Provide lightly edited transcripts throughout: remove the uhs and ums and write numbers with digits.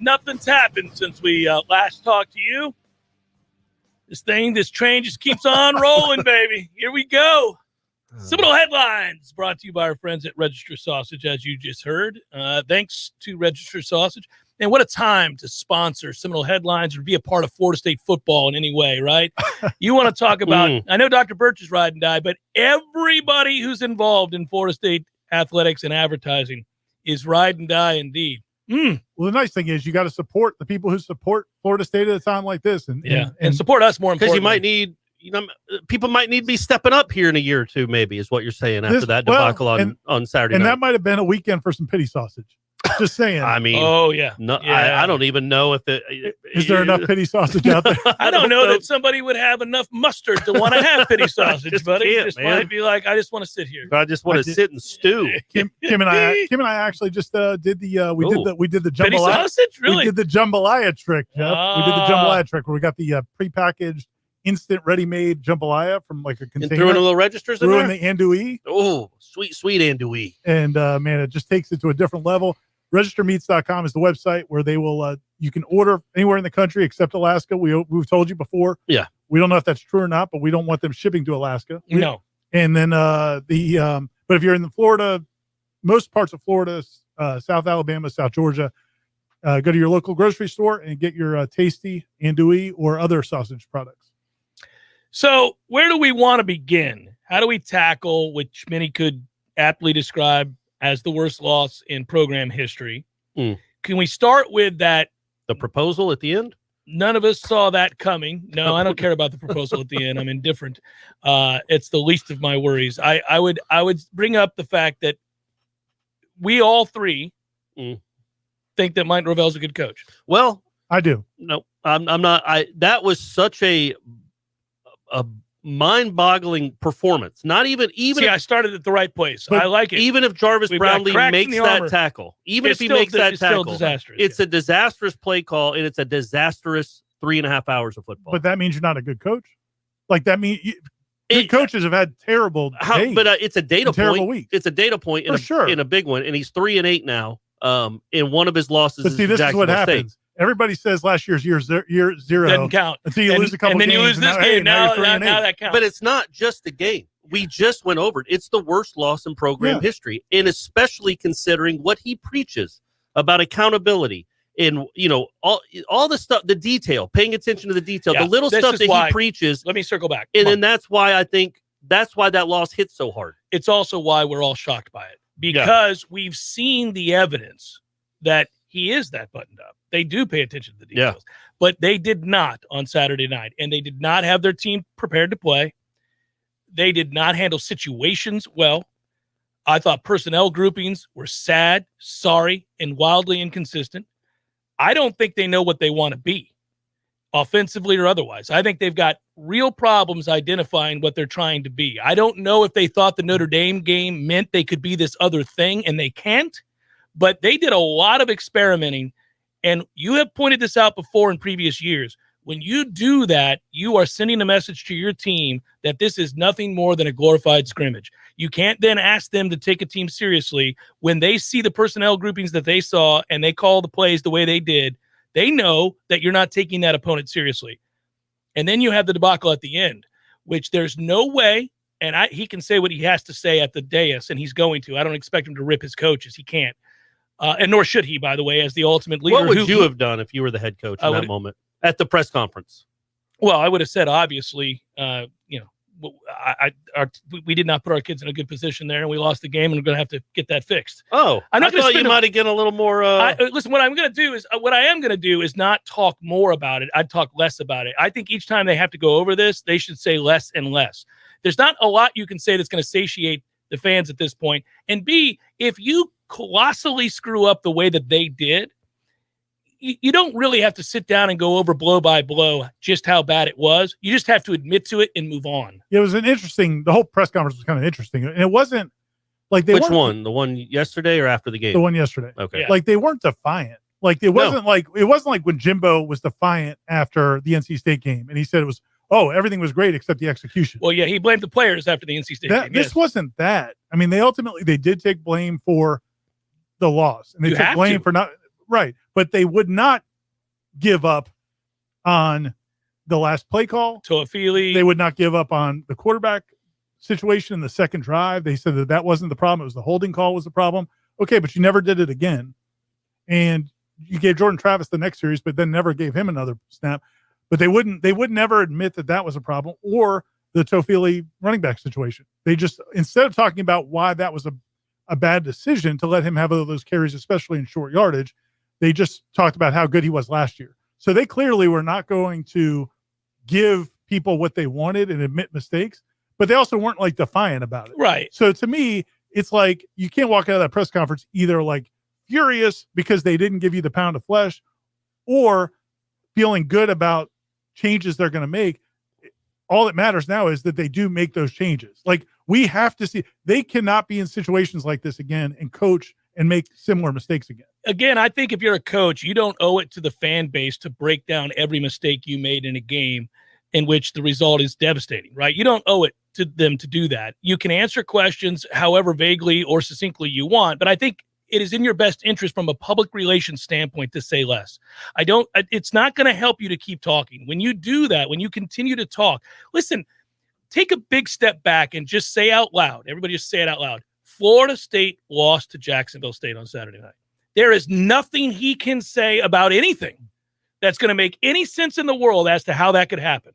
Nothing's happened since we last talked to you. This train just keeps on rolling, baby. Here we go. Seminole Headlines brought to you by our friends at Register Sausage, as you just heard. Thanks to Register Sausage. And what a time to sponsor Seminole Headlines or be a part of Florida State football in any way, right? You want to talk about, I know Dr. Birch is ride and die, but everybody who's involved in Florida State athletics and advertising is ride and die indeed. Well, the nice thing is you got to support the people who support Florida State at a time like this. And support us more important. Because you might need, people might need to be stepping up here in a year or two, maybe, is what you're saying after that debacle on Saturday night. And that might have been a weekend for some pity sausage. Just saying. I mean, I don't even know if is there enough pity sausage out there? I don't know that somebody would have enough mustard to want to have pity sausage, buddy. Just might be like, I just want to sit here. I just want to sit and stew. Kim and I actually just did the we did the pity jambalaya. Sausage? Really? We did the jambalaya trick, Jeff. We did the jambalaya trick where we got the prepackaged, instant, ready-made jambalaya from like a container. And threw in a little registers in there? Threw in the andouille. Oh, sweet andouille. And man, it just takes it to a different level. Registermeats.com is the website where they will you can order anywhere in the country except Alaska. We've told you before. Yeah. We don't know if that's true or not, but we don't want them shipping to Alaska. No. And then but if you're in the Florida, most parts of Florida, South Alabama, South Georgia, go to your local grocery store and get your tasty andouille or other sausage products. So where do we want to begin? How do we tackle, which many could aptly describe as the worst loss in program history? Can we start with that? The proposal at the end? None of us saw that coming. No, I don't care about the proposal at the end. I'm indifferent. It's the least of my worries. I would bring up the fact that we all three think that Mike Norvell is a good coach. Well, I do. No, I'm not. That was such a mind-boggling performance. Not even. See, I started at the right place. I like it. Even if Jarvis Brownlee makes that tackle, even if he makes that tackle, it's a disastrous play call and it's a disastrous 3.5 hours of football. But that means you're not a good coach. Like that means good coaches have had terrible days. But it's a data point. Weeks. It's a data point in a big one, and he's 3-8 now. In one of his losses, but see, this is what happens. Everybody says last year's year zero doesn't count until you lose a couple games. And then you lose this game. Now that counts. But it's not just the game. We just went over it. It's the worst loss in program history, and especially considering what he preaches about accountability and all the stuff, the detail, paying attention to the detail, the little stuff that he preaches. Let me circle back. And then that's why I think that's why that loss hit so hard. It's also why we're all shocked by it, because we've seen the evidence that he is that buttoned up. They do pay attention to the details, but they did not on Saturday night, and they did not have their team prepared to play. They did not handle situations well. I thought personnel groupings were sad, sorry, and wildly inconsistent. I don't think they know what they want to be, offensively or otherwise. I think they've got real problems identifying what they're trying to be. I don't know if they thought the Notre Dame game meant they could be this other thing, and they can't, but they did a lot of experimenting. And you have pointed this out before in previous years. When you do that, you are sending a message to your team that this is nothing more than a glorified scrimmage. You can't then ask them to take a team seriously when they see the personnel groupings that they saw and they call the plays the way they did. They know that you're not taking that opponent seriously. And then you have the debacle at the end, which there's no way, and he can say what he has to say at the dais, and he's going to. I don't expect him to rip his coaches. He can't. And nor should he, by the way, as the ultimate leader. What would you have done if you were the head coach in that moment at the press conference? Well, I would have said, obviously, we did not put our kids in a good position there, and we lost the game, and we're going to have to get that fixed. Oh, I thought you might have gotten a little more. Listen, what I am going to do is not talk more about it. I'd talk less about it. I think each time they have to go over this, they should say less and less. There's not a lot you can say that's going to satiate the fans at this point. And B, if you colossally screw up the way that they did, you don't really have to sit down and go over blow by blow just how bad it was. You just have to admit to it and move on. It was the whole press conference was kind of interesting. And it wasn't like Which one? The one yesterday or after the game? The one yesterday. Okay. Yeah. Like they weren't defiant. Like it wasn't like when Jimbo was defiant after the NC State game and he said everything was great except the execution. Well, yeah, he blamed the players after the NC State game. This wasn't that. I mean, they did take blame for the loss, and they took blame for not. Right. But they would not give up on the last play call. Toafili. They would not give up on the quarterback situation in the second drive. They said that wasn't the problem. It was the holding call was the problem. Okay, but you never did it again. And you gave Jordan Travis the next series, but then never gave him another snap. But they would never admit that was a problem, or the Toafili running back situation. They just, instead of talking about why that was a bad decision to let him have those carries, especially in short yardage, they just talked about how good he was last year. So they clearly were not going to give people what they wanted and admit mistakes, but they also weren't like defiant about it. Right. So to me, it's like you can't walk out of that press conference either like furious because they didn't give you the pound of flesh, or feeling good about changes they're going to make. All that matters now is that they do make those changes. Like, we have to see, they cannot be in situations like this again and coach and make similar mistakes again. Again, I think if you're a coach, you don't owe it to the fan base to break down every mistake you made in a game in which the result is devastating, right? You don't owe it to them to do that. You can answer questions however vaguely or succinctly you want, but I think it is in your best interest from a public relations standpoint to say less. It's not going to help you to keep talking. When you do that, when you continue to talk, listen, take a big step back and just say out loud. Everybody just say it out loud. Florida State lost to Jacksonville State on Saturday night. There is nothing he can say about anything that's going to make any sense in the world as to how that could happen.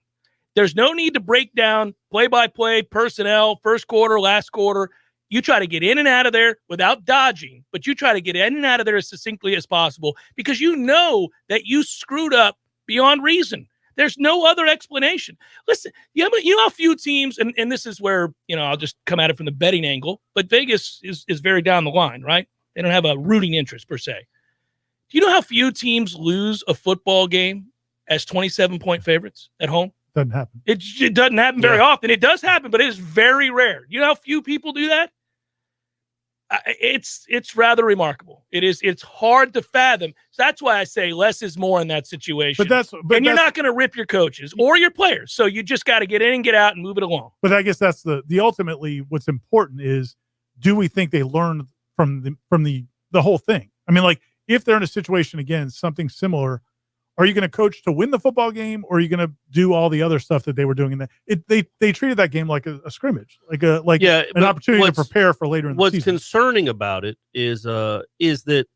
There's no need to break down play-by-play, personnel, first quarter, last quarter. You try to get in and out of there without dodging, but you try to get in and out of there as succinctly as possible because you know that you screwed up beyond reason. There's no other explanation. Listen, you know how few teams, and this is where, I'll just come at it from the betting angle, but Vegas is very down the line, right? They don't have a rooting interest per se. Do you know how few teams lose a football game as 27-point favorites at home? Doesn't happen. It doesn't happen very often. It does happen, but it is very rare. You know how few people do that? It's rather remarkable. It's hard to fathom. So that's why I say less is more in that situation. But you're not going to rip your coaches or your players. So you just got to get in and get out and move it along. But I guess that's the ultimately what's important is, do we think they learned from the whole thing? I mean, like, if they're in a situation again, something similar, are you going to coach to win the football game, or are you going to do all the other stuff that they were doing in that? They treated that game like a scrimmage, an opportunity to prepare for later in the season. What's concerning about it is that,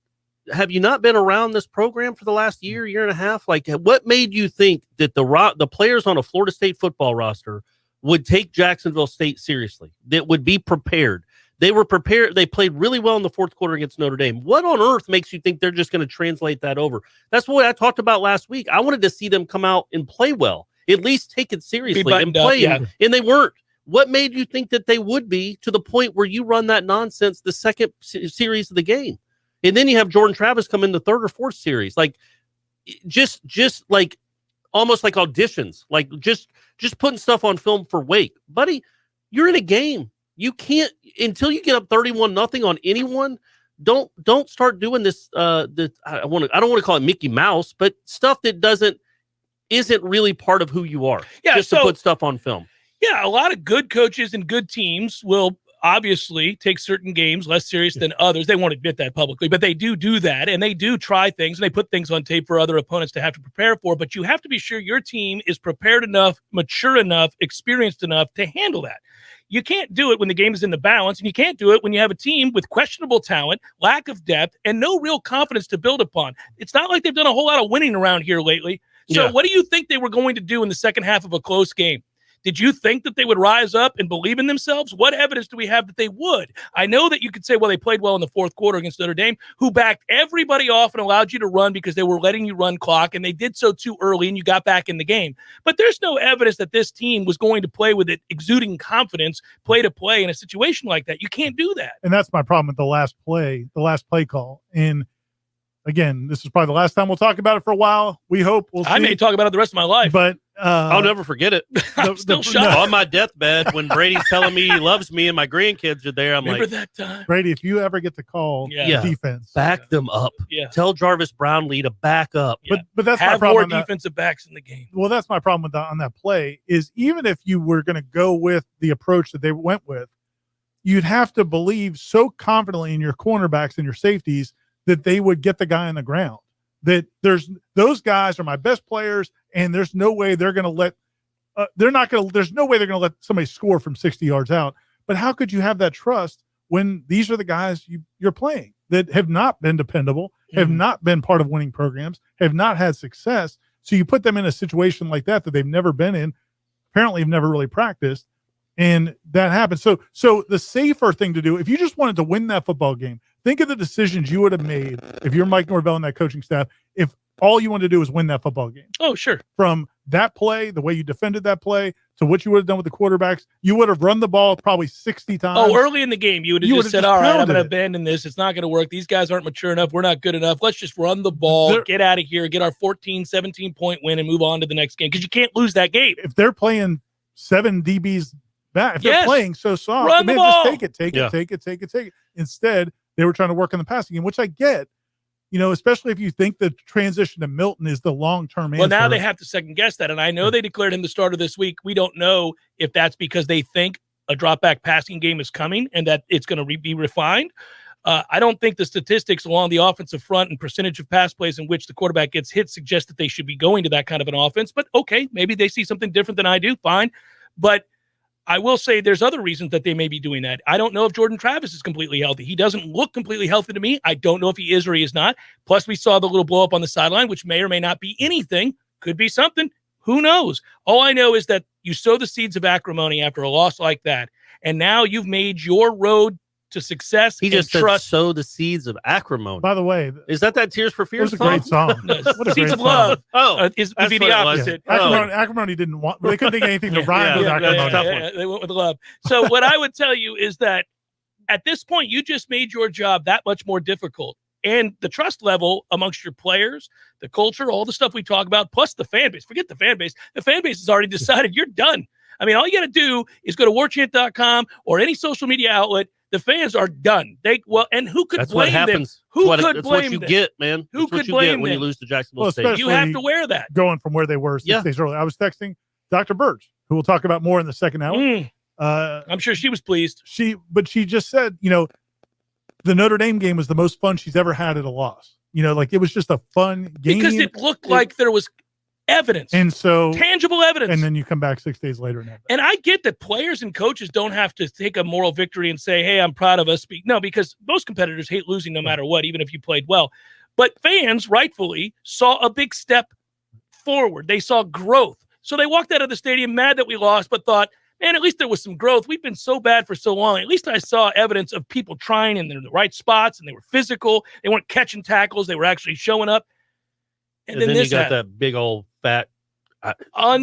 have you not been around this program for the last year and a half? Like, what made you think that the players on a Florida State football roster would take Jacksonville State seriously, that would be prepared? They were prepared. They played really well in the fourth quarter against Notre Dame. What on earth makes you think they're just going to translate that over? That's what I talked about last week. I wanted to see them come out and play well, at least take it seriously and play. And they weren't. What made you think that they would be, to the point where you run that nonsense the second series of the game? And then you have Jordan Travis come in the third or fourth series. Like, just like almost like auditions, like just putting stuff on film for Wake. Buddy, you're in a game. You can't, until you get up 31-0 on anyone. Don't start doing this. I don't want to call it Mickey Mouse, but stuff that isn't really part of who you are. Yeah, just to put stuff on film. Yeah, a lot of good coaches and good teams will obviously take certain games less serious than others. They won't admit that publicly, but they do that, and they do try things, and they put things on tape for other opponents to have to prepare for. But you have to be sure your team is prepared enough, mature enough, experienced enough to handle that. You can't do it when the game is in the balance, and you can't do it when you have a team with questionable talent, lack of depth, and no real confidence to build upon. It's not like they've done a whole lot of winning around here lately. So what do you think they were going to do in the second half of a close game? Did you think that they would rise up and believe in themselves? What evidence do we have that they would? I know that you could say, well, they played well in the fourth quarter against Notre Dame, who backed everybody off and allowed you to run because they were letting you run clock, and they did so too early, and you got back in the game. But there's no evidence that this team was going to play with it, exuding confidence, play to play in a situation like that. You can't do that. And that's my problem with the last play call. And again, this is probably the last time we'll talk about it for a while. We hope we'll see. I may talk about it the rest of my life. But I'll never forget it. I'm still shocked. On my deathbed, when Brady's telling me he loves me and my grandkids are there, Remember that time? Brady, if you ever get the call, defense, back them up. Yeah. Tell Jarvis Brownlee to back up. But that's have my problem. More defensive backs in the game. Well, that's my problem on that play is, even if you were going to go with the approach that they went with, you'd have to believe so confidently in your cornerbacks and your safeties that they would get the guy on the ground. That those guys are my best players, and there's no way they're going to let there's no way they're going to let somebody score from 60 yards out. But how could you have that trust when these are the guys you're playing that have not been dependable, have not been part of winning programs, have not had success? So you put them in a situation like that they've never been in, apparently have never really practiced, and that happens. So the safer thing to do, if you just wanted to win that football game, think of the decisions you would have made if you're Mike Norvell and that coaching staff, if all you wanted to do was win that football game. Oh, sure. From that play, the way you defended that play, to what you would have done with the quarterbacks, you would have run the ball probably 60 times. Oh, early in the game, you would have just said, all right, I'm going to abandon this. It's not going to work. These guys aren't mature enough. We're not good enough. Let's just run the ball, get out of here, get our 14, 17-point win, and move on to the next game, because you can't lose that game. If they're playing 7 DBs back, if they're playing so soft, run the ball. Just take it. Instead, they were trying to work on the passing game, which I get. Especially if you think the transition to Milton is the long-term answer. Well, now they have to second-guess that, and I know they declared him the starter this week. We don't know if that's because they think a drop-back passing game is coming and that it's going to be refined. I don't think the statistics along the offensive front and percentage of pass plays in which the quarterback gets hit suggest that they should be going to that kind of an offense. But, okay, maybe they see something different than I do. Fine. But I will say there's other reasons that they may be doing that. I don't know if Jordan Travis is completely healthy. He doesn't look completely healthy to me. I don't know if he is or he is not. Plus, we saw the little blow up on the sideline, which may or may not be anything. Could be something. Who knows? All I know is that you sow the seeds of acrimony after a loss like that, and now you've made your road to success. He just said sow the seeds of acrimony. By the way, is that Tears for Fears song? It was a great song. No, what a seeds great of love. Song. Would be the opposite. Acrimony didn't want. They couldn't think of anything to rhyme with acrimony. They went with love. So what I would tell you is that at this point, you just made your job that much more difficult. And the trust level amongst your players, the culture, all the stuff we talk about, plus the fan base. Forget the fan base. The fan base has already decided you're done. I mean, all you got to do is go to warchant.com or any social media outlet. The fans are done. And who could that's blame what happens. them? Who that's could blame what you them? get, man. Who that's could what you blame get when them? you lose to Jacksonville State? You have to wear that. Going from where they were 6 days earlier. I was texting Dr. Birch, who we'll talk about more in the second hour. I'm sure she was pleased. But she just said, the Notre Dame game was the most fun she's ever had at a loss. Like it was just a fun game. Because it looked like there was evidence. And so tangible evidence. And then you come back 6 days later. And I get that players and coaches don't have to take a moral victory and say, hey, I'm proud of us. No, because most competitors hate losing no matter what, even if you played well. But fans rightfully saw a big step forward. They saw growth. So they walked out of the stadium mad that we lost, but thought, man, at least there was some growth. We've been so bad for so long. At least I saw evidence of people trying and they're in the right spots and they were physical. They weren't catching tackles. They were actually showing up. And then you got that big old fat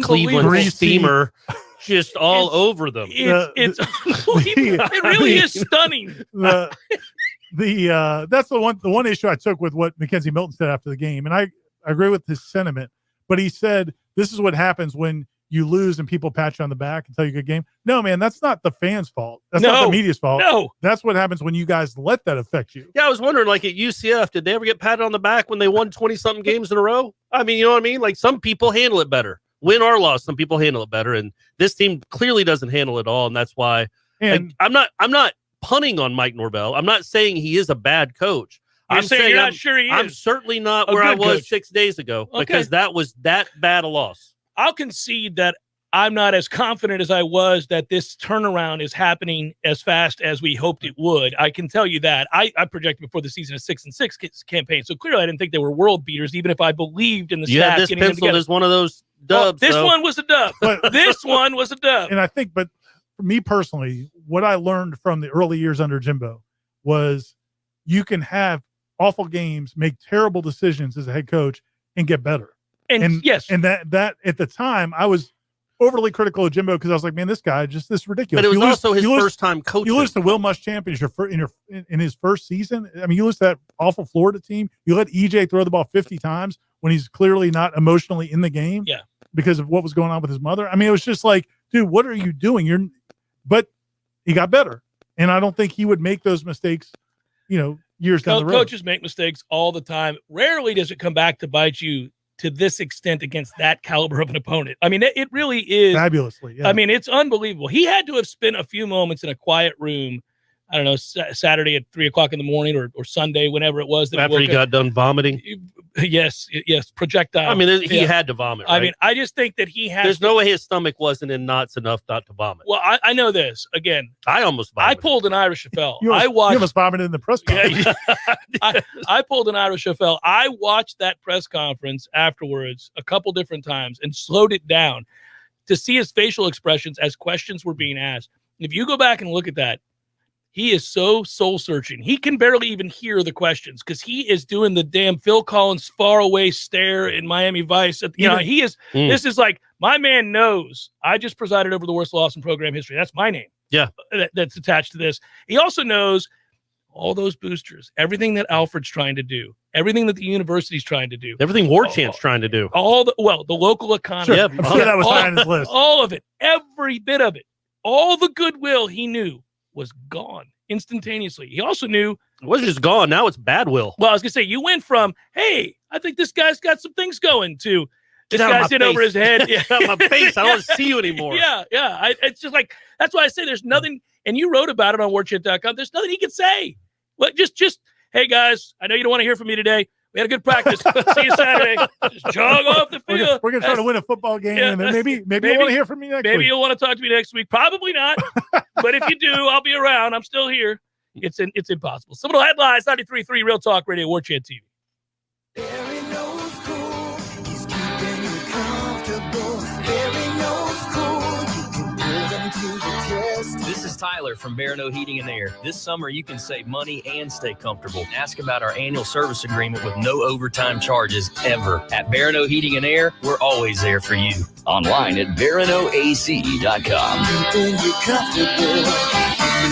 Cleveland steamer just all over them. It's unbelievable. It really is stunning. That's the one issue I took with what McKenzie Milton said after the game. And I agree with his sentiment, but he said, this is what happens when you lose and people pat you on the back and tell you good game. No, man, that's not the fans' fault. That's not the media's fault. No. That's what happens when you guys let that affect you. Yeah, I was wondering, like at UCF, did they ever get patted on the back when they won 20-something games in a row? I mean, you know what I mean? Like some people handle it better. Win or loss, some people handle it better. And this team clearly doesn't handle it all. And that's why I'm not punning on Mike Norvell. I'm not saying he is a bad coach. I'm saying you're not sure he is. I'm certainly not where I was 6 days ago because that was that bad a loss. I'll concede that I'm not as confident as I was that this turnaround is happening as fast as we hoped it would. I can tell you that. I projected before the season a 6-6 campaign, so clearly I didn't think they were world beaters, even if I believed in the staff. This pencil is one of those dubs. This one was a dub. This one was a dub. And I think, but for me personally, what I learned from the early years under Jimbo was you can have awful games, make terrible decisions as a head coach, and get better. And yes, and that at the time I was overly critical of Jimbo because I was like, man, this guy just this ridiculous. But it was also his first time coaching. You lose to Will Muschamp in his first season. I mean, you lose to that awful Florida team. You let EJ throw the ball 50 times when he's clearly not emotionally in the game. Yeah, because of what was going on with his mother. I mean, it was just like, dude, what are you doing? But he got better, and I don't think he would make those mistakes. Years down the road. Coaches make mistakes all the time. Rarely does it come back to bite you to this extent against that caliber of an opponent. I mean, it really is fabulously. Yeah. I mean, it's unbelievable. He had to have spent a few moments in a quiet room I don't know, Saturday at 3:00 in the morning or Sunday, whenever it was. That after he got done vomiting? Yes, projectile. I mean, he had to vomit, right? I mean, I just think that he has. There's no way his stomach wasn't in knots enough not to vomit. Well, I know this. Again, I almost vomited. I pulled an Irish Chappelle. You almost vomited in the press conference. I pulled an Irish Chappelle. I watched that press conference afterwards a couple different times and slowed it down to see his facial expressions as questions were being asked. If you go back and look at that, he is so soul-searching. He can barely even hear the questions because he is doing the damn Phil Collins faraway stare in Miami Vice. He is. This is like, my man knows I just presided over the worst loss in program history. That's my name. Yeah, that's attached to this. He also knows all those boosters, everything that Alfred's trying to do, everything that the university's trying to do, everything Warchant's trying to do, the local economy. Sure. I'm sure that was high on his list. All of it, every bit of it, all the goodwill he knew was gone instantaneously. He also knew it wasn't just gone. Now it's bad will. Well, I was gonna say, you went from, hey, I think this guy's got some things going, to this guy's in over his head. Get out of my face. I don't want to see you anymore. Yeah. It's just like, that's why I say there's nothing, and you wrote about it on Warchant.com. There's nothing he can say. Well, just hey guys, I know you don't want to hear from me today. We had a good practice. See you Saturday. Just jog off the field. We're gonna try to win a football game, and then maybe you want to hear from me next week. Maybe you'll want to talk to me next week. Probably not. But if you do, I'll be around. I'm still here. It's impossible. Seminole Headlines, 93.3 Real Talk Radio, Warchant TV. This is Tyler from Barano Heating and Air. This summer, you can save money and stay comfortable. Ask about our annual service agreement with no overtime charges ever. At Barano Heating and Air, we're always there for you. Online at BaranoAC.com. Keeping you comfortable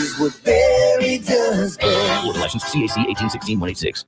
is what Barry does best. Florida license CAC 1816-186.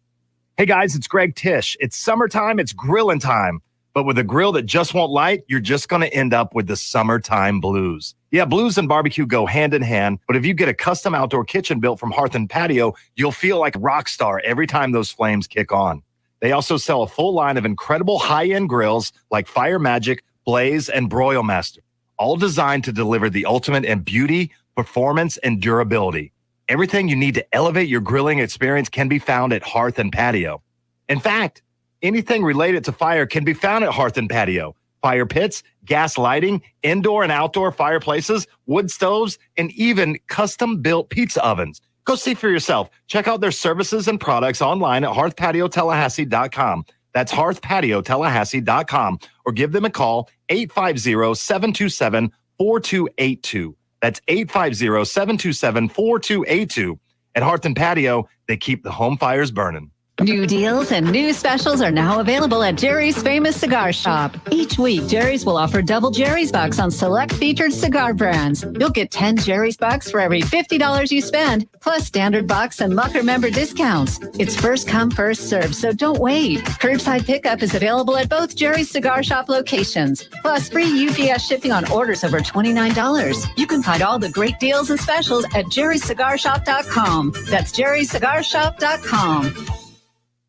Hey guys, it's Greg Tish. It's summertime, it's grilling time. But with a grill that just won't light, you're just going to end up with the summertime blues. Yeah, blues and barbecue go hand in hand, but if you get a custom outdoor kitchen built from Hearth and Patio, you'll feel like a rock star every time those flames kick on. They also sell a full line of incredible high-end grills like Fire Magic, Blaze, and Broil Master, all designed to deliver the ultimate in beauty, performance, and durability. Everything you need to elevate your grilling experience can be found at Hearth and Patio. In fact, anything related to fire can be found at Hearth and Patio. Fire pits, gas lighting, indoor and outdoor fireplaces, wood stoves, and even custom-built pizza ovens. Go see for yourself. Check out their services and products online at hearthpatiotallahassee.com. That's hearthpatiotallahassee.com. Or give them a call, 850-727-4282. That's 850-727-4282. At Hearth and Patio, they keep the home fires burning. New deals and new specials are now available at Jerry's Famous Cigar Shop. Each week, Jerry's will offer double Jerry's bucks on select featured cigar brands. You'll get 10 Jerry's bucks for every $50 you spend, plus standard bucks and Mucker member discounts. It's first come, first served, so don't wait. Curbside pickup is available at both Jerry's Cigar Shop locations, plus free UPS shipping on orders over $29. You can find all the great deals and specials at jerrycigarshop.com. That's jerrycigarshop.com.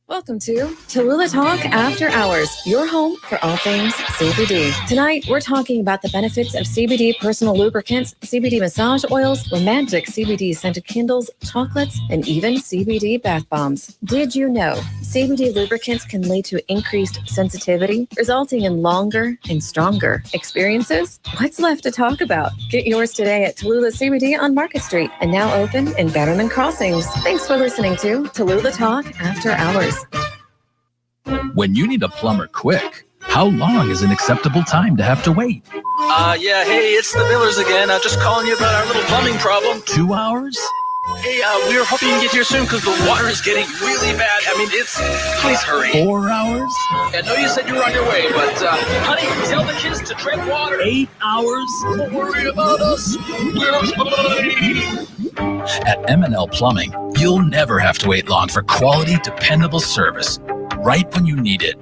Welcome to Tallulah Talk After Hours, your home for all things CBD. Tonight, we're talking about the benefits of CBD personal lubricants, CBD massage oils, romantic CBD scented candles, chocolates, and even CBD bath bombs. Did you know CBD lubricants can lead to increased sensitivity, resulting in longer and stronger experiences? What's left to talk about? Get yours today at Tallulah CBD on Market Street and now open in Betterman Crossings. Thanks for listening to Tallulah Talk After Hours. When you need a plumber quick, how long is an acceptable time to have to wait? Yeah, hey, it's the Millers again. Just calling you about our little plumbing problem. 2 hours? Hey, we were hoping you can get here soon because the water is getting really bad. I mean, please hurry. 4 hours? I know you said you were on your way, but, honey, tell the kids to drink water. 8 hours? Don't worry about us. We're fine. At M&L Plumbing, you'll never have to wait long for quality, dependable service, right when you need it.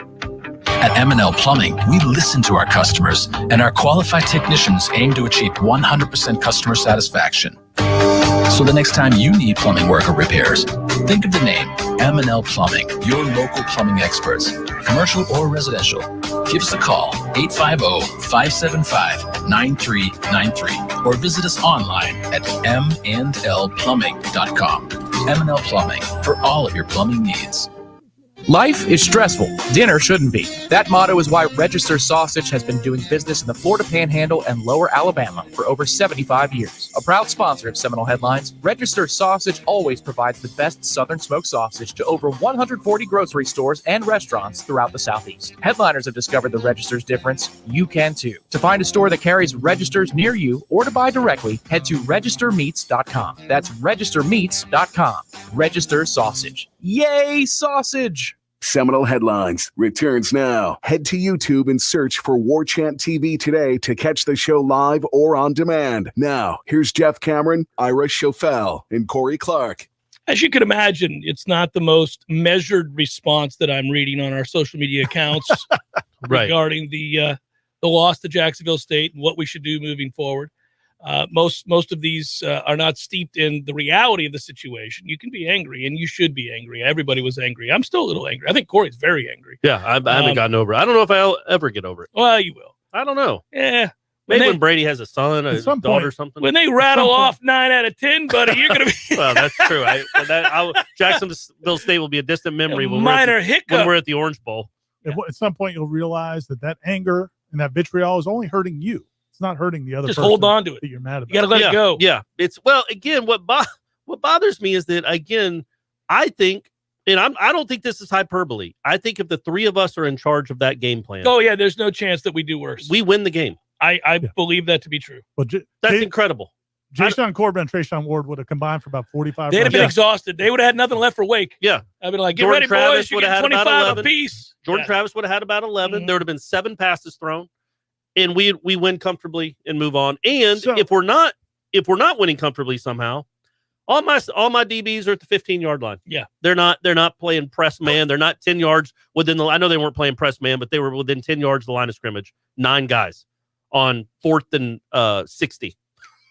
At M&L Plumbing, we listen to our customers, and our qualified technicians aim to achieve 100% customer satisfaction. So the next time you need plumbing work or repairs, Think of the name, M&L Plumbing, your local plumbing experts, commercial or residential. Give us a call, 850-575-9393, or visit us online at mndlplumbing.com. M&L Plumbing, for all of your plumbing needs. Life is stressful. Dinner shouldn't be. That motto is why Register Sausage has been doing business in the Florida Panhandle and Lower Alabama for over 75 years. A proud sponsor of Seminole Headlines, Register Sausage always provides the best Southern smoked sausage to over 140 grocery stores and restaurants throughout the Southeast. Headliners have discovered the Register's difference. You can too. To find a store that carries Registers near you or to buy directly, head to registermeats.com. That's registermeats.com. Register Sausage. Yay, sausage! Seminole Headlines returns now. Head to YouTube and search for Warchant TV today to catch the show live or on demand. Now, here's Jeff Cameron, Ira Schofel, and Corey Clark. As you can imagine, it's not the most measured response that I'm reading on our social media accounts regarding the loss to Jacksonville State and what we should do moving forward. Most of these are not steeped in the reality of the situation. You can be angry, and you should be angry. Everybody was angry. I'm still a little angry. I think Corey's very angry. Yeah, I haven't gotten over it. I don't know if I'll ever get over it. Well, you will. I don't know. Yeah. Maybe when Brady has a son, a daughter or something. When they rattle off 9 out of 10, buddy, you're going to be... Well, that's true. Jacksonville State will be a distant memory when we're at the Orange Bowl. At some point, you'll realize that anger and that vitriol is only hurting you. It's not hurting the other person. Just hold on to it. That you're mad about. You got to let it go. Yeah. Again, what bothers me is that, again, I think, and I don't think this is hyperbole. I think if the three of us are in charge of that game plan. Oh, yeah, there's no chance that we do worse. We win the game. I believe that to be true. Well, that's incredible. Jason Corbin and Trayshawn Ward would have combined for about 45. They'd have been exhausted. They would have had nothing left for Wake. Yeah. I've been like, get Jordan ready, Travis boys. You get 25 apiece. Jordan Travis would have had about 11. There would have been 7 passes thrown. And we win comfortably and move on. And if we're not winning comfortably somehow, all my DBs are at the 15-yard line. Yeah, they're not playing press man. They're not 10 yards within the. I know they weren't playing press man, but they were within 10 yards of the line of scrimmage. 9 guys on 4th and 60.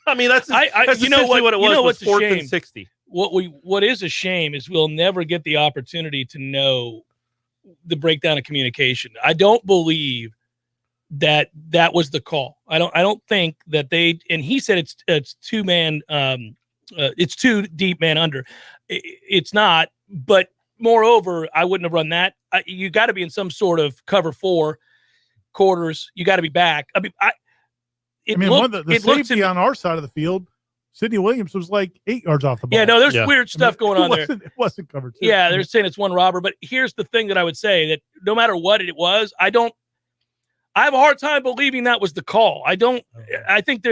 I mean, that's essentially what it was. What's 4th and 60. What is a shame is we'll never get the opportunity to know the breakdown of communication. I don't believe that was the call. I don't think that they, and he said it's 2-man, it's 2 deep man under. It's not, but moreover, I wouldn't have run that. You got to be in some sort of cover 4 quarters. You got to be back. I mean, the safety on our side of the field, Sidney Williams was like 8 yards off the ball. Yeah, no, there's weird stuff going on there. It wasn't covered. Yeah, they're saying it's one robber, but here's the thing that I would say, that no matter what it was, I have a hard time believing that was the call. I think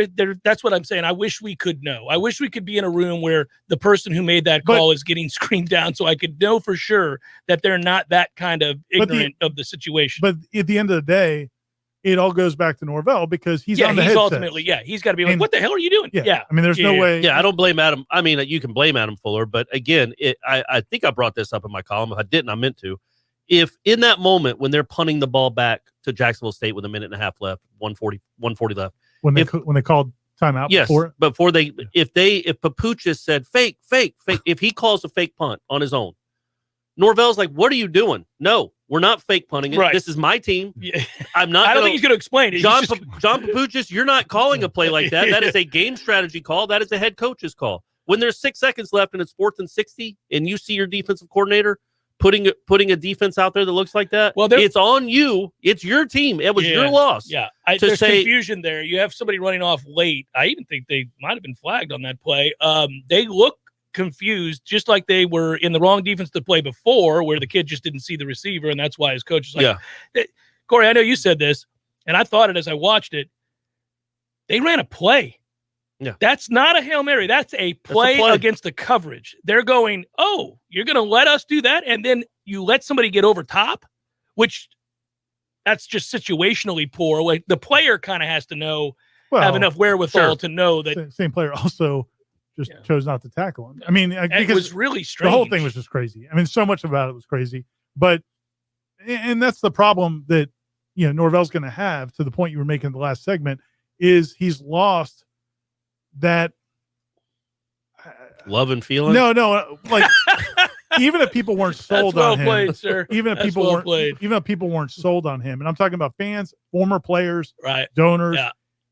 that's what I'm saying. I wish we could know. I wish we could be in a room where the person who made that call is getting screamed down, so I could know for sure that they're not that kind of ignorant of the situation. But at the end of the day, it all goes back to Norvell because he's on the headset. Ultimately, he's got to be like, what the hell are you doing? Yeah. I mean, there's no way. Yeah, I don't blame Adam. I mean, you can blame Adam Fuller, but again, I think I brought this up in my column. If I didn't, I meant to. If in that moment when they're punting the ball back to Jacksonville State with 1.5 minutes left, 140 left, when they called timeout, yes, before they if Papuchis said fake, if he calls a fake punt on his own, Norvell's like, what are you doing? No, we're not fake punting it. Right. This is my team. Yeah. I'm not. I don't think he's going to explain it. John Papuchis, you're not calling a play like that. That is a game strategy call. That is a head coach's call. When there's 6 seconds left and it's 4th and 60, and you see your defensive coordinator putting a defense out there that looks like that, well, it's on you. It's your team. It was your loss. Yeah, there's confusion there. You have somebody running off late. I even think they might have been flagged on that play. They look confused, just like they were in the wrong defense to play before, where the kid just didn't see the receiver, and that's why his coach is like, Corey, I know you said this, and I thought it as I watched it. They ran a play. Yeah. That's not a Hail Mary. That's a play against the coverage. They're going, oh, you're going to let us do that? And then you let somebody get over top, which that's just situationally poor. Like, the player kind of has to have enough wherewithal to know that. Same player also just chose not to tackle him. I mean, because it was really strange. The whole thing was just crazy. I mean, so much about it was crazy. And that's the problem that, Norvell's going to have, to the point you were making in the last segment, is he's lost that love and feeling. No, like even if people weren't sold well on him, played, sir. even if That's people well weren't, played. even if people weren't sold on him, and I'm talking about fans, former players, Right, donors, yeah.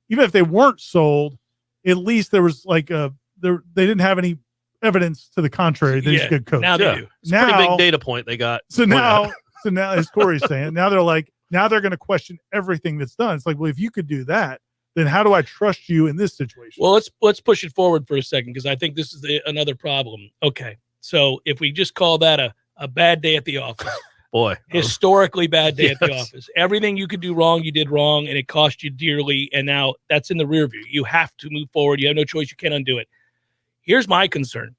even if they weren't sold, at least there was like they didn't have any evidence to the contrary that he's a good coach. Now they do. It's a pretty big data point they got. So now, as Corey's saying, now they're going to question everything that's done. It's like, well, if you could do that, then how do I trust you in this situation? Well, let's push it forward for a second, because I think this is another problem. Okay, so if we just call that a bad day at the office, boy, historically bad day at the office. Everything you could do wrong, you did wrong, and it cost you dearly. And now that's in the rear view. You have to move forward. You have no choice. You can't undo it. Here's my concern.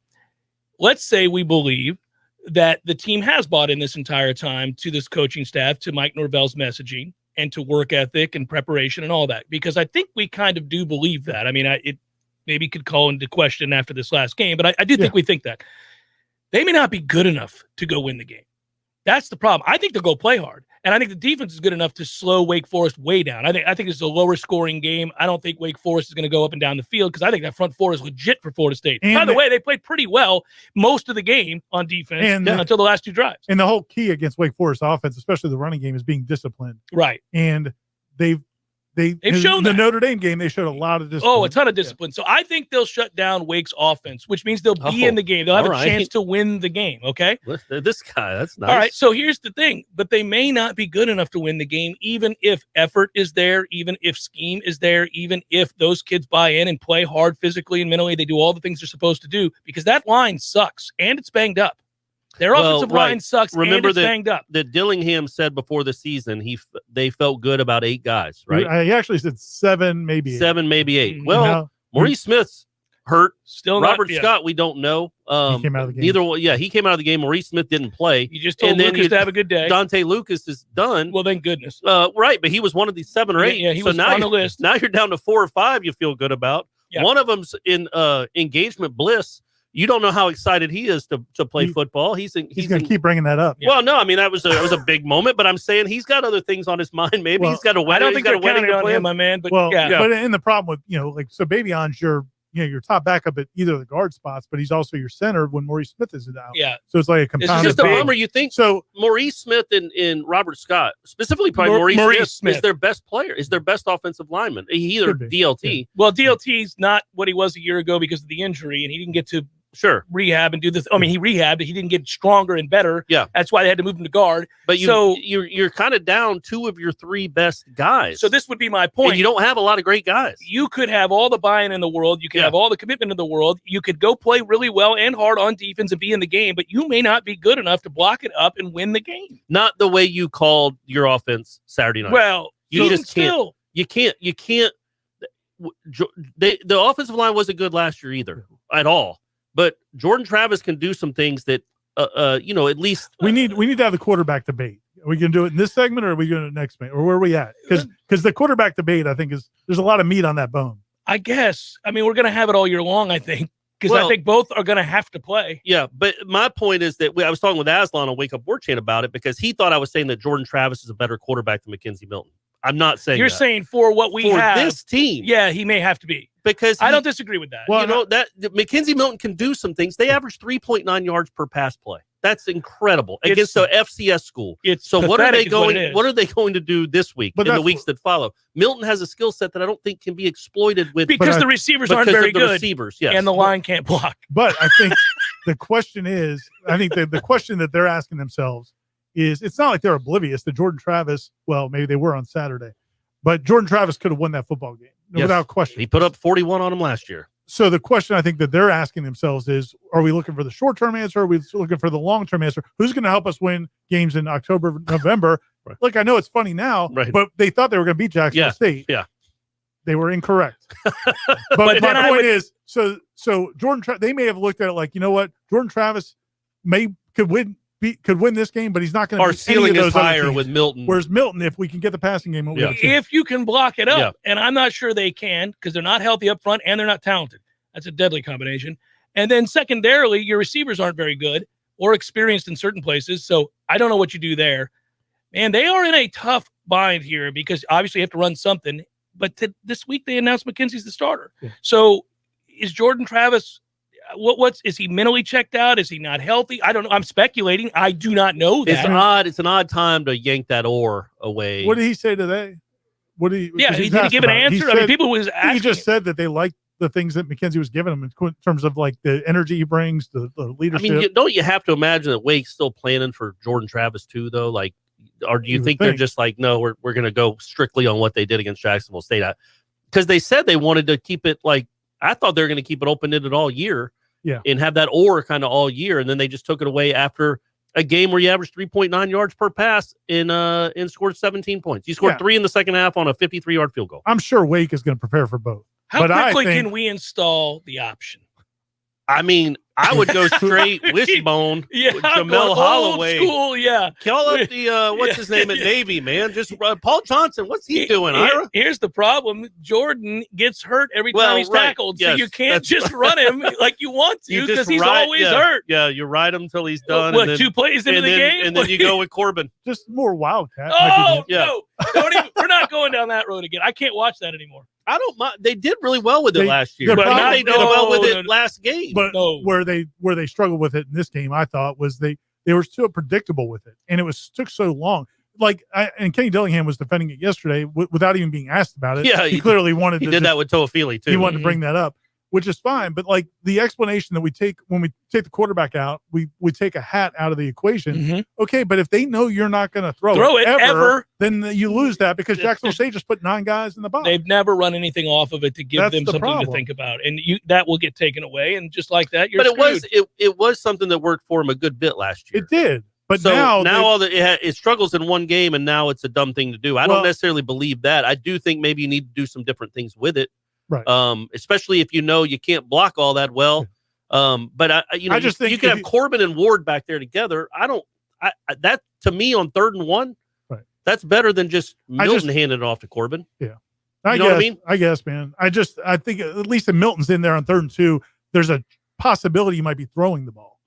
Let's say we believe that the team has bought in this entire time to this coaching staff, to Mike Norvell's messaging, and to work ethic and preparation and all that, because I think we kind of do believe that. I mean, it maybe could call into question after this last game, but I do think we think that. They may not be good enough to go win the game. That's the problem. I think they'll go play hard, and I think the defense is good enough to slow Wake Forest way down. I think it's a lower scoring game. I don't think Wake Forest is going to go up and down the field, because I think that front four is legit for Florida State. And by the way, they played pretty well most of the game on defense until the last two drives. And the whole key against Wake Forest offense, especially the running game, is being disciplined. Right. And they've shown the that. Notre Dame game. They showed a lot of discipline. Oh, a ton of discipline. So I think they'll shut down Wake's offense, which means they'll be in the game. They'll have a chance to win the game. Okay. This guy, that's nice. All right. So here's the thing, but they may not be good enough to win the game, even if effort is there, even if scheme is there, even if those kids buy in and play hard physically and mentally. They do all the things they're supposed to do, because that line sucks and it's banged up. Their offensive line sucks. Remember and it's banged up. that Dillingham said before the season they felt good about 8 guys, right? I actually said 7, maybe 8. 7, maybe 8. Mm-hmm. Well, Maurice Smith's hurt. Still Robert Scott, we don't know. He came out of the game. He came out of the game. Maurice Smith didn't play. You just told Lucas to have a good day. Dante Lucas is done. Well, thank goodness. Right, but he was one of these 7 or 8. Yeah, he was on the list. Now you're down to 4 or 5 you feel good about. Yeah. One of them's in engagement bliss. You don't know how excited he is to play football. He's going to keep bringing that up. Well, no, I mean that was a big moment, but I'm saying he's got other things on his mind. Maybe he's got a wedding. I don't think they're counting on him, my man. But but in the problem with so Babion's your top backup at either of the guard spots, but he's also your center when Maurice Smith is out. Yeah. So it's like a compounded. It's just a bummer. You think so? Maurice Smith and Robert Scott, specifically probably Maurice Smith, is their best player, is their best offensive lineman. He either DLT. Yeah. Well, DLT's not what he was a year ago because of the injury, and he didn't get to rehab and do this. I mean, he rehabbed, but he didn't get stronger and better. Yeah. That's why they had to move him to guard. But you're kind of down 2 of your 3 best guys. So this would be my point. And you don't have a lot of great guys. You could have all the buy-in in the world. You could have all the commitment in the world. You could go play really well and hard on defense and be in the game, but you may not be good enough to block it up and win the game. Not the way you called your offense Saturday night. Well, you just can't. You can't. The offensive line wasn't good last year either at all. But Jordan Travis can do some things that, at least we need to have the quarterback debate. Are we going to do it in this segment, or are we going to the next segment, or where are we at? Because the quarterback debate, I think, there's a lot of meat on that bone. I guess. I mean, we're going to have it all year long, I think, because I think both are going to have to play. Yeah, but my point is that I was talking with Aslan on Wake Up Warchant about it because he thought I was saying that Jordan Travis is a better quarterback than McKenzie Milton. I'm not saying you're saying for what we have this team. Yeah, he may have to be. Because I don't disagree with that. Well, that McKenzie Milton can do some things. They average 3.9 yards per pass play. That's incredible against the FCS school. So what are they going? What are they going to do this week in the weeks that follow? Milton has a skill set that I don't think can be exploited because the receivers aren't very good. Receivers, yes, and the line can't block. But I think the question is, the question that they're asking themselves is, it's not like they're oblivious that Jordan Travis. Well, maybe they were on Saturday, but Jordan Travis could have won that football game without question. He put up 41 on them last year. So the question I think that they're asking themselves is, are we looking for the short-term answer? Or are we looking for the long-term answer? Who's going to help us win games in October, November? Right. Look, I know it's funny now, but they thought they were going to beat Jacksonville State. Yeah. They were incorrect. but my point is, so Jordan, they may have looked at it like, you know what? Jordan Travis could win this game, but he's not going to. Our ceiling is higher with Milton. Whereas Milton, if we can get the passing game, if you can block it up, and I'm not sure they can because they're not healthy up front and they're not talented. That's a deadly combination. And then secondarily, your receivers aren't very good or experienced in certain places. So I don't know what you do there. Man, they are in a tough bind here because obviously you have to run something. But this week they announced McKenzie's the starter. Yeah. So is Jordan Travis? is he mentally checked out? Is he not healthy? I don't know. I'm speculating. I do not know that. It's an odd time to yank that oar away. What did he say today? What did he? Yeah, he didn't give an answer. I mean, people was asking. He just said that they liked the things that McKenzie was giving him in terms of like the energy he brings, the leadership. I mean, don't you have to imagine that Wake's still planning for Jordan Travis too, though? Like, or do you think they're just like, no, we're going to go strictly on what they did against Jacksonville State? Because they said they wanted to keep it like, I thought they were going to keep it open-ended all year, and have that or kind of all year, and then they just took it away after a game where you averaged 3.9 yards per pass and scored 17 points. You scored 3 in the second half on a 53-yard field goal. I'm sure Wake is going to prepare for both. How quickly can we install the option? I mean, I would go straight wishbone with Jamel Holloway. Old school, Call up the what's his name at Navy, man. Just Paul Johnson. What's he doing, Ira? Here's the problem: Jordan gets hurt every time he's tackled, so you can't just run him like you want to because he's always hurt. Yeah, you ride him until he's done. What, 2 plays into the game, and then you go with Corbin. Just more wildcat. Oh no! We're not going down that road again. I can't watch that anymore. I don't mind. They did really well with it last year. But they did well with it last game. But where they struggled with it in this game, I thought, was they were so predictable with it, and it took so long. Like, and Kenny Dillingham was defending it yesterday without even being asked about it. Yeah, he clearly wanted. He did that with Toafili too. He wanted to bring that up, which is fine. But like the explanation that we take when we take the quarterback out, we take a hat out of the equation. Okay, but if they know you're not going to throw it ever, then you lose that because Jacksonville State just put 9 guys in the box. They've never run anything off of it to give them something to think about, and that will get taken away. And just like that, you're screwed. it was something that worked for him a good bit last year. It did. But so now it struggles in one game, and now it's a dumb thing to do. I don't necessarily believe that. I do think maybe you need to do some different things with it. Right. Especially if you know you can't block all that well. But I just think you can have Corbin and Ward back there together. That to me on 3rd and 1, that's better than just Milton handing it off to Corbin. Yeah. You know what I mean? I guess, man. I think at least if Milton's in there on 3rd and 2, there's a possibility you might be throwing the ball.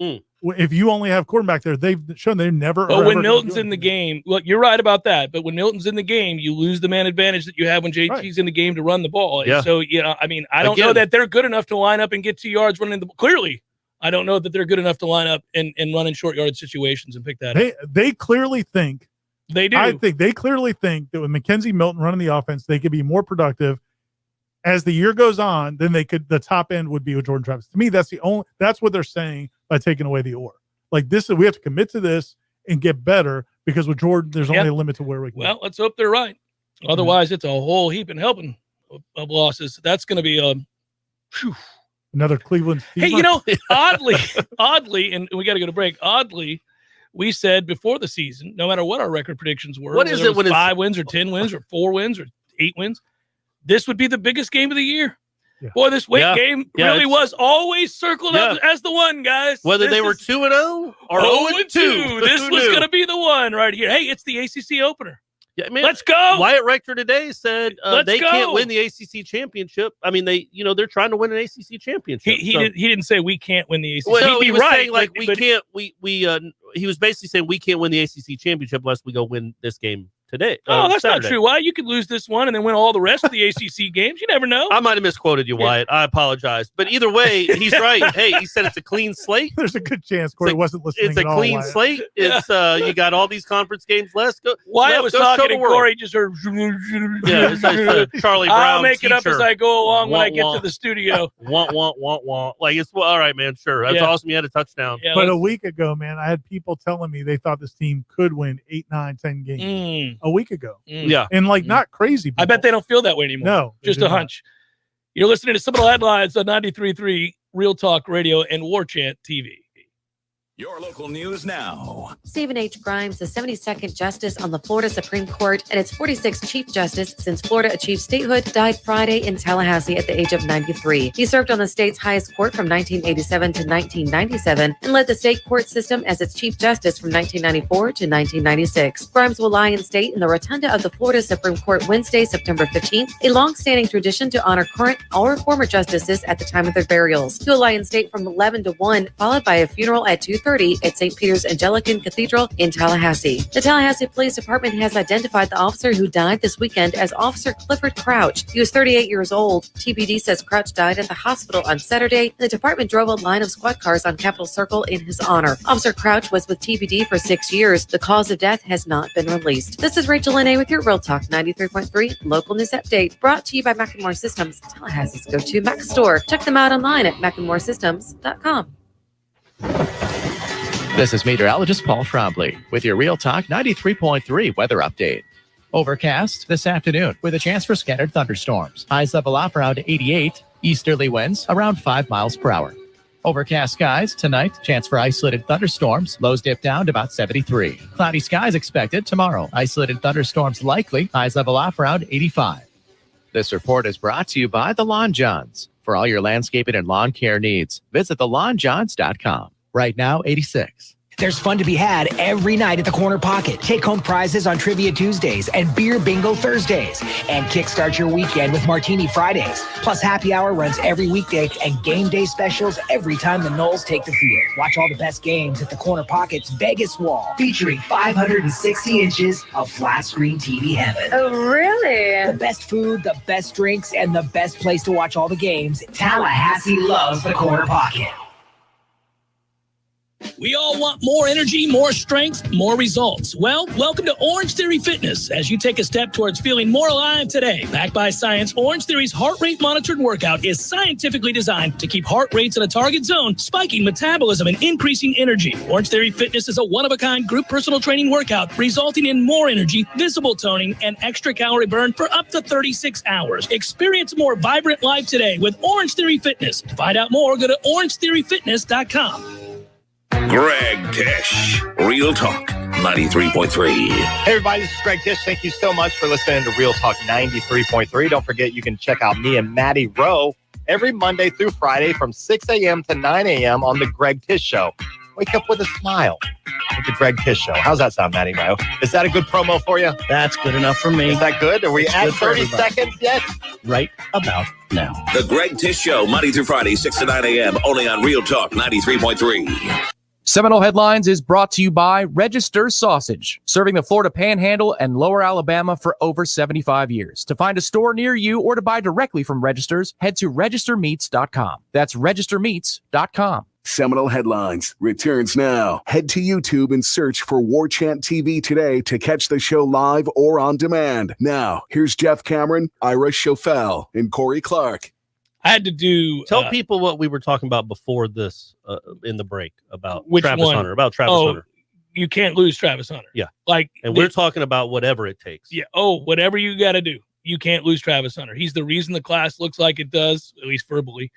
If you only have quarterback there, they've shown they never. But when Milton's in the game, look, you're right about that. But when Milton's in the game, you lose the man advantage that you have when JT's in the game to run the ball. And so, I mean, I don't know that they're good enough to line up and get 2 yards running the ball. Clearly, I don't know that they're good enough to line up and run in short yard situations and pick that up. They clearly think. They do. I think they clearly think that with McKenzie Milton running the offense, they could be more productive as the year goes on. Then the top end would be with Jordan Travis. To me, that's what they're saying by taking away the or. Like this, we have to commit to this and get better because with Jordan, there's only a limit to where we can. Well, let's hope they're right. Otherwise, it's a whole heap and helping of losses. That's going to be another Cleveland. Hey, oddly, and we got to go to break. Oddly, we said before the season, no matter what our record predictions were, what is it when 5 wins or 10 wins or 4 wins or 8 wins, this would be the biggest game of the year. Yeah. Boy, this Wake game really was always circled up as the one, guys. Whether they were 2-0 or 0-2, this was going to be the one right here. Hey, it's the ACC opener. Yeah, man, let's go. Wyatt Rector today said they can't win the ACC championship. I mean, they're trying to win an ACC championship. He didn't say we can't win the ACC. Well, no, he was saying like we can't. He was basically saying we can't win the ACC championship unless we go win this game today. That's Saturday. not true. Why? You could lose this one and then win all the rest of the ACC games. You never know. I might have misquoted you, Wyatt. I apologize. But either way, he's right. Hey, he said it's a clean slate. There's a good chance Corey wasn't listening. It's a clean slate. It's you got all these conference games left. Wyatt was talking and Corey just heard. It's like Charlie Brown. I'll make it up as I go along when I get to the studio. Want. Like it's all right, man. Sure, that's awesome. You had a touchdown. Yeah, but a week ago, man, I had people telling me they thought this team could win 8, 9, 10 games. A week ago. Yeah. And not crazy people. I bet they don't feel that way anymore. No. Just a hunch. You're listening to Seminole Headlines on 93.3 Real Talk Radio and Warchant TV. Your local news now. Stephen H. Grimes, the 72nd Justice on the Florida Supreme Court and its 46th Chief Justice since Florida achieved statehood, died Friday in Tallahassee at the age of 93. He served on the state's highest court from 1987 to 1997 and led the state court system as its Chief Justice from 1994 to 1996. Grimes will lie in state in the rotunda of the Florida Supreme Court Wednesday, September 15th, a long-standing tradition to honor current or former justices at the time of their burials. He will lie in state from 11 to 1, followed by a funeral at 2:30 430 at St. Peter's Anglican Cathedral in Tallahassee. The Tallahassee Police Department has identified the officer who died this weekend as Officer Clifford Crouch. He was 38 years old. TPD says Crouch died at the hospital on Saturday. The department drove a line of squad cars on Capitol Circle in his honor. Officer Crouch was with TPD for 6 years. The cause of death has not been released. This is Rachel Lene with your Real Talk 93.3 local news update, brought to you by McEnmore Systems, Tallahassee's go-to Mac store. Check them out online at McEnmoreSystems.com. This is meteorologist Paul Trombley with your Real Talk 93.3 weather update. Overcast this afternoon with a chance for scattered thunderstorms. Highs level off around 88. Easterly winds around 5 miles per hour. Overcast skies tonight. Chance for isolated thunderstorms. Lows dip down to about 73. Cloudy skies expected tomorrow. Isolated thunderstorms likely. Highs level off around 85. This report is brought to you by the Lawn Johns. For all your landscaping and lawn care needs, visit thelawnjohns.com. Right now, 86. There's fun to be had every night at the Corner Pocket. Take home prizes on Trivia Tuesdays and Beer Bingo Thursdays. And kickstart your weekend with Martini Fridays. Plus happy hour runs every weekday and game day specials every time the Noles take the field. Watch all the best games at the Corner Pocket's Vegas Wall, featuring 560 inches of flat screen TV heaven. Oh, really? The best food, the best drinks, and the best place to watch all the games. Tallahassee loves the Corner Pocket. We all want more energy, more strength, more results. Well, welcome to Orange Theory Fitness as you take a step towards feeling more alive today. Backed by science, Orange Theory's heart rate monitored workout is scientifically designed to keep heart rates in a target zone, spiking metabolism and increasing energy. Orange Theory Fitness is a one-of-a-kind group personal training workout resulting in more energy, visible toning, and extra calorie burn for up to 36 hours. Experience a more vibrant life today with Orange Theory Fitness. To find out more, go to orangetheoryfitness.com. Greg Tish, Real Talk 93.3. Hey everybody, this is Greg Tish. Thank you so much for listening to Real Talk 93.3. Don't forget you can check out me and Maddie Rowe every Monday through Friday from 6 a.m. to 9 a.m. on the Greg Tish Show. Wake up with a smile with the Greg Tish Show. How's that sound, Maddie Rowe? Is that a good promo for you? That's good enough for me. Is that good? Are we at 30 seconds yet? Right about now. The Greg Tish Show, Monday through Friday, 6 to 9 a.m. only on Real Talk 93.3. Seminole Headlines is brought to you by Register Sausage, serving the Florida Panhandle and Lower Alabama for over 75 years. To find a store near you or to buy directly from Registers, head to registermeats.com. That's registermeats.com. Seminole Headlines returns now. Head to YouTube and search for Warchant TV today to catch the show live or on demand. Now, here's Jeff Cameron, Ira Schofel, and Corey Clark. I had to do. Tell people what we were talking about before this in the break about Which Travis one? Hunter. About Travis Hunter. You can't lose Travis Hunter. Yeah. And we're talking about whatever it takes. Yeah. Oh, whatever you got to do. You can't lose Travis Hunter. He's the reason the class looks like it does, at least verbally.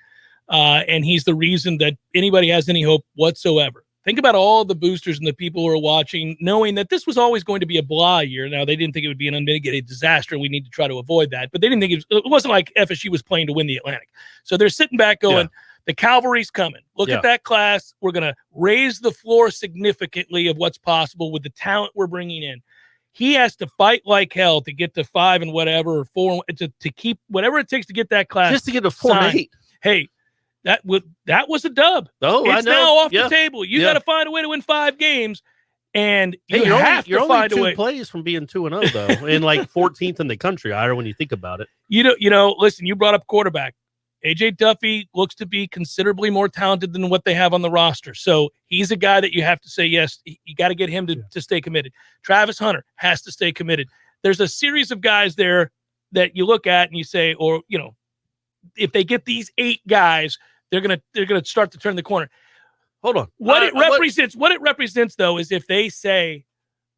And he's the reason that anybody has any hope whatsoever. Think about all the boosters and the people who are watching, knowing that this was always going to be a blah year. Now, they didn't think it would be an unmitigated disaster, and we need to try to avoid that. But they didn't think it wasn't like FSU was playing to win the Atlantic. So they're sitting back going, the cavalry's coming. Look at that class. We're going to raise the floor significantly of what's possible with the talent we're bringing in. He has to fight like hell to get to 5 and whatever, or 4, to keep whatever it takes to get that class. Just to get a 4 and 8. Hey, that was a dub. Oh, it's I know. Now off the table. You got to find a way to win 5 games, and you're only 2 plays from being 2-0 though, and like 14th in the country. Ira, when you think about it, listen. You brought up quarterback. AJ Duffy looks to be considerably more talented than what they have on the roster. So he's a guy that you have to say yes. You got to get him to stay committed. Travis Hunter has to stay committed. There's a series of guys there that you look at and you say, if they get these 8 guys, they're gonna start to turn the corner. Hold on. What it represents though is if they say,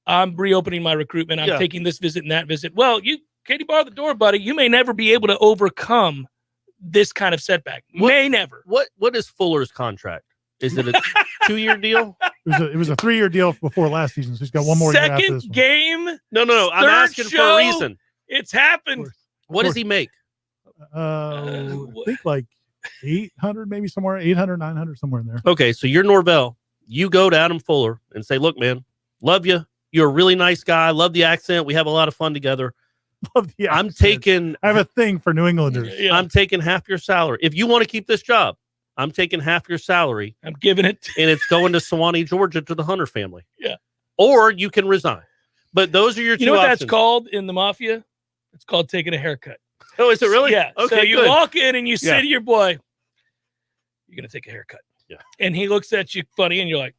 I'm reopening my recruitment, I'm taking this visit and that visit. Well, Katie bar the door, buddy. You may never be able to overcome this kind of setback. Never. What is Fuller's contract? Is it a 2-year deal? It was a 3-year deal before last season, so he's got one more year after this one. Game. No. I'm asking for a reason. It's happened. What does he make? I think like 800, maybe somewhere 800, 900, somewhere in there. Okay, so you're Norvell. You go to Adam Fuller and say, "Look, man, love you. You're a really nice guy. Love the accent. We have a lot of fun together. I have a thing for New Englanders. Yeah. I'm taking half your salary if you want to keep this job. I'm taking half your salary. I'm giving it. And it's going to Sewanee, Georgia, to the Hunter family. Yeah. Or you can resign. But those are your two You know what options. that's called in the mafia? It's called taking a haircut. Oh, is it really? Yeah. Okay, so you good. walk in and you say to your boy, you're going to take a haircut. Yeah. And he looks at you funny and you're like,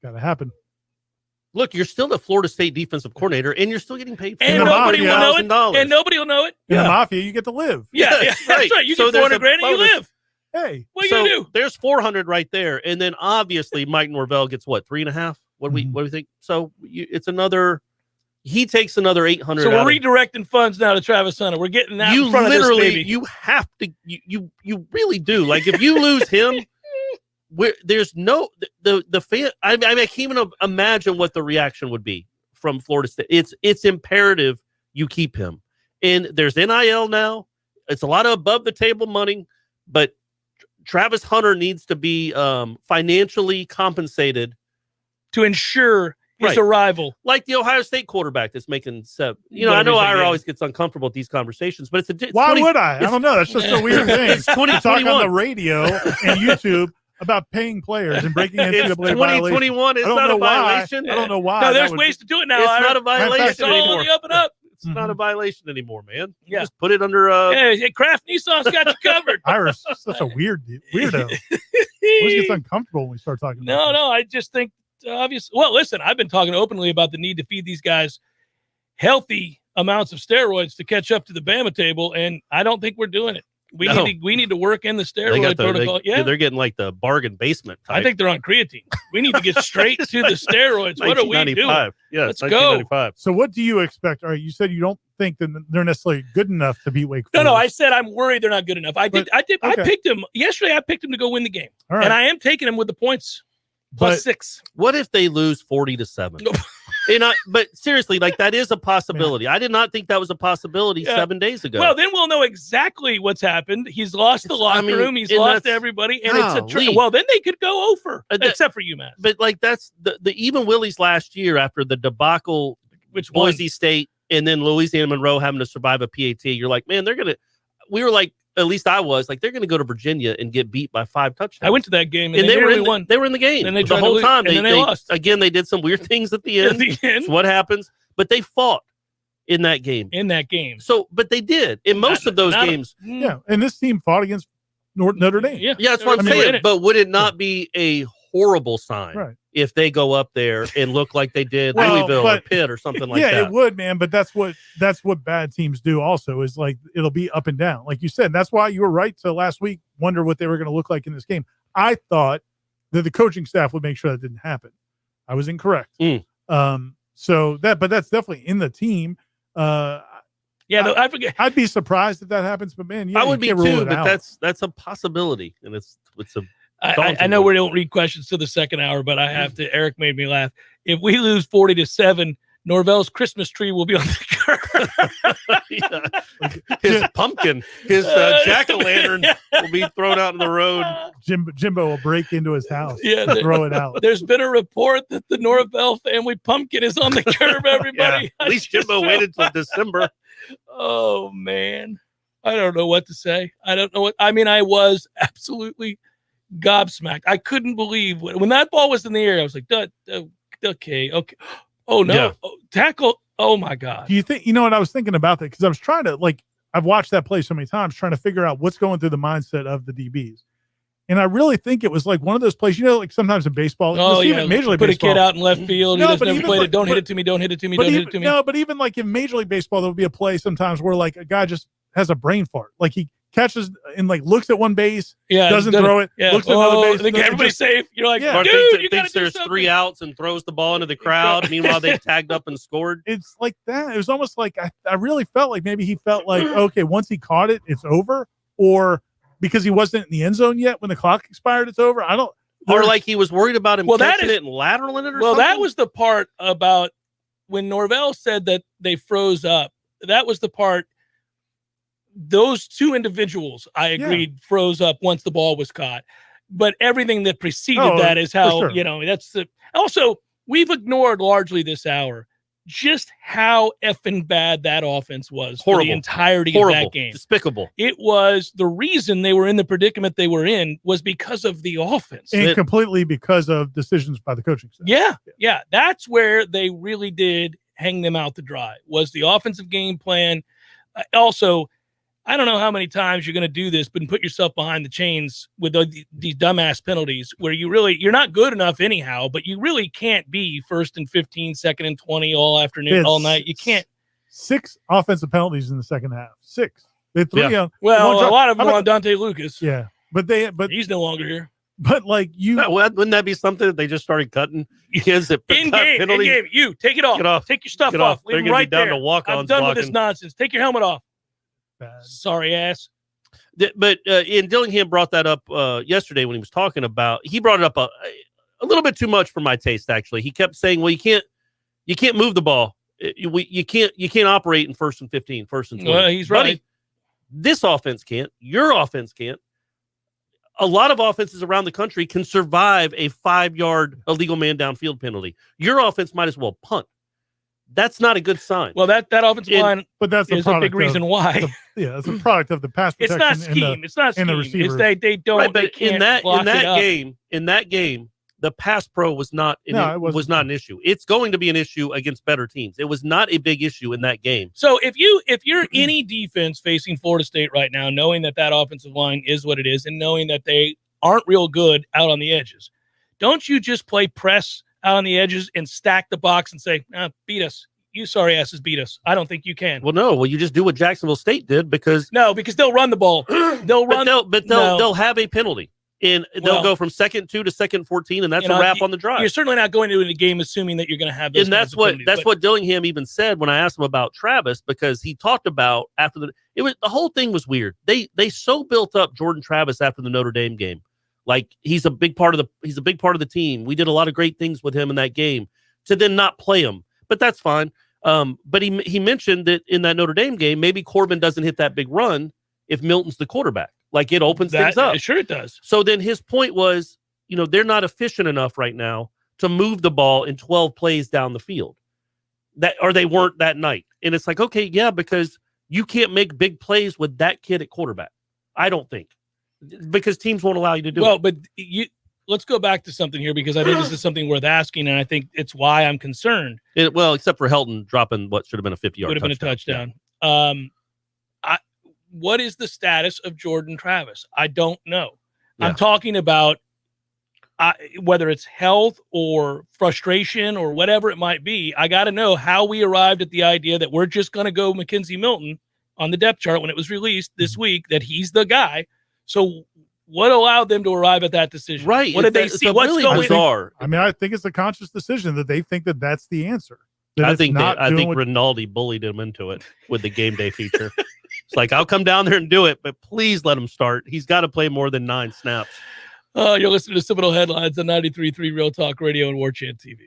Gotta happen. Look, you're still the Florida State defensive coordinator, and you're still getting paid and nobody will know it. $4,000. And nobody will know it. In the mafia, you get to live. Yeah, Yes, that's right. You So get 400 there's a grand and you bonus. live. Hey, what are you going to do? There's 400 right there. And then obviously Mike Norvell gets what, 3.5? What do we think? So it's another, he takes another 800. So we're redirecting funds now to Travis Hunter. We're getting that You in front literally, of this baby. you have to, you really do. Like if you lose him, there's no, the fan, I can't even imagine what the reaction would be from Florida State. It's imperative you keep him. And there's NIL now. It's a lot of above the table money, but Travis Hunter needs to be financially compensated to ensure his arrival. Like the Ohio State quarterback that's making $7. You know, I know Ira always gets uncomfortable with these conversations, but it's why would I? I don't know. That's just a weird thing. It's to talk 2021 on the radio and YouTube about paying players and breaking NCAA It's 2021. It's not a violation. I don't know why. No, there's ways to do it now. It's not a violation It's all anymore. on the up and up. It's not a violation anymore, man. You Yeah. just put it under. Hey, Kraft Nissan's got you covered. Ira's such a weirdo. Always gets uncomfortable when we start talking. about No, I just think obviously. Well, listen, I've been talking openly about the need to feed these guys healthy amounts of steroids to catch up to the Bama table, and I don't think we're doing it. We need to work in the steroid protocol. They're getting like the bargain basement type. I think they're on creatine. We need to get straight to the steroids. What are we doing? Yeah, let's go. So what do you expect? All right, you said you don't think that they're necessarily good enough to beat Wake Forest. No, I said I'm worried they're not good enough. I picked them yesterday. I picked them to go win the game, and I am taking them with the points plus 6. What if they lose 40-7? But seriously, like that is a possibility. I did not think that was a possibility 7 days ago. Well, then we'll know exactly what's happened. He's lost the locker room. He's lost everybody, and it's a well. Then they could go over, except for UMass. But like that's the even Willie's last year after the debacle, which Boise State and then Louisiana Monroe having to survive a PAT. You're like, man, they're gonna. We were like, at least I was like, they're gonna go to Virginia and get beat by 5 touchdowns. I went to that game and they were in won. They were in the game and they the whole time. And then they lost. Again, they did some weird things at the end. It's what happens, but they fought in that game. So, but they did in most of those games. Yeah, and this team fought against Notre Dame. Yeah, that's what I'm saying. But would it not be a horrible sign if they go up there and look like they did Louisville or Pitt or something like that? Yeah, it would, man. But that's what bad teams do. Also, is like it'll be up and down, like you said. That's why you were right to last week wonder what they were going to look like in this game. I thought that the coaching staff would make sure that didn't happen. I was incorrect. So but that's definitely in the team. I forget. I'd be surprised if that happens, but man, I would be too. But that's a possibility, and it's a. I know we don't read questions to the second hour, but I have to. Eric made me laugh. If we lose 40-7, Norvell's Christmas tree will be on the curb. His pumpkin, his jack-o'-lantern will be thrown out in the road. Jimbo will break into his house. Yeah, throw it out. There's been a report that the Norvell family pumpkin is on the curb. Everybody, at least Jimbo waited till December. Oh man, I don't know what to say. I don't know what. I mean, I was absolutely gobsmacked. I couldn't believe when that ball was in the air. I was like, okay. Oh no, tackle. Oh my God. Do you think, you know what I was thinking about that? Because I was trying to, like, I've watched that play so many times trying to figure out what's going through the mindset of the DBs. And I really think it was like one of those plays, like sometimes in baseball, Major League put Baseball, a kid out in left field. He doesn't never played it. Don't hit it to me. Don't hit it to me. Don't hit it to me. No, but even like in Major League Baseball, there'll be a play sometimes where like a guy just has a brain fart. Like he catches and like looks at one base, doesn't throw it, looks at another base. Everybody's safe. You're like, dude, you thinks there's 3 outs and throws the ball into the crowd. Meanwhile, they tagged up and scored. It's like that. It was almost like I really felt like maybe he felt like, okay, once he caught it, it's over, or because he wasn't in the end zone yet when the clock expired, it's over. I don't. Or like he was worried about him catching it and lateraling it or something. That was the part about when Norvell said that they froze up. That was the part. Those 2 individuals, I agreed, froze up once the ball was caught. But everything that preceded that is how, that's the. Also, we've ignored largely this hour just how effing bad that offense was for the entirety of that game. Despicable. It was the reason they were in the predicament they were in was because of the offense. And completely because of decisions by the coaching staff. Yeah. That's where they really did hang them out to dry, was the offensive game plan. Also, I don't know how many times you're going to do this, but put yourself behind the chains with these dumbass penalties where you're not good enough anyhow, but you really can't be 1st and 15, 2nd and 20 all afternoon, all night. You can't. 6 offensive penalties in the second half. 6. They had 3 on. Well, a lot of them on Dante Lucas. Yeah, but he's no longer here. But wouldn't that be something that they just started cutting kids that in game? You take it off. Take your stuff off. Leave them right down there. To walk-ons I'm done blocking. with this nonsense. Take your helmet off. Bad. Sorry, ass. But Ian Dillingham brought that up yesterday when he was talking about. He brought it up a little bit too much for my taste. Actually, he kept saying, "Well, you can't move the ball. You can't operate in 1st and 15, 1st and 20." Well, he's right. Buddy, this offense can't. Your offense can't. A lot of offenses around the country can survive a 5-yard illegal man downfield penalty. Your offense might as well punt. That's not a good sign. Well, that offensive line, but that's is a big reason why. It's a product of the pass protection. It's not scheme. It's not scheme. It's they don't. Right, but they can't in that block in that game, the pass pro was not an issue. It's going to be an issue against better teams. It was not a big issue in that game. So if you're any defense facing Florida State right now, knowing that offensive line is what it is, and knowing that they aren't real good out on the edges, don't you just play press out on the edges and stack the box and say, beat us. You sorry asses beat us. I don't think you can. Well, no. Well, you just do what Jacksonville State did because they'll run the ball. They'll have a penalty. And they'll go from 2nd 2 to 2nd 14, and that's a wrap on the drive. You're certainly not going into a game assuming that you're going to have this. And that's what Dillingham even said when I asked him about Travis, because he talked about the whole thing was weird. They so built up Jordan Travis after the Notre Dame game, like he's a big part of the team. We did a lot of great things with him in that game. To then not play him, but that's fine. But he mentioned that in that Notre Dame game, maybe Corbin doesn't hit that big run if Milton's the quarterback. Like it opens things up. Sure it does. So then his point was, they're not efficient enough right now to move the ball in 12 plays down the field. Or they weren't that night. And it's like, okay, yeah, because you can't make big plays with that kid at quarterback. I don't think. Because teams won't allow you to do it. Well, but let's go back to something here, because I think this is something worth asking, and I think it's why I'm concerned. Except for Helton dropping what should have been a 50-yard touchdown. Would have been a touchdown. Yeah. What is the status of Jordan Travis? I don't know. Yeah. I'm talking about whether it's health or frustration or whatever it might be. I got to know how we arrived at the idea that we're just going to go McKenzie Milton on the depth chart when it was released this week, that he's the guy. So what allowed them to arrive at that decision? Right. What did they see? What's really going bizarre. I think it's a conscious decision that they think that that's the answer. I think Rinaldi bullied him into it with the game day feature. It's like, I'll come down there and do it, but please let him start. He's got to play more than 9 snaps. You're listening to Seminole Headlines on 93.3 Real Talk Radio and Warchant TV.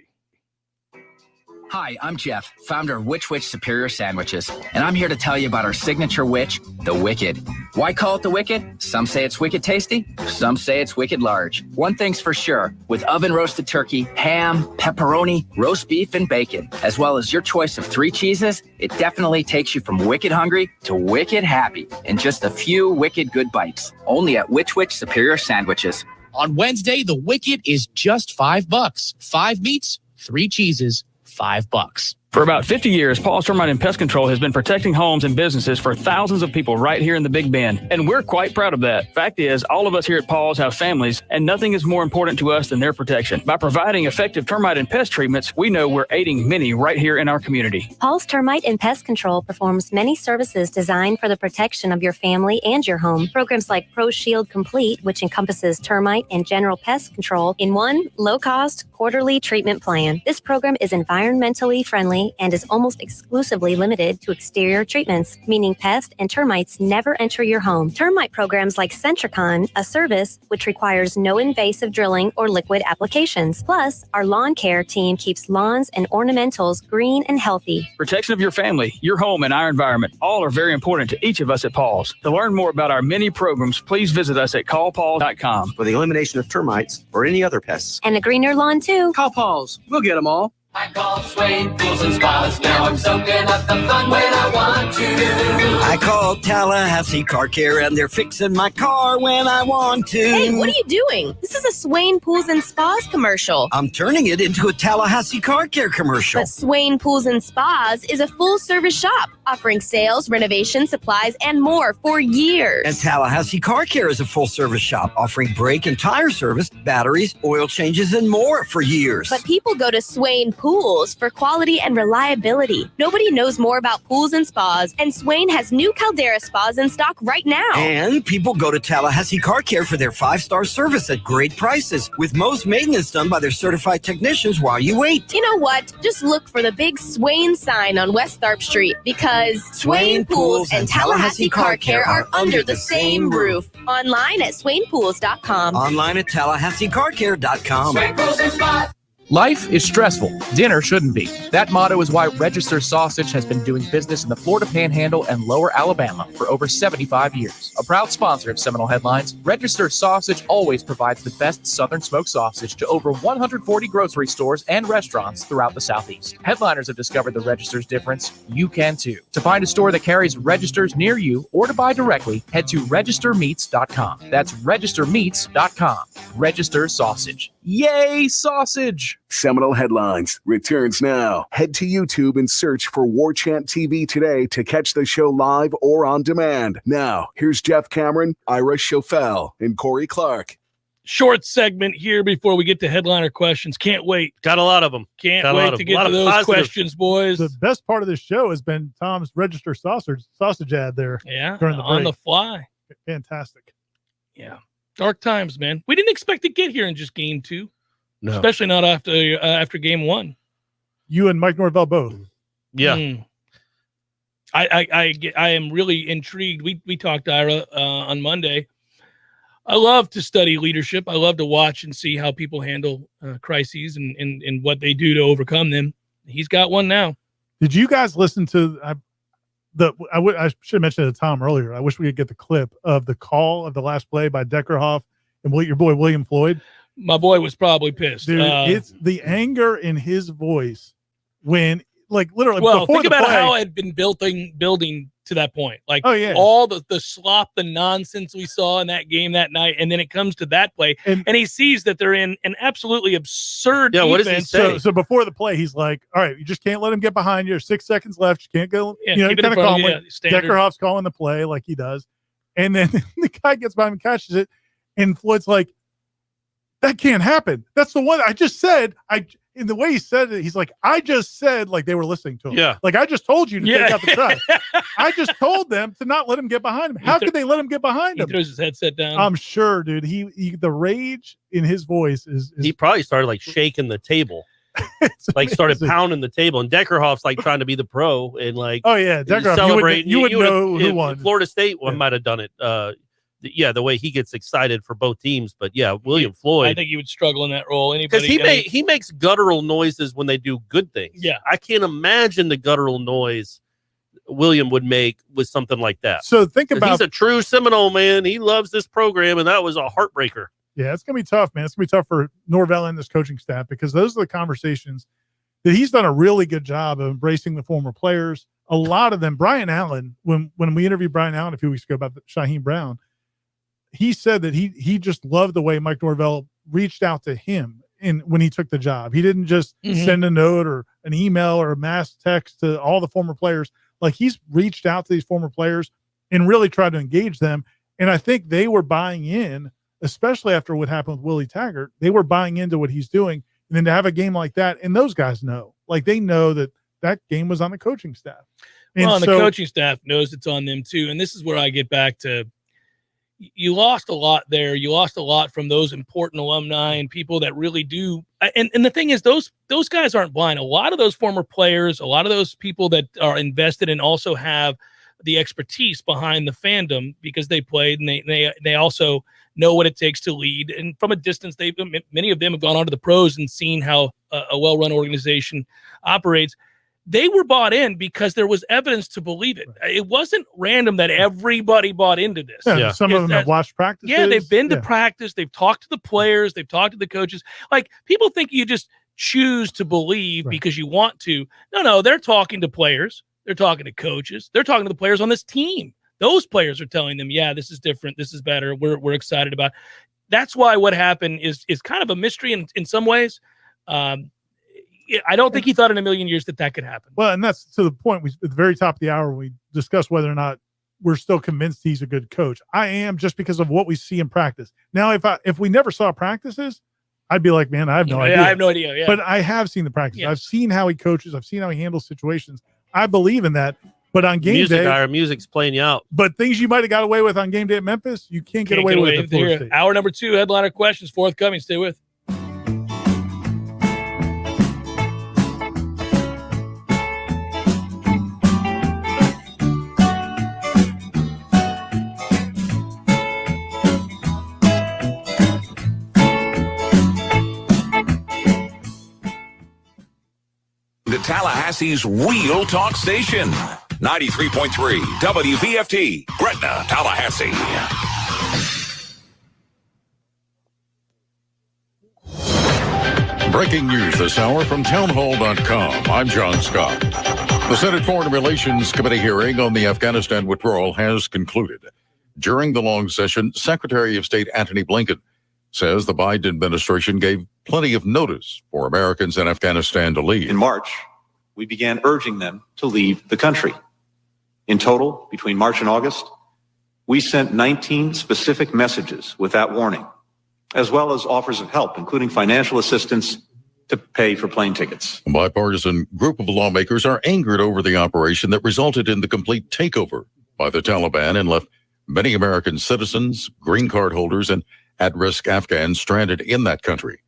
Hi, I'm Jeff, founder of Which Superior Sandwiches, and I'm here to tell you about our signature witch, the Wicked. Why call it the Wicked? Some say it's wicked tasty, some say it's wicked large. One thing's for sure, with oven-roasted turkey, ham, pepperoni, roast beef, and bacon, as well as your choice of 3 cheeses, it definitely takes you from wicked hungry to wicked happy in just a few wicked good bites. Only at Which Superior Sandwiches. On Wednesday, the Wicked is just $5. 5 meats, 3 cheeses, $5. For about 50 years, Paul's Termite and Pest Control has been protecting homes and businesses for thousands of people right here in the Big Bend. And we're quite proud of that. Fact is, all of us here at Paul's have families, and nothing is more important to us than their protection. By providing effective termite and pest treatments, we know we're aiding many right here in our community. Paul's Termite and Pest Control performs many services designed for the protection of your family and your home. Programs like Pro Shield Complete, which encompasses termite and general pest control in one low-cost quarterly treatment plan. This program is environmentally friendly and is almost exclusively limited to exterior treatments, meaning pests and termites never enter your home. Termite programs like Centricon, a service which requires no invasive drilling or liquid applications. Plus, our lawn care team keeps lawns and ornamentals green and healthy. Protection of your family, your home, and our environment all are very important to each of us at Paul's. To learn more about our many programs, please visit us at callpaul.com. For the elimination of termites or any other pests. And a greener lawn, too. Call Paul's. We'll get them all. I call Swain Pools and Spas. Now I'm soaking up the fun when I want to. I call Tallahassee Car Care and they're fixing my car when I want to. Hey, what are you doing? This is a Swain Pools and Spas commercial. I'm turning it into a Tallahassee Car Care commercial. But Swain Pools and Spas is a full-service shop offering sales, renovation, supplies, and more for years. And Tallahassee Car Care is a full-service shop offering brake and tire service, batteries, oil changes, and more for years. But people go to Swain Pools for quality and reliability. Nobody knows more about pools and spas, and Swain has new Caldera spas in stock right now. And people go to Tallahassee Car Care for their 5-star service at great prices, with most maintenance done by their certified technicians while you wait. You know what? Just look for the big Swain sign on West Tharp Street, because Swain Pools and Tallahassee Car Care are under the same roof. Online at SwainPools.com. Online at TallahasseeCarCare.com. Swain Pools and Spas. Life is stressful. Dinner shouldn't be. That motto is why Register Sausage has been doing business in the Florida Panhandle and Lower Alabama for over 75 years. A proud sponsor of Seminole Headlines, Register Sausage always provides the best Southern smoked sausage to over 140 grocery stores and restaurants throughout the Southeast. Headliners have discovered the Register's difference. You can too. To find a store that carries Registers near you or to buy directly, head to registermeats.com. That's registermeats.com. Register Sausage. Yay, sausage! Seminole Headlines returns now. Head to YouTube and search for Warchant TV today to catch the show live or on demand. Now, here's Jeff Cameron, Ira Schofel, and Corey Clark. Short segment here before we get to headliner questions. Can't wait. Got a lot of them. Can't wait to get to those questions, boys. The best part of this show has been Tom's Register sausage ad there. Yeah, during the break. on the fly. Fantastic. Yeah. Dark times, man. We didn't expect to get here in just game 2. No. Especially not after game 1. You and Mike Norvell both. Yeah. I am really intrigued. We talked, Ira, on Monday. I love to study leadership. I love to watch and see how people handle crises and what they do to overcome them. He's got one now. Did you guys listen to I should have mentioned it to Tom earlier. I wish we could get the clip of the call of the last play by Deckerhoff and your boy William Floyd. My boy was probably pissed. Dude, it's the anger in his voice when, like, literally. Well, before think about play, how it had been building to that point. Like, oh, yeah. all the slop, the nonsense we saw in that game that night, and then it comes to that play, and he sees that they're in an absolutely absurd defense. What does he say? So before the play, he's like, all right, you just can't let him get behind you. 6 seconds left. You can't go, kind of calmly. Deckerhoff's calling the play like he does. And then the guy gets by him and catches it, and Floyd's like, that can't happen. That's the one I just said. In the way he said it, he's like, I just said, like they were listening to him. Yeah. Like, I just told you to take out the try. I just told them to not let him get behind him. How could they let him get behind him? He throws his headset down. I'm sure, dude. He the rage in his voice is he probably started like shaking the table. Like started pounding the table, and Deckerhoff's like trying to be the pro and like, oh yeah, Deckerhoff, celebrate. You would know who won. Florida State one might have done it. The way he gets excited for both teams, but yeah, William Floyd. I think he would struggle in that role. Because he makes guttural noises when they do good things. Yeah, I can't imagine the guttural noise William would make with something like that. So think about, he's a true Seminole man. He loves this program, and that was a heartbreaker. Yeah, it's gonna be tough, man. It's gonna be tough for Norvell and this coaching staff because those are the conversations that he's done a really good job of embracing the former players. A lot of them, Brian Allen, when we interviewed Brian Allen a few weeks ago about Shaheem Brown, he said that he just loved the way Mike Norvell reached out to him when he took the job. He didn't just send a note or an email or a mass text to all the former players. Like, he's reached out to these former players and really tried to engage them. And I think they were buying in, especially after what happened with Willie Taggart. They were buying into what he's doing. And then to have a game like that, and those guys know, like, they know that game was on the coaching staff. And the coaching staff knows it's on them too. And this is where I get back to, you lost a lot there. You lost a lot from those important alumni and people that really do. And the thing is, those guys aren't blind. A lot of those former players, a lot of those people that are invested and also have the expertise behind the fandom because they played and they also know what it takes to lead. And from a distance, many of them have gone on to the pros and seen how a well-run organization operates. They were bought in because there was evidence to believe it. It wasn't random that everybody bought into this. Yeah. Some of them have watched practices. Yeah, they've been to practice. They've talked to the players. They've talked to the coaches. Like, people think you just choose to believe because you want to. No, they're talking to players. They're talking to coaches. They're talking to the players on this team. Those players are telling them, yeah, this is different. This is better. We're excited about it. That's why what happened is kind of a mystery in some ways. I don't think he thought in a million years that could happen. Well, and that's to the point. At the very top of the hour, we discussed whether or not we're still convinced he's a good coach. I am, just because of what we see in practice. Now, if we never saw practices, I'd be like, man, I have no idea. I have no idea. Yeah. But I have seen the practices. Yeah. I've seen how he coaches. I've seen how he handles situations. I believe in that. But on game day, our music's playing you out. But things you might have got away with on game day at Memphis, you can't get away with at Florida State. Hour number 2, headliner questions forthcoming. Stay with. The Tallahassee's Real Talk Station. 93.3 WVFT, Gretna, Tallahassee. Breaking news this hour from townhall.com. I'm John Scott. The Senate Foreign Relations Committee hearing on the Afghanistan withdrawal has concluded. During the long session, Secretary of State Antony Blinken says the Biden administration gave plenty of notice for Americans in Afghanistan to leave. In March, we began urging them to leave the country. In total, between March and August, we sent 19 specific messages with that warning, as well as offers of help, including financial assistance to pay for plane tickets. A bipartisan group of lawmakers are angered over the operation that resulted in the complete takeover by the Taliban and left many American citizens, green card holders, and at-risk Afghans stranded in that country.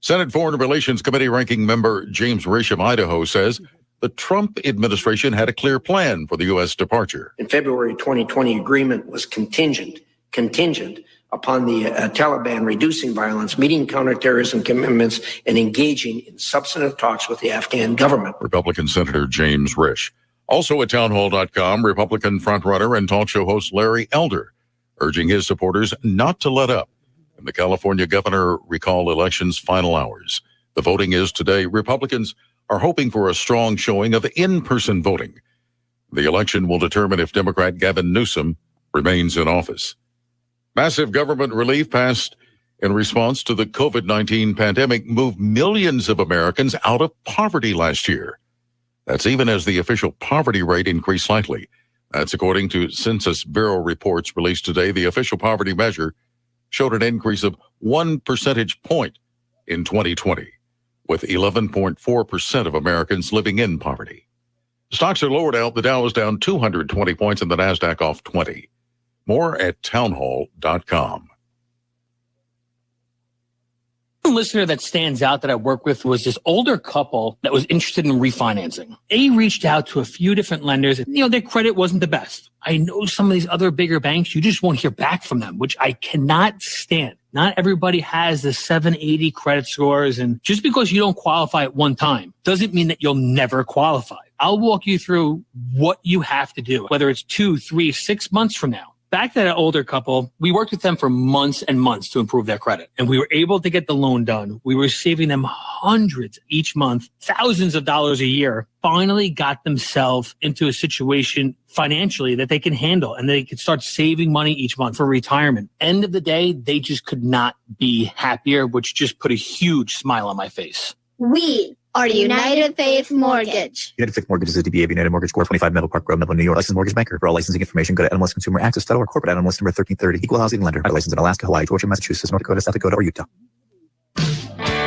Senate Foreign Relations Committee ranking member James Risch of Idaho says the Trump administration had a clear plan for the U.S. departure. In February 2020, agreement was contingent upon the Taliban reducing violence, meeting counterterrorism commitments, and engaging in substantive talks with the Afghan government. Republican Senator James Risch. Also at townhall.com, Republican frontrunner and talk show host Larry Elder urging his supporters not to let up in the California governor recall election's final hours. The voting is today. Republicans are hoping for a strong showing of in-person voting. The election will determine if Democrat Gavin Newsom remains in office. Massive government relief passed in response to the COVID-19 pandemic moved millions of Americans out of poverty last year. That's even as the official poverty rate increased slightly. That's according to Census Bureau reports released today. The official poverty measure showed an increase of 1 percentage point in 2020, with 11.4% of Americans living in poverty. Stocks are lowered out. The Dow is down 220 points and the NASDAQ off 20. More at townhall.com. One listener that stands out that I work with was this older couple that was interested in refinancing. They reached out to a few different lenders. Their credit wasn't the best. I know some of these other bigger banks, you just won't hear back from them, which I cannot stand. Not everybody has the 780 credit scores. And just because you don't qualify at one time doesn't mean that you'll never qualify. I'll walk you through what you have to do, whether it's 2, 3, 6 months from now. Back to that older couple, we worked with them for months and months to improve their credit. And we were able to get the loan done. We were saving them hundreds each month, thousands of dollars a year, finally got themselves into a situation financially that they can handle and they could start saving money each month for retirement. End of the day, they just could not be happier, which just put a huge smile on my face. We are United Faith Mortgage. United Faith Mortgage is a DBA of United Mortgage Corp. 25 Middle Park Road, Milton, New York. Licensed mortgage banker. For all licensing information, go to NMLSConsumerAccess.org. Corporate NMLS number 1330. Equal housing lender. License in Alaska, Hawaii, Georgia, Massachusetts, North Dakota, South Dakota, or Utah.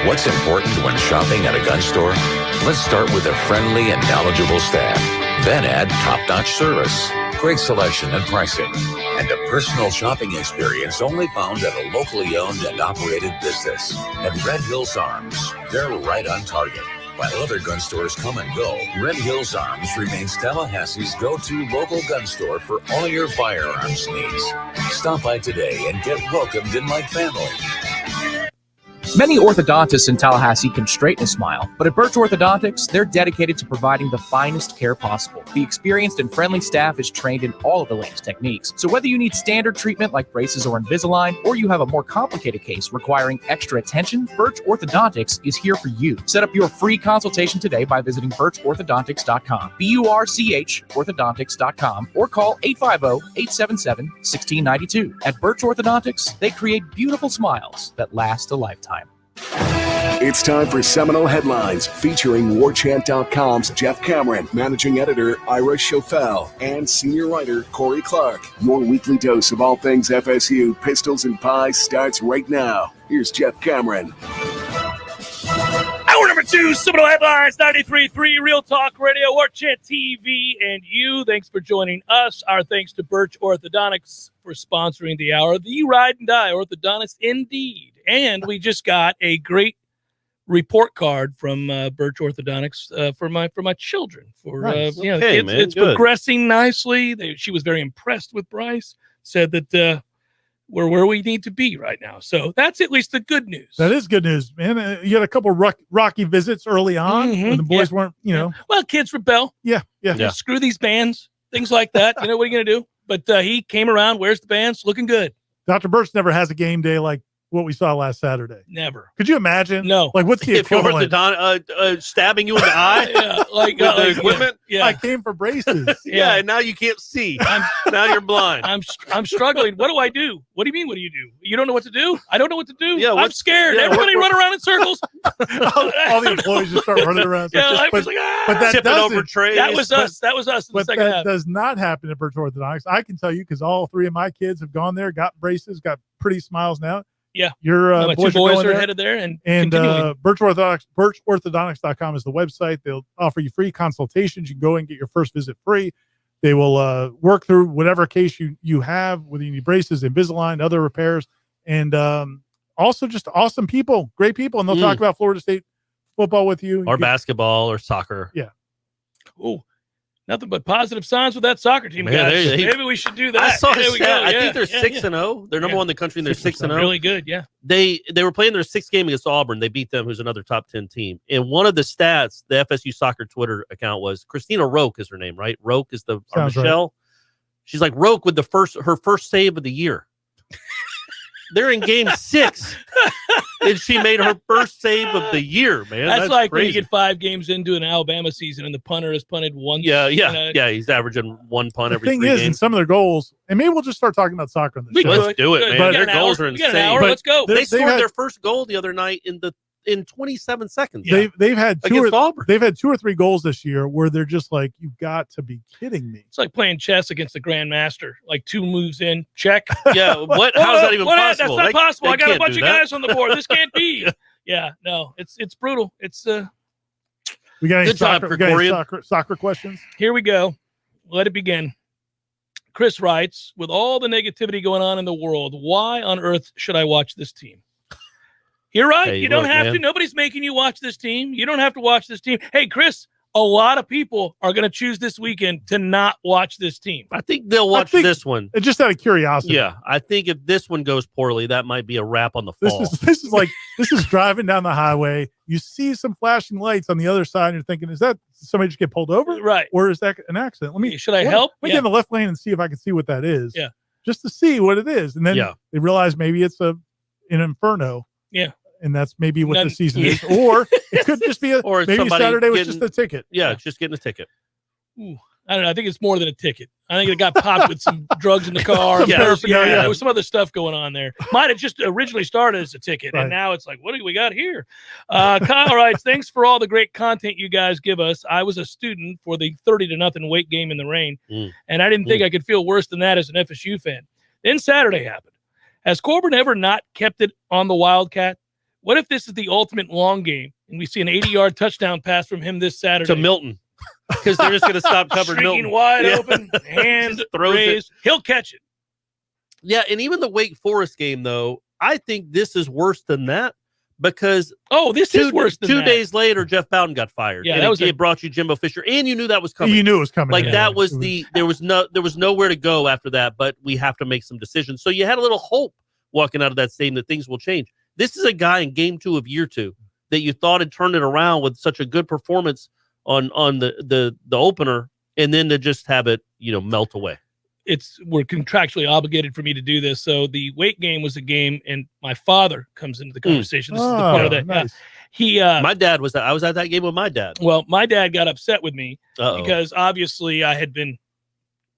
What's important when shopping at a gun store? Let's start with a friendly and knowledgeable staff. Then add top-notch service, great selection and pricing, and a personal shopping experience only found at a locally owned and operated business. At Red Hills Arms, they're right on target. While other gun stores come and go, Red Hills Arms remains Tallahassee's go-to local gun store for all your firearms needs. Stop by today and get welcomed in like family. Many orthodontists in Tallahassee can straighten a smile, but at Birch Orthodontics, they're dedicated to providing the finest care possible. The experienced and friendly staff is trained in all of the latest techniques. So whether you need standard treatment like braces or Invisalign, or you have a more complicated case requiring extra attention, Birch Orthodontics is here for you. Set up your free consultation today by visiting birchorthodontics.com, BURCH orthodontics.com, or call 850-877-1692. At Birch Orthodontics, they create beautiful smiles that last a lifetime. It's time for Seminole Headlines, featuring Warchant.com's Jeff Cameron, managing editor Ira Schofel, and senior writer Corey Clark. Your weekly dose of all things FSU, pistols, and pies starts right now. Here's Jeff Cameron. Hour number 2, Seminole Headlines, 93.3 Real Talk Radio, Warchant TV, and you. Thanks for joining us. Our thanks to Birch Orthodontics for sponsoring the hour. The ride and die orthodontist indeed. And we just got a great report card from Birch Orthodontics for my children. For nice. It's progressing nicely. She was very impressed with Bryce. Said that we're where we need to be right now. So that's at least the good news. That is good news, man. You had a couple rocky visits early on when the boys weren't, Well, kids rebel. Yeah. Screw these bands, things like that. What are you going to do? But he came around, wears the bands, looking good. Dr. Birch never has a game day like what we saw last Saturday. Never. Could you imagine? No. Like, what's the equivalent? Stabbing you in the eye? With the equipment? Yeah. I came for braces. Yeah, and now you can't see. Now you're blind. I'm struggling. What do I do? What do you mean, what do you do? You don't know what to do? I don't know what to do. Yeah, I'm scared. yeah, Everybody run around in circles. all the employees just start running around. Yeah, I was like, but that tipping over trays. That was us. That was us in the But second that half. does not happen at Birch Orthodontics. I can tell you because all 3 of my kids have gone there, got braces, got pretty smiles now. Yeah. Your my boys, two boys are are headed there. And Birch Orthodontics.com is the website. They'll offer you free consultations. You can go and get your first visit free. They will work through whatever case you have, whether you need braces, Invisalign, other repairs, and also just awesome people, great people. And they'll talk about Florida State football with you. Or basketball or soccer. Yeah. Oh, nothing but positive signs with that soccer team, guys. Maybe we should do that. I saw there a we stat. go. I Yeah, think they're yeah, 6-0. They're number one in the country, and they're 6-0. Really good, yeah. They were playing their 6th game against Auburn. They beat them, who's another top 10 team. And one of the stats, the FSU soccer Twitter account was Christina Roque is her name, right? Roque is our Michelle. Right. She's like Roque with her first save of the year. They're in game 6. And she made her first save of the year, man. That's like crazy. when you get 5 games into an Alabama season and the punter has punted once. Yeah. He's averaging 1 punt every 3 games. The thing is, in some of their goals, and maybe we'll just start talking about soccer on the show. Let's do it, man. But Their goals are insane. Let's go. They scored their first goal the other night in 27 seconds. They've had against Auburn. They've had 2 or 3 goals this year where they're just like, you've got to be kidding me. It's like playing chess against the Grandmaster. Like 2 moves in, check. Yeah, what? How is that even possible? That's not possible. I got a bunch of that. guys on the board. This can't be. Yeah, no, it's brutal. It's We got any Good job, soccer questions? Here we go. Let it begin. Chris writes, with all the negativity going on in the world, why on earth should I watch this team? You're right. Hey, you don't have to. Nobody's making you watch this team. You don't have to watch this team. Hey, Chris, a lot of people are going to choose this weekend to not watch this team. I think they'll watch this one. Just out of curiosity. Yeah, I think if this one goes poorly, that might be a wrap on the fall. This is driving down the highway. You see some flashing lights on the other side, and you're thinking, is that somebody just get pulled over? Right. Or is that an accident? Should I help? Let me get in the left lane and see if I can see what that is. Yeah. Just to see what it is. And then they realize maybe it's an inferno. Yeah. And that's maybe what the season is. Or it could just be maybe Saturday was just a ticket. Yeah, just getting a ticket. Ooh, I don't know. I think it's more than a ticket. I think it got popped with some drugs in the car. There was some other stuff going on there. Might have just originally started as a ticket, and now it's like, what do we got here? Kyle writes, thanks for all the great content you guys give us. I was a student for the 30-0 weight game in the rain, and I didn't think I could feel worse than that as an FSU fan. Then Saturday happened. Has Corbin ever not kept it on the Wildcat? What if this is the ultimate long game and we see an 80-yard touchdown pass from him this Saturday? To Milton. Because they're just going to stop covering Milton. Wide open, hand raised. He'll catch it. Yeah, and even the Wake Forest game, though, I think this is worse than that because this is worse than 2 days later, Jeff Bowden got fired. Yeah, and it brought you Jimbo Fisher, and you knew that was coming. You knew it was coming. Like that was there was nowhere to go after that, but we have to make some decisions. So you had a little hope walking out of that stadium that things will change. This is a guy in game 2 of year 2 that you thought had turned it around with such a good performance on the opener, and then to just have it, melt away. We're contractually obligated for me to do this. So the Wake game was a game, and my father comes into the conversation. This is the part of that. Nice. My dad was I was at that game with my dad. Well, my dad got upset with me because obviously I had been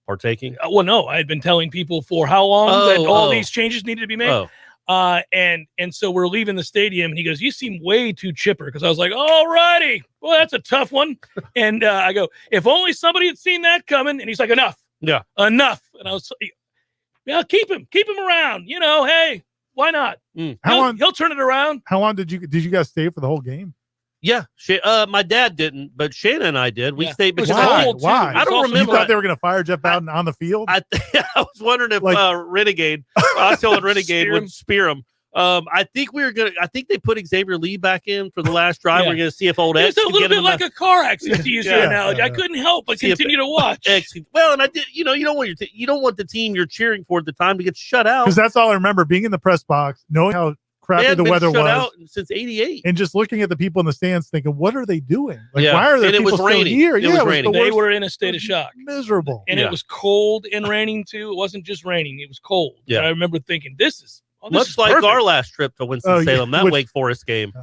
partaking. Well, no, I had been telling people for how long that all these changes needed to be made. And so we're leaving the stadium, and he goes, "You seem way too chipper." Because I was like, "All righty, well, that's a tough one." And I go, "If only somebody had seen that coming." And he's like, "Enough, enough." And I was, "Yeah, keep him around. Hey, why not? He'll turn it around." How long did you guys stay for the whole game? Yeah, my dad didn't, but Shannon and I did. We stayed because Why? I don't remember. You thought they were going to fire Jeff Bowden on the field? I was wondering if Renegade, Osceola and Renegade would spear him. I think they put Xavier Lee back in for the last drive. We're going to see if old X It's a little bit like a car accident, to use your analogy. I couldn't help but continue to watch. Well, and I did. You don't want the team you're cheering for at the time to get shut out. Because that's all I remember, being in the press box, knowing how crappy the weather was out since '88, and just looking at the people in the stands, thinking, "What are they doing? Why are there people still here?" It was raining. They were in a state of shock, miserable, and it was cold and raining too. It wasn't just raining; it was cold. Yeah, and I remember thinking, "This is much like perfect." Our last trip to Winston-Salem, that Wake Forest game.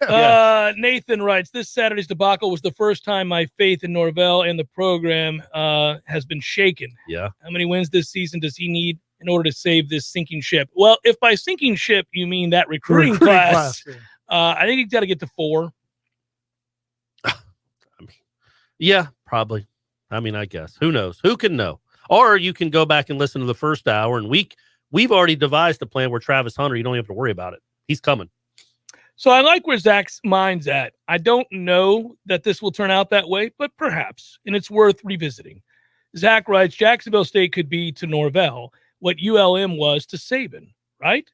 Nathan writes, "This Saturday's debacle was the first time my faith in Norvell and the program has been shaken." Yeah. How many wins this season does he need in order to save this sinking ship? Well, if by sinking ship you mean that recruiting class, I think he's got to get to 4. Yeah, probably. I guess. Who knows? Who can know? Or you can go back and listen to the first hour, and we've already devised a plan where Travis Hunter, you don't have to worry about it. He's coming. So I like where Zach's mind's at. I don't know that this will turn out that way, but perhaps, and it's worth revisiting. Zach writes, Jacksonville State could be to Norvell what ULM was to Saban, right?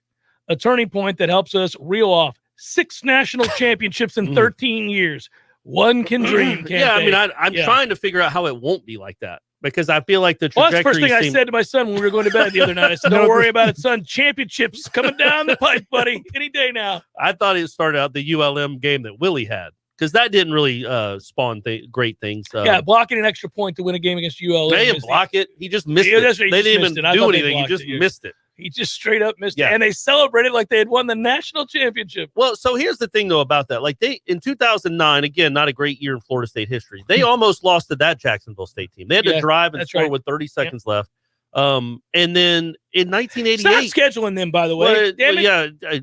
A turning point that helps us reel off 6 national championships in 13 years. One can dream, can't they? I'm trying to figure out how it won't be like that, because I feel like the trajectory. Well, that's the first thing I said to my son when we were going to bed the other night. I said, "Don't worry about it, son. Championships coming down the pipe, buddy. Any day now." I thought it started out the ULM game that Willie had, because that didn't really spawn great things. Blocking an extra point to win a game against ULM. They didn't block it. He just missed it. They didn't even do anything. He just missed it. He just straight up missed it. And they celebrated like they had won the national championship. Well, so here's the thing, though, about that. Like, in 2009, again, not a great year in Florida State history. They almost lost to that Jacksonville State team. They had to drive and score with 30 seconds left. And then in 1988, stop scheduling them, by the way.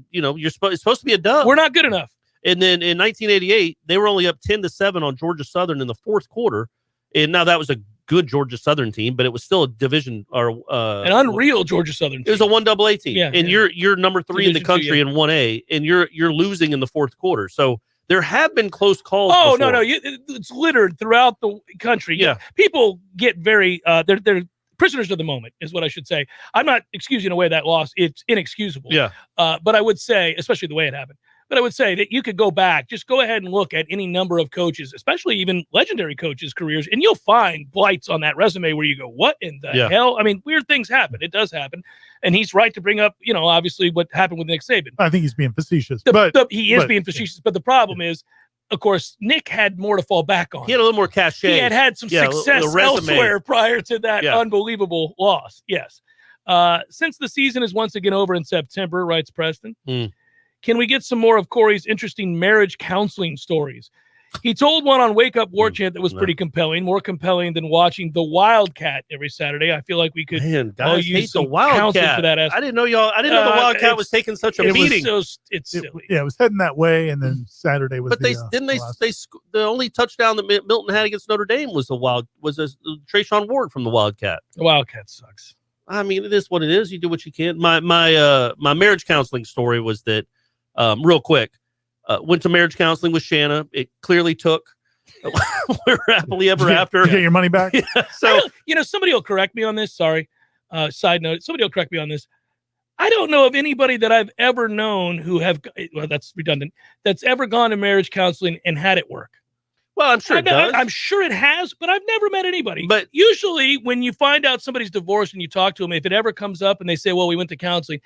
You're it's supposed to be a dub. We're not good enough. And then in 1988, they were only up 10-7 on Georgia Southern in the fourth quarter. And now that was a good Georgia Southern team, but it was still a division or an unreal Georgia Southern team. It was a 1AA team. Yeah, and you're number 3 in the country in 1A, and you're losing in the fourth quarter. So there have been close calls. Oh, before. no, it's littered throughout the country. Yeah. People get very they're prisoners of the moment, is what I should say. I'm not excusing away that loss. It's inexcusable. Yeah. But I would say, especially the way it happened, but I would say that you could go back, just go ahead and look at any number of coaches, especially even legendary coaches' careers, and you'll find blights on that resume where you go, what in the hell? I mean, weird things happen. It does happen. And he's right to bring up, obviously what happened with Nick Saban. I think he's being facetious. He is being facetious. But the problem is, of course, Nick had more to fall back on. He had a little more cachet. He had some success elsewhere prior to that unbelievable loss. Yes. Since the season is once again over in September, writes Preston, can we get some more of Corey's interesting marriage counseling stories? He told one on Wake Up Warchant that was pretty compelling, more compelling than watching the Wildcat every Saturday. I feel like we could use some counseling for that. I didn't know the Wildcat was taking such a beating. It's silly. It was heading that way, and then Saturday was. But the only touchdown that Milton had against Notre Dame was Trayshawn Ward from the Wildcat. The Wildcat sucks. I mean, it is what it is. You do what you can. My marriage counseling story was that, real quick. Went to marriage counseling with Shanna. It clearly took. We're happily ever after. You get your money back. So somebody will correct me on this. Sorry. Side note. Somebody will correct me on this. I don't know of anybody that I've ever known that's redundant, that's ever gone to marriage counseling and had it work. Well, I'm sure it does. I'm sure it has, but I've never met anybody. But usually when you find out somebody's divorced and you talk to them, if it ever comes up and they say, well, we went to counseling,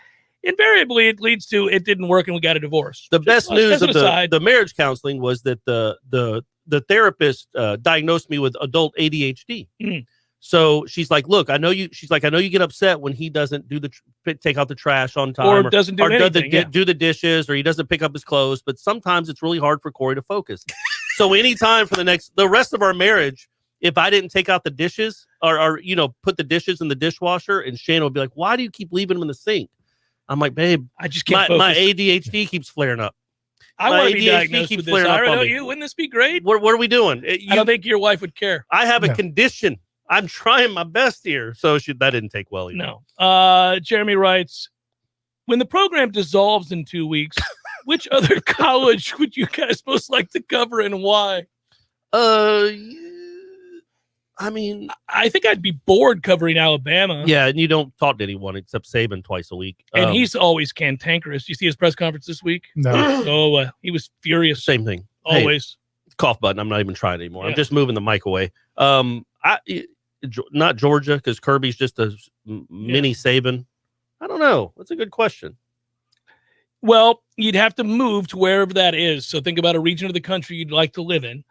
invariably it leads to it didn't work and we got a divorce. The best news of the marriage counseling was that the therapist diagnosed me with adult ADHD. So she's like, look, I know you get upset when he doesn't take out the trash on time or doesn't do anything, do the dishes, or he doesn't pick up his clothes. But sometimes it's really hard for Corey to focus. So anytime for the rest of our marriage, if I didn't take out the dishes or put the dishes in the dishwasher, and Shana would be like, why do you keep leaving them in the sink? I'm like, babe, I just can't my ADHD keeps flaring up. I want to be diagnosed with this. Ira, don't you? Wouldn't this be great? What are we doing? I don't think your wife would care. I have a condition. I'm trying my best here. So that didn't take well either. No. Jeremy writes, when the program dissolves in 2 weeks, which other college would you guys most like to cover and why? I mean, I think I'd be bored covering Alabama. Yeah, and you don't talk to anyone except Saban twice a week. And he's always cantankerous. You see his press conference this week? No. Oh, he was furious. Same thing. Always. Hey, cough button. I'm not even trying anymore. I'm just moving the mic away. Not Georgia, because Kirby's just a mini Saban. I don't know. That's a good question. Well, you'd have to move to wherever that is. So think about a region of the country you'd like to live in,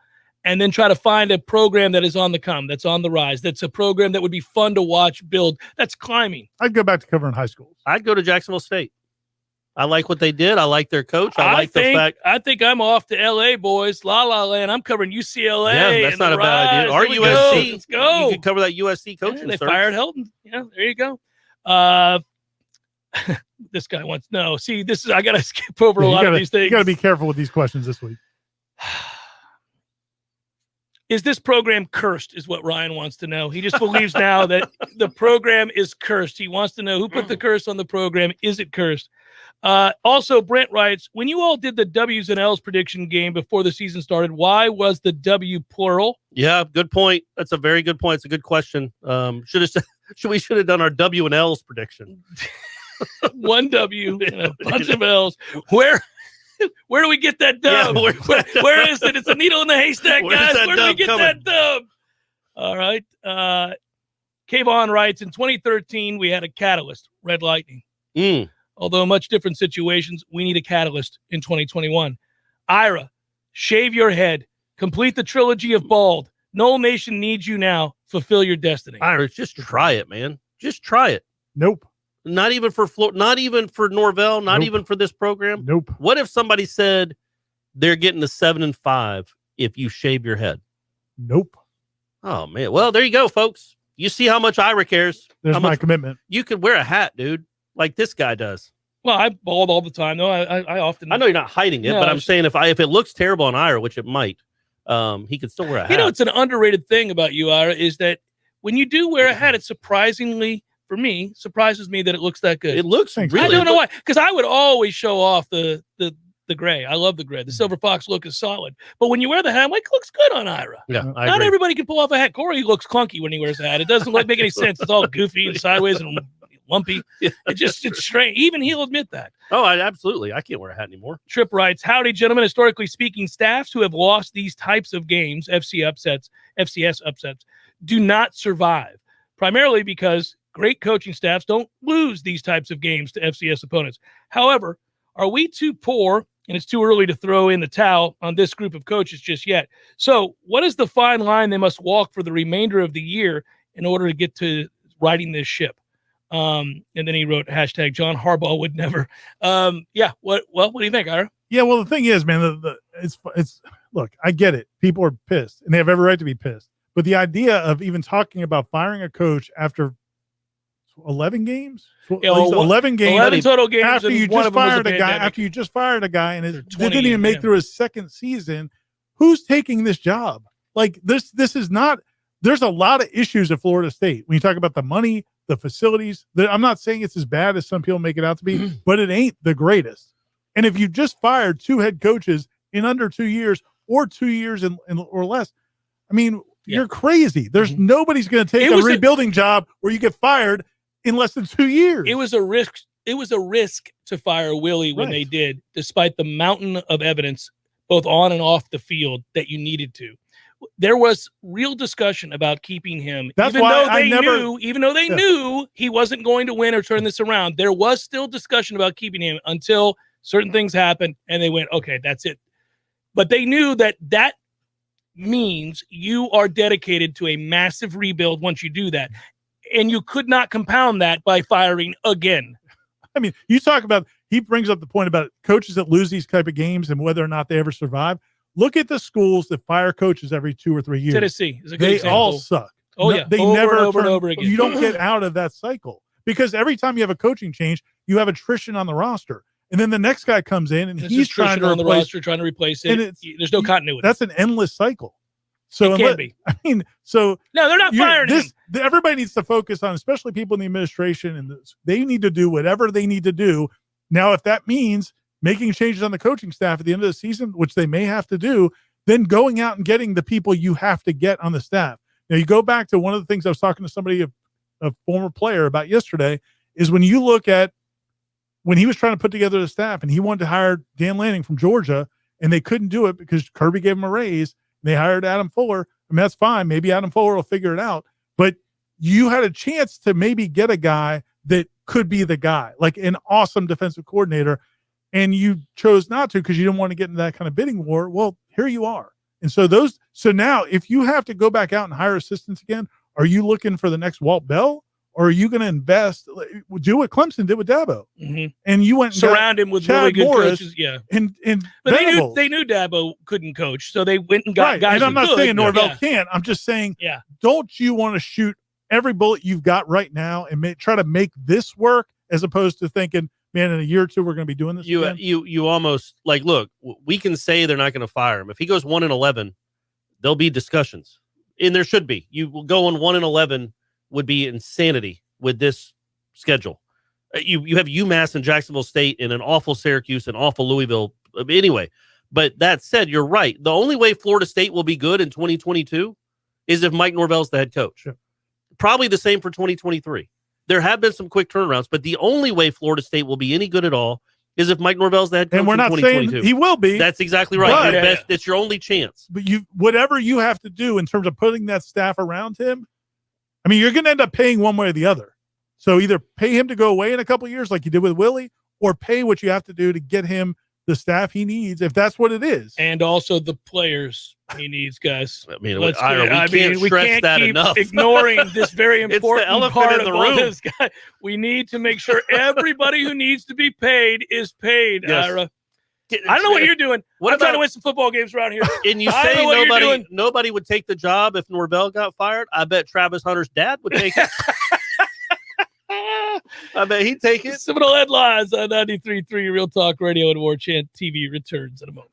and then try to find a program that is on the come, that's on the rise, that's a program that would be fun to watch build, that's climbing. I'd go back to covering high schools. I'd go to Jacksonville State. I like what they did. I like their coach. I think I'm off to LA, boys. La La Land. I'm covering UCLA. Yeah, that's not a bad idea. Or USC. Let's go. You could cover that USC coaching. They fired Helton. Yeah, there you go. This guy wants no. See, I gotta skip over a lot of these things. You gotta be careful with these questions this week. Is this program cursed, is what Ryan wants to know. He just believes now that the program is cursed. He wants to know who put the curse on the program. Is it cursed? Also, Brent writes, when you all did the W's and L's prediction game before the season started, why was the W plural? Yeah, good point. That's a very good point. It's a good question. Should have done our W and L's prediction. One W and a bunch of L's. Where do we get that dub? Yeah, where is it? It's a needle in the haystack, guys. Where do we get that dub? All right. Kayvon writes, in 2013, we had a catalyst, Red Lightning. Although much different situations, we need a catalyst in 2021. Ira, shave your head. Complete the trilogy of bald. Nole Nation needs you now. Fulfill your destiny. Ira, just try it, man. Just try it. Nope. Not even for not even for Norvell, not even for this program. Nope. What if somebody said they're getting the 7-5 if you shave your head? Nope. Oh man. Well, there you go, folks. You see how much Ira cares. There's my commitment. You could wear a hat, dude, like this guy does. Well, I bald all the time, though. I often. I know you're not hiding it, but I'm saying if it looks terrible on Ira, which it might, he could still wear a hat. You know, it's an underrated thing about you, Ira, is that when you do wear a hat, it surprises me that it looks that good. It looks really. I don't know why, because I would always show off the gray. I love the gray. The Silver Fox look is solid, but when you wear the hat, I'm like, it looks good on Ira. Yeah, not everybody can pull off a hat. Corey looks clunky when he wears a hat. It doesn't make any sense. It's all goofy and sideways and lumpy. It's strange. Even he'll admit that. Oh, absolutely. I can't wear a hat anymore. Trip writes, howdy, gentlemen. Historically speaking, staffs who have lost these types of games, FCS upsets, do not survive, primarily because great coaching staffs don't lose these types of games to FCS opponents. However, are we too poor, and it's too early to throw in the towel on this group of coaches just yet? So what is the fine line they must walk for the remainder of the year in order to get to righting this ship? And then he wrote hashtag John Harbaugh would never. Yeah. What do you think, Ira? Yeah. Well, the thing is, man, it's look, I get it. People are pissed and they have every right to be pissed. But the idea of even talking about firing a coach after 11 games, 11 games, 11 total games after you just fired a guy, and it didn't even make through his second season, who's taking this job? Like this is not. There's a lot of issues at Florida State when you talk about the money, the facilities. I'm not saying it's as bad as some people make it out to be, but it ain't the greatest. And if you just fired 2 head coaches in under 2 years or 2 years or less, I mean, you're crazy. There's nobody's going to take a rebuilding job where you get fired in less than 2 years. It was a risk. It was a risk to fire Willie when they did, despite the mountain of evidence, both on and off the field, that you needed to. There was real discussion about keeping him. That's even why though I they never- knew, even though they knew he wasn't going to win or turn this around, there was still discussion about keeping him until certain things happened, and they went, okay, that's it. But they knew that means you are dedicated to a massive rebuild once you do that. And you could not compound that by firing again. I mean, you talk about, he brings up the point about coaches that lose these type of games and whether or not they ever survive. Look at the schools that fire coaches every 2 or 3 years. Tennessee is a good They example. all suck. Oh, yeah. They Over never and over and turn- over again. You don't get out of that cycle because every time you have a coaching change, you have attrition on the roster. And then the next guy comes in and It's he's just trying to on the replace, roster, trying to replace and it. There's no continuity. That's an endless cycle. So It can be. I mean, so no, they're not firing him. Everybody needs to focus on, especially people in the administration, and they need to do whatever they need to do. Now, if that means making changes on the coaching staff at the end of the season, which they may have to do, then going out and getting the people you have to get on the staff. Now, you go back to one of the things I was talking to somebody, a former player, about yesterday, is when you look at when he was trying to put together the staff and he wanted to hire Dan Lanning from Georgia, and they couldn't do it because Kirby gave him a raise. They hired Adam Fuller. I mean, that's fine. Maybe Adam Fuller will figure it out. But you had a chance to maybe get a guy that could be the guy, like an awesome defensive coordinator, and you chose not to because you didn't want to get into that kind of bidding war. Well, here you are. And so now if you have to go back out and hire assistants again, are you looking for the next Walt Bell? Or are you going to invest, do what Clemson did with Dabo? Mm-hmm. And you went and surround him with Chad really good Morris coaches. Yeah. And But Venables. they knew Dabo couldn't coach, so they went and got guys. And I'm who not could. saying Norvell Yeah. can't. I'm just saying, Yeah. don't you want to shoot every bullet you've got right now and try to make this work, as opposed to thinking, man, in a year or two we're going to be doing this again? You almost like, look, we can say they're not going to fire him. If he goes 1-11, there'll be discussions, and there should be. You will go on 1-11 would be insanity with this schedule. You have UMass and Jacksonville State and an awful Syracuse and awful Louisville. Anyway, but that said, you're right. The only way Florida State will be good in 2022 is if Mike Norvell's the head coach. Sure. Probably the same for 2023. There have been some quick turnarounds, but the only way Florida State will be any good at all is if Mike Norvell's the head coach. And we're not saying he will be. That's exactly right. It's your only chance. But whatever you have to do in terms of putting that staff around him, I mean, you're going to end up paying one way or the other. So either pay him to go away in a couple of years like you did with Willie, or pay what you have to do to get him the staff he needs, if that's what it is. And also the players he needs, guys. I mean, we can't stress that keep enough. ignoring this very It's the important elephant part in the of all room. this, guy. We need to make sure everybody who needs to be paid is paid, Yes. Ira. I don't know what you're doing. What I'm trying about- to win some football games around here. And you I don't say know what you're doing. nobody would take the job if Norvell got fired. I bet Travis Hunter's dad would take it. I bet he'd take it. Seminole headlines on 93.3 Real Talk Radio and Warchant TV returns in a moment.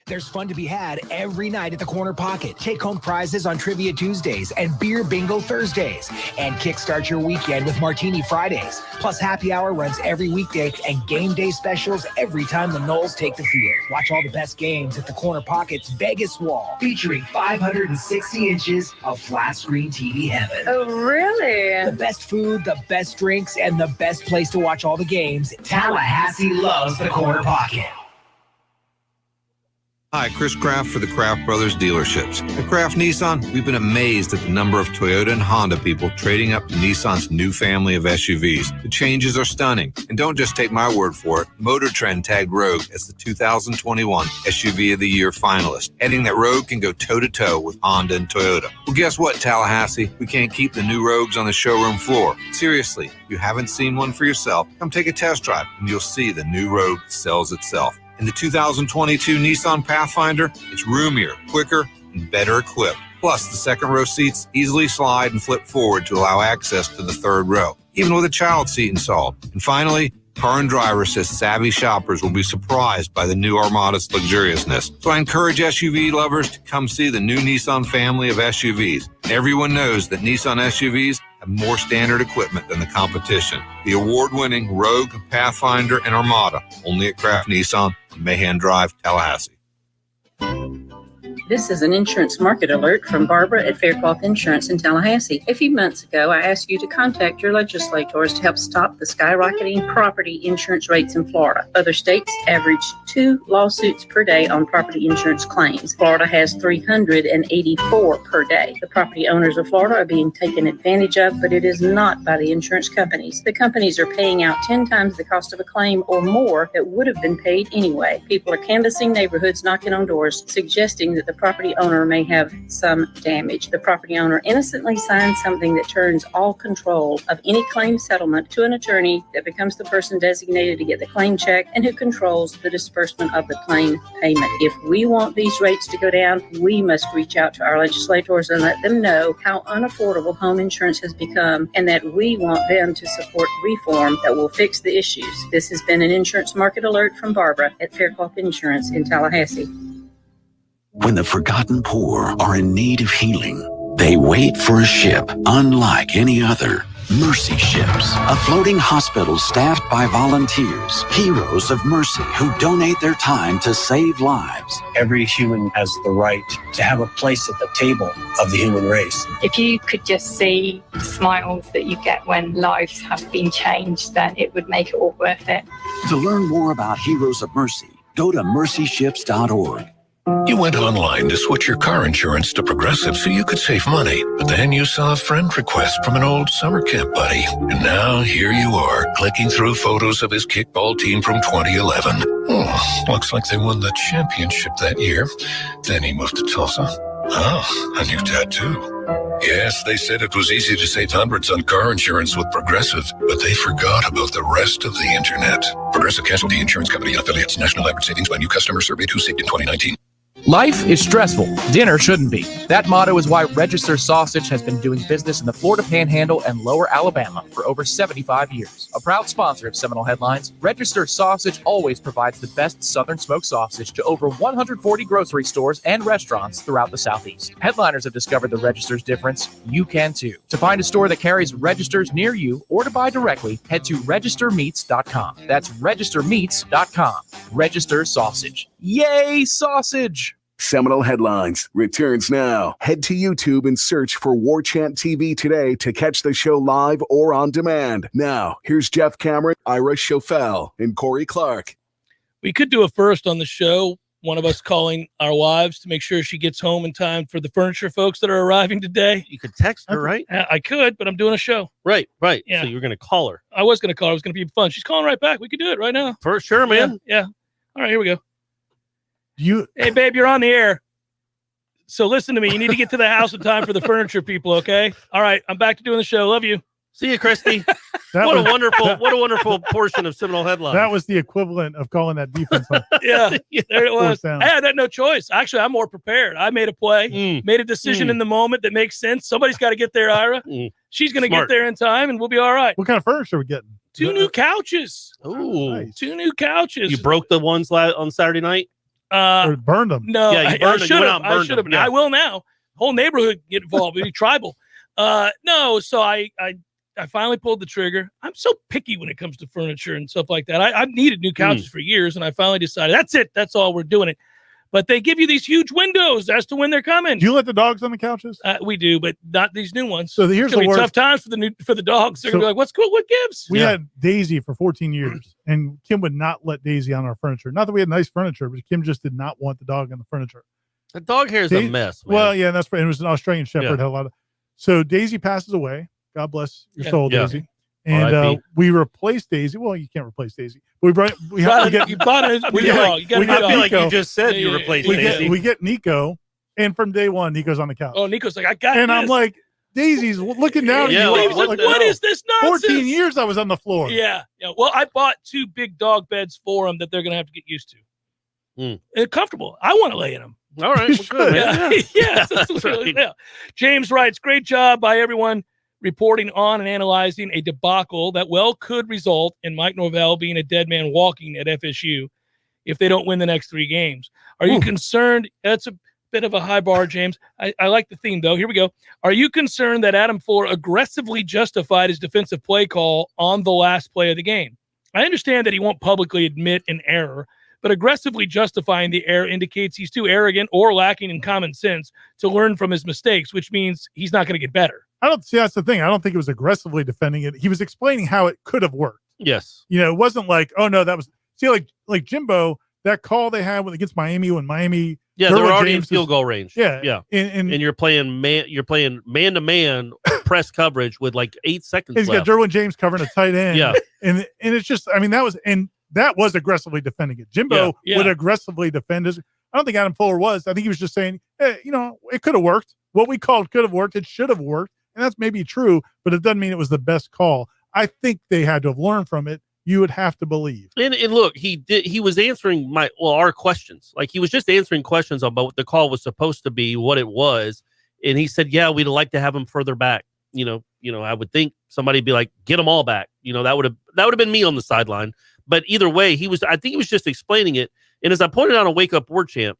There's fun to be had every night at the Corner Pocket. Take home prizes on Trivia Tuesdays and Beer Bingo Thursdays. And kickstart your weekend with Martini Fridays. Plus, happy hour runs every weekday and game day specials every time the Noles take the field. Watch all the best games at the Corner Pocket's Vegas Wall, featuring 560 inches of flat screen TV heaven. Oh, really? The best food, the best drinks, and the best place to watch all the games. Tallahassee loves the Corner Pocket. Hi, Chris Kraft for the Kraft Brothers dealerships. At Kraft Nissan, we've been amazed at the number of Toyota and Honda people trading up to Nissan's new family of SUVs. The changes are stunning. And don't just take my word for it. Motor Trend tagged Rogue as the 2021 SUV of the Year finalist, adding that Rogue can go toe-to-toe with Honda and Toyota. Well, guess what, Tallahassee? We can't keep the new Rogues on the showroom floor. Seriously, if you haven't seen one for yourself, come take a test drive and you'll see the new Rogue sells itself. In the 2022 Nissan Pathfinder, it's roomier, quicker, and better equipped. Plus, the second row seats easily slide and flip forward to allow access to the third row, even with a child seat installed. And finally, Car and Driver says savvy shoppers will be surprised by the new Armada's luxuriousness. So I encourage SUV lovers to come see the new Nissan family of SUVs. Everyone knows that Nissan SUVs have more standard equipment than the competition. The award-winning Rogue, Pathfinder, and Armada, only at Kraft Nissan on Mahan Drive, Tallahassee. This is an insurance market alert from Barbara at Faircloth Insurance in Tallahassee. A few months ago, I asked you to contact your legislators to help stop the skyrocketing property insurance rates in Florida. Other states average 2 lawsuits per day on property insurance claims. Florida has 384 per day. The property owners of Florida are being taken advantage of, but it is not by the insurance companies. The companies are paying out 10 times the cost of a claim or more that would have been paid anyway. People are canvassing neighborhoods, knocking on doors, suggesting that the property owner may have some damage. The property owner innocently signs something that turns all control of any claim settlement to an attorney that becomes the person designated to get the claim check and who controls the disbursement of the claim payment. If we want these rates to go down, we must reach out to our legislators and let them know how unaffordable home insurance has become and that we want them to support reform that will fix the issues. This has been an insurance market alert from Barbara at Faircloth Insurance in Tallahassee. When the forgotten poor are in need of healing, they wait for a ship unlike any other. Mercy Ships, a floating hospital staffed by volunteers, heroes of mercy who donate their time to save lives. Every human has the right to have a place at the table of the human race. If you could just see the smiles that you get when lives have been changed, then it would make it all worth it. To learn more about Heroes of Mercy, go to mercyships.org. You went online to switch your car insurance to Progressive so you could save money, but then you saw a friend request from an old summer camp buddy. And now here you are, clicking through photos of his kickball team from 2011. Oh, looks like they won the championship that year. Then he moved to Tulsa. Oh, a new tattoo. Yes, they said it was easy to save hundreds on car insurance with Progressive, but they forgot about the rest of the internet. Progressive Casualty Insurance Company and affiliates. National average savings by new customer surveyed who saved in 2019. Life is stressful. Dinner shouldn't be. That motto is why Register Sausage has been doing business in the Florida Panhandle and Lower Alabama for over 75 years. A proud sponsor of Seminole Headlines, Register Sausage always provides the best Southern smoked sausage to over 140 grocery stores and restaurants throughout the Southeast. Headliners have discovered the Register's difference. You can too. To find a store that carries Registers near you or to buy directly, head to registermeats.com. That's registermeats.com. Register Sausage. Yay, sausage! Seminole Headlines returns now. Head to YouTube and search for Warchant TV today to catch the show live or on demand. Now, here's Jeff Cameron, Ira Schofel, and Corey Clark. We could do a first on the show, one of us calling our wives to make sure she gets home in time for the furniture folks that are arriving today. You could text her, right? I could, but I'm doing a show. Right. Yeah. So you were going to call her. I was going to call her. It was going to be fun. She's calling right back. We could do it right now. For sure, man. Yeah. All right, here we go. Hey, babe, you're on the air. So listen to me. You need to get to the house in time for the furniture people, okay? All right, I'm back to doing the show. Love you. See you, Christy. What a wonderful portion of Seminole Headlines. That was the equivalent of calling that defense. Yeah, there it was. I had no choice. Actually, I'm more prepared. I made a play, made a decision in the moment that makes sense. Somebody's got to get there, Ira. She's going to get there in time, and we'll be all right. What kind of furniture are we getting? 2 new couches. Ooh, nice. 2 new couches. You broke the ones on Saturday night? Or burned them? No, yeah, you burned I should have. I should have. I will now. Whole neighborhood get involved. It'd be tribal. No, so I finally pulled the trigger. I'm so picky when it comes to furniture and stuff like that. I've needed new couches for years, and I finally decided that's it. That's all we're doing it. But they give you these huge windows as to when they're coming. Do you let the dogs on the couches? We do, but not these new ones. So here's the worst. Tough times for the dogs. They're gonna be like, "What's cool? What gives?" We had Daisy for 14 years, and Kim would not let Daisy on our furniture. Not that we had nice furniture, but Kim just did not want the dog on the furniture. The dog hair is a mess, man. Well, yeah, that's right. It was an Australian Shepherd. Had a lot of. So Daisy passes away. God bless your soul, Daisy. And we replaced Daisy. Well, you can't replace Daisy. We have to get. You bought a new dog. You got a new I dog. feel like you just said you replaced Daisy. We get Nico, and from day one, Nico's on the couch. Oh, Nico's like, I got. And I'm like, Daisy's looking down. Yeah, at you. What is this nonsense? 14 years I was on the floor. Yeah. Well, I bought 2 big dog beds for them that they're gonna have to get used to. And comfortable. I want to lay in them. All right, well, good. Yeah. Yeah. James writes, great job by everyone reporting on and analyzing a debacle that could result in Mike Norvell being a dead man walking at FSU if they don't win the next 3 games. Are you concerned? That's a bit of a high bar, James. I like the theme, though. Here we go. Are you concerned that Adam Fuller aggressively justified his defensive play call on the last play of the game? I understand that he won't publicly admit an error, but aggressively justifying the error indicates he's too arrogant or lacking in common sense to learn from his mistakes, which means he's not going to get better. I don't see, that's the thing. I don't think it was aggressively defending it. He was explaining how it could have worked. Yes. You know, it wasn't like, oh no, that was, see, like Jimbo, that call they had against Miami when Miami. Yeah, they were already in field goal range. Yeah. Yeah. And you're playing man-to-man press coverage with like 8 seconds he's left. got Derwin James covering a tight end. Yeah. And it's just, I mean, that was aggressively defending it. Jimbo would aggressively defend his. I don't think Adam Fuller was. I think he was just saying, hey, you know, it could have worked. What we called could have worked. It should have worked. And that's maybe true, but it doesn't mean it was the best call. I think they had to have learned from it. You would have to believe. And look, he was answering our questions. Like he was just answering questions about what the call was supposed to be, what it was. And he said, yeah, we'd like to have him further back. You know, I would think somebody'd be like, get them all back. You know, that would have been me on the sideline. But either way, I think he was just explaining it. And as I pointed out on Wake Up Warchant,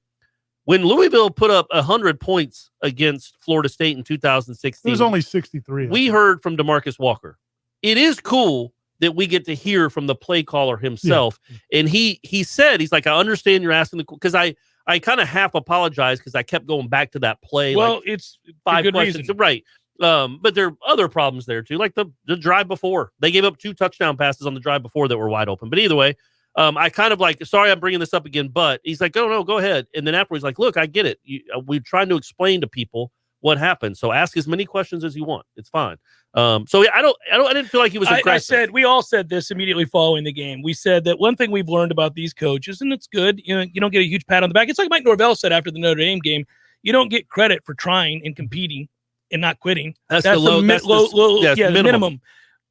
when Louisville put up 100 points against Florida State in 2016, it was only 63. We heard from DeMarcus Walker. It is cool that we get to hear from the play caller himself. Yeah. And he said, he's like, I understand you're asking because I kind of half apologized because I kept going back to that play. Well, like it's 5 good questions. reason. Right. But there are other problems there too. Like the drive before, they gave up 2 touchdown passes on the drive before that were wide open. But either way, I kind of like, sorry, I'm bringing this up again, but he's like, oh no, go ahead. And then afterwards, like, look, I get it. We're trying to explain to people what happened. So ask as many questions as you want. It's fine. So yeah, I didn't feel like he was aggressive. We all said this immediately following the game. We said that one thing we've learned about these coaches, and it's good, you know, you don't get a huge pat on the back. It's like Mike Norvell said after the Notre Dame game, you don't get credit for trying and competing and not quitting. That's the minimum.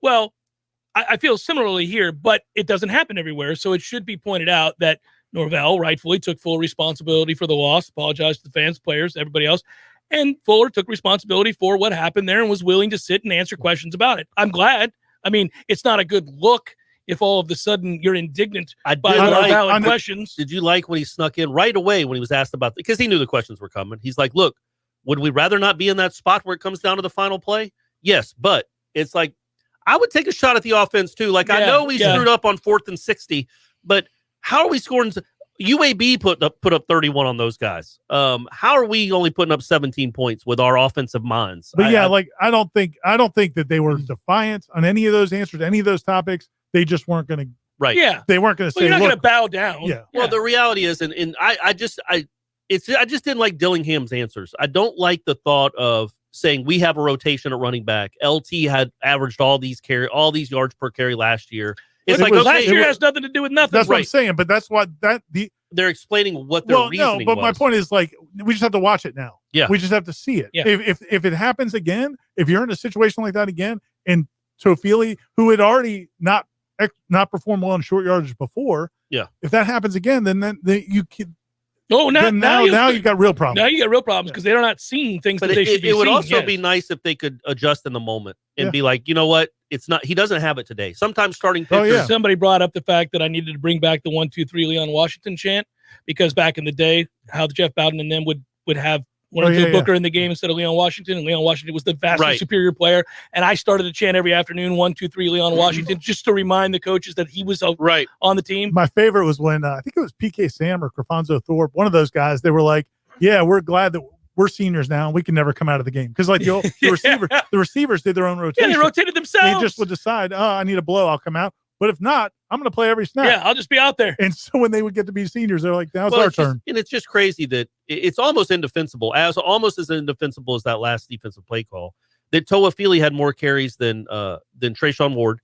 Well, I feel similarly here, but it doesn't happen everywhere. So it should be pointed out that Norvell rightfully took full responsibility for the loss, apologized to the fans, players, everybody else. And Fuller took responsibility for what happened there and was willing to sit and answer questions about it. I'm glad. I mean, it's not a good look if all of a sudden you're indignant by valid questions. Did you like when he snuck in right away when he was asked about because he knew the questions were coming? He's like, look, would we rather not be in that spot where it comes down to the final play? Yes, but it's like, I would take a shot at the offense too. Like, I know we screwed up on 4th and 60, but how are we scoring? UAB put up 31 on those guys. How are we only putting up 17 points with our offensive minds? But I don't think that they were defiant on any of those answers, any of those topics. They just weren't going to. Right. Yeah. They weren't going to say, you're not going to bow down. Yeah. Well, the reality is, and I just didn't like Dillingham's answers. I don't like the thought of saying we have a rotation at running back. LT had averaged all these yards per carry last year. It's like, last year has nothing to do with nothing. That's what I'm saying, but that's what they're explaining what their reasoning was. But my point is, like, we just have to watch it now. Yeah. We just have to see it. Yeah. If it happens again, if you're in a situation like that again, and Toafili, who had already not performed well in short yardage before, if that happens again, then you can. Oh, now you got real problems. Now you got real problems because they're not seeing things that they should be seeing. It would also be nice if they could adjust in the moment and be like, you know what? It's not. He doesn't have it today. Sometimes starting pitchers. Somebody brought up the fact that I needed to bring back the 1, 2, 3 Leon Washington chant because back in the day, how Jeff Bowden and them would have one or two Booker in the game instead of Leon Washington, and Leon Washington was the vastly superior player. And I started to chant every afternoon 1, 2, 3 Leon Washington just to remind the coaches that he was on the team. My favorite was when I think it was PK Sam or Crefonzo Thorpe, one of those guys. They were like, "Yeah, we're glad that we're seniors now, and we can never come out of the game because like the receivers did their own rotation. Yeah, they rotated themselves. They just would decide, oh, I need a blow, I'll come out. But if not, I'm going to play every snap. Yeah, I'll just be out there. And so when they would get to be seniors, they're like, now it's our turn. And it's just crazy that it's almost indefensible, almost as indefensible as that last defensive play call, that Toafili had more carries than Trayshawn Ward,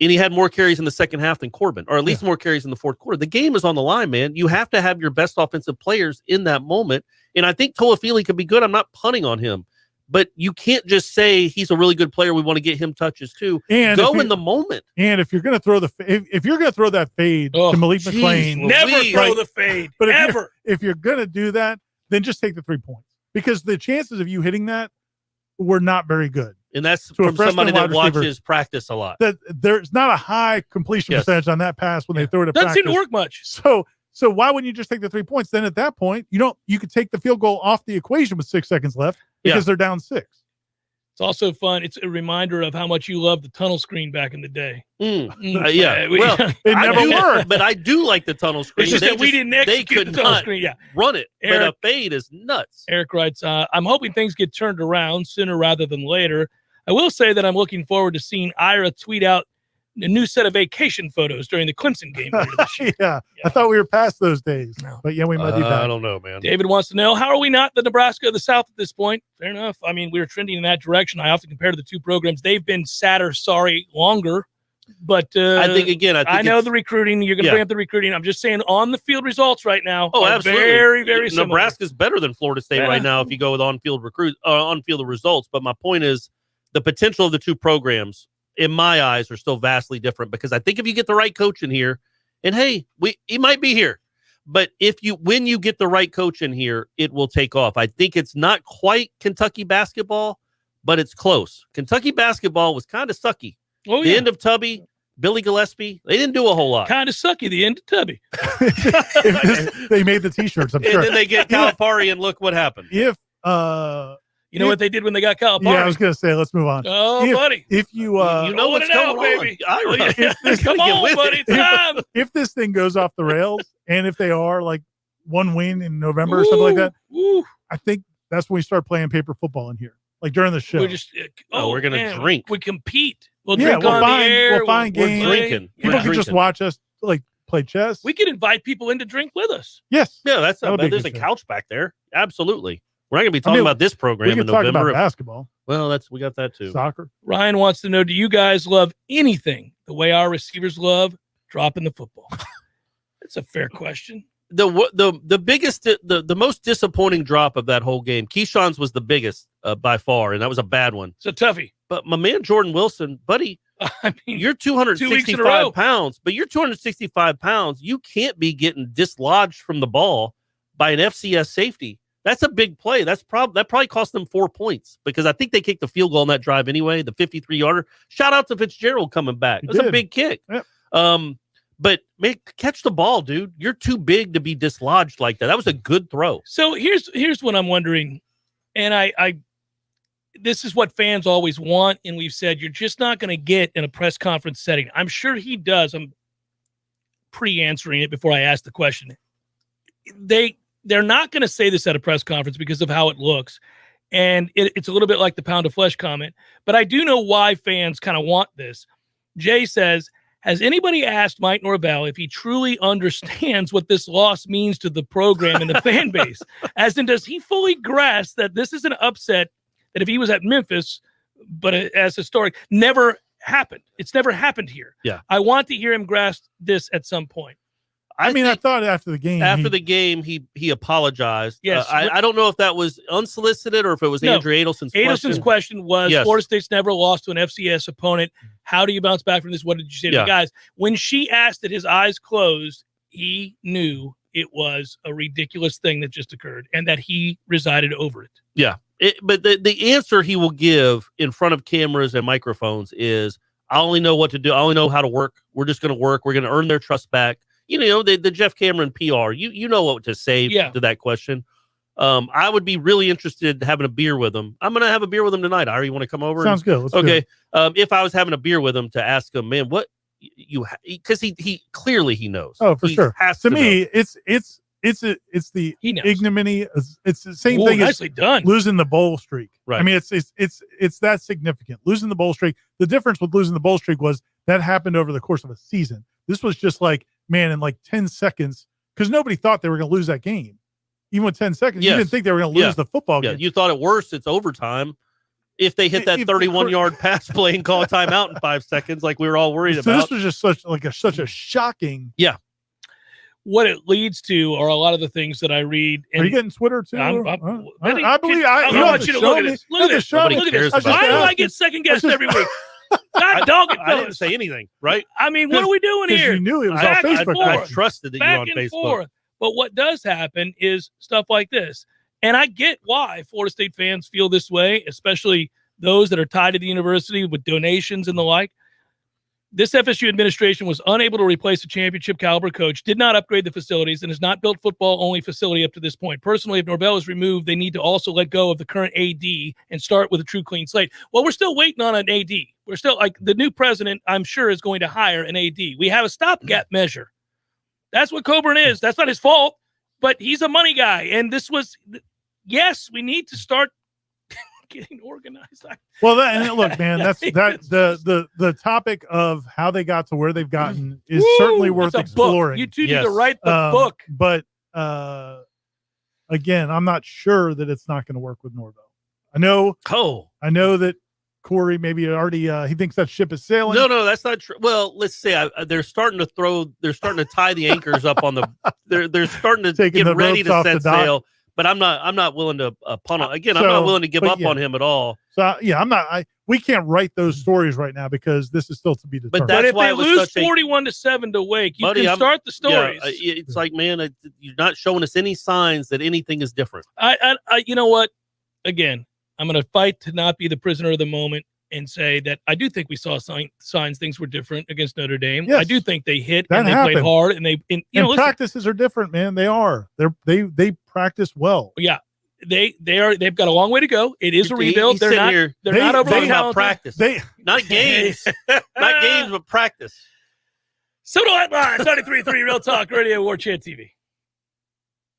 and he had more carries in the second half than Corbin, or at least more carries in the fourth quarter. The game is on the line, man. You have to have your best offensive players in that moment. And I think Toafili could be good. I'm not punting on him. But you can't just say he's a really good player. We want to get him touches too. And go in the moment. And if you're going to throw if you're going to throw that fade to Malik McClain, never throw the fade. But ever. If you're going to do that, then just take the 3 points because the chances of you hitting that were not very good. And that's from somebody that watches practice a lot. That there's not a high completion percentage on that pass when they throw it at practice. Doesn't seem to work much. So why wouldn't you just take the 3 points? Then at that point, you could take the field goal off the equation with 6 seconds left because they're down 6. It's also fun. It's a reminder of how much you loved the tunnel screen back in the day. Yeah. Well, it never worked. But I do like the tunnel screen. It's just that we didn't execute the tunnel screen. Yeah. Run it. Eric, but a fade is nuts. Eric writes, I'm hoping things get turned around sooner rather than later. I will say that I'm looking forward to seeing Ira tweet out a new set of vacation photos during the Clemson game later this year. Yeah, I thought we were past those days. No. But yeah, we might be back. I don't know, man. David wants to know, how are we not the Nebraska of the South at this point? Fair enough. I mean, we were trending in that direction. I often compare to the two programs. They've been sadder, sorry, longer. But I think I know the recruiting. You're going to bring up the recruiting. I'm just saying on the field results right now. Oh, absolutely. Very, very similar. Nebraska's better than Florida State right now if you go with on-field results. But my point is the potential of the two programs, in my eyes, are still vastly different, because I think if you get the right coach in here, and hey, he might be here, but when you get the right coach in here, it will take off. I think it's not quite Kentucky basketball, but it's close. Kentucky basketball was kind of sucky. The end of Tubby, Billy Gillespie, they didn't do a whole lot. Kind of sucky, the end of Tubby. They made the T-shirts, I'm sure. And then they get Calipari, and look what happened. You know what they did when they got Calipari? Yeah, I was going to say, let's move on. Oh, buddy. If you know what's going on, baby. Come on, buddy. Time. If this thing goes off the rails, and if they are like one win in November or something like that, I think that's when we start playing paper football in here, like during the show. We're just we're going to drink. We compete. We'll drink on the air. We'll find games. Drinking. People can just watch us like play chess. We could invite people in to drink with us. Yes. Yeah, that's not bad. There's a couch back there. Absolutely. We're not going to be talking about this program in November. We can talk about basketball. Well, we got that too. Soccer. Ryan wants to know, do you guys love anything the way our receivers love dropping the football? That's a fair question. The biggest, the most disappointing drop of that whole game, Keyshawn's was the biggest by far, and that was a bad one. It's a toughie. But my man Jordan Wilson, buddy, I mean, you're 265 pounds, but you're 265 pounds. You can't be getting dislodged from the ball by an FCS safety. That's a big play. That probably cost them 4 points, because I think they kicked the field goal on that drive anyway, the 53-yarder. Shout out to Fitzgerald coming back. It was a big kick. Yep. But man, catch the ball, dude. You're too big to be dislodged like that. That was a good throw. So here's what I'm wondering, and I this is what fans always want, and we've said you're just not going to get in a press conference setting. I'm sure he does. I'm pre-answering it before I ask the question. They're not going to say this at a press conference because of how it looks. And it's a little bit like the pound of flesh comment. But I do know why fans kind of want this. Jay says, has anybody asked Mike Norvell if he truly understands what this loss means to the program and the fan base? As in, does he fully grasp that this is an upset that if he was at Memphis, but as historic, never happened? It's never happened here. Yeah. I want to hear him grasp this at some point. I thought after the game, he apologized. Yes. I don't know if that was unsolicited or if it was Andrew Adelson's question. Adelson's question was, Florida State's never lost to an FCS opponent. How do you bounce back from this? What did you say to the guys? When she asked that his eyes closed, he knew it was a ridiculous thing that just occurred and that he resided over it. Yeah. But the answer he will give in front of cameras and microphones is, I only know what to do. I only know how to work. We're just going to work. We're going to earn their trust back. You know, the Jeff Cameron PR, you know what to say to that question. I would be really interested in having a beer with him. I'm going to have a beer with him tonight. Ira, you want to come over? Sounds good. Let's okay. If I was having a beer with him, to ask him, man, what because he clearly he knows. Oh, for sure. To me, know. it's the ignominy. It's the same thing as losing the bowl streak. Right. I mean, it's that significant. Losing the bowl streak. The difference with losing the bowl streak was that happened over the course of a season. This was just like, man, in like 10 seconds, because nobody thought they were going to lose that game. Even with 10 seconds, you didn't think they were going to lose the football game. You thought at worst it's overtime if they hit that 31-yard pass play and call a timeout in 5 seconds, like we were all worried about. This was just such a shocking. Yeah. What it leads to are a lot of the things that I read. And are you getting Twitter too? I believe I want you to look at this. Look at this. Look at this. Why do I get second guessed every week? God dog it, I didn't say anything, right? I mean, what are we doing here? You knew it was on Facebook. I trusted that you were on Facebook. Forth. But what does happen is stuff like this. And I get why Florida State fans feel this way, especially those that are tied to the university with donations and the like. This FSU administration was unable to replace a championship caliber coach, did not upgrade the facilities, and has not built football-only facility up to this point. Personally, if Norvell is removed, they need to also let go of the current AD and start with a true clean slate. Well, we're still waiting on an AD. We're still like the new president, I'm sure, is going to hire an AD. We have a stopgap measure. That's what Coburn is. That's not his fault, but he's a money guy. And this was, yes, we need to start getting organized. Well, look, man, the topic of how they got to where they've gotten is certainly worth exploring. You two need to write the book. But again, I'm not sure that it's not going to work with Norvell. I know that Corey maybe already he thinks that ship is sailing. No, that's not true. Well, let's say they're starting to tie the anchors up on the. They're starting to get ready to set sail. But I'm not willing to punt on. Again, I'm not willing to give up on him at all. So we can't write those stories right now because this is still to be determined. But if they lose 41-7 to Wake, you can start the stories. Yeah, it's like, man, you're not showing us any signs that anything is different. I you know what? Again, I'm going to fight to not be the prisoner of the moment and say that I do think we saw signs things were different against Notre Dame. Yes, I do think they hit and they played hard and practices are different, man. They are. They practice well. Yeah. They've got a long way to go. It is a rebuild. They're not overly about practice. Not games. Not games, but practice. Seminole Headlines, 93.3 Real Talk Radio, Warchant TV.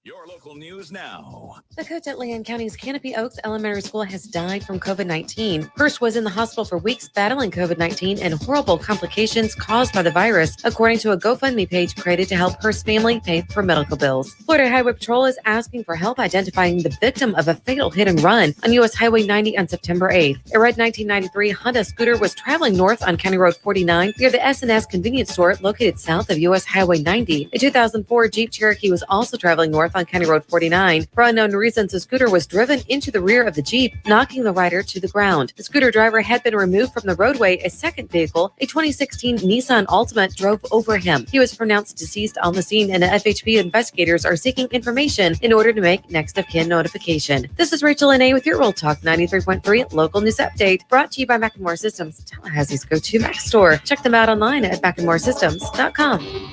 Your local news now. The coach at Leon County's Canopy Oaks Elementary School has died from COVID-19. Hurst was in the hospital for weeks battling COVID-19 and horrible complications caused by the virus, according to a GoFundMe page created to help Hurst's family pay for medical bills. Florida Highway Patrol is asking for help identifying the victim of a fatal hit and run on U.S. Highway 90 on September 8th. A red 1993 Honda scooter was traveling north on County Road 49 near the S&S convenience store located south of U.S. Highway 90. A 2004 Jeep Cherokee was also traveling north on County Road 49. For unknown reasons, the scooter was driven into the rear of the Jeep, knocking the rider to the ground. The scooter driver had been removed from the roadway. A second vehicle, a 2016 Nissan Altima, drove over him. He was pronounced deceased on the scene, and FHP investigators are seeking information in order to make next of kin notification. This is Rachel Lene with your Real Talk 93.3 local news update, brought to you by Macklemore Systems, Tallahassee's go-to Mac store. Check them out online at MacklemoreSystems.com.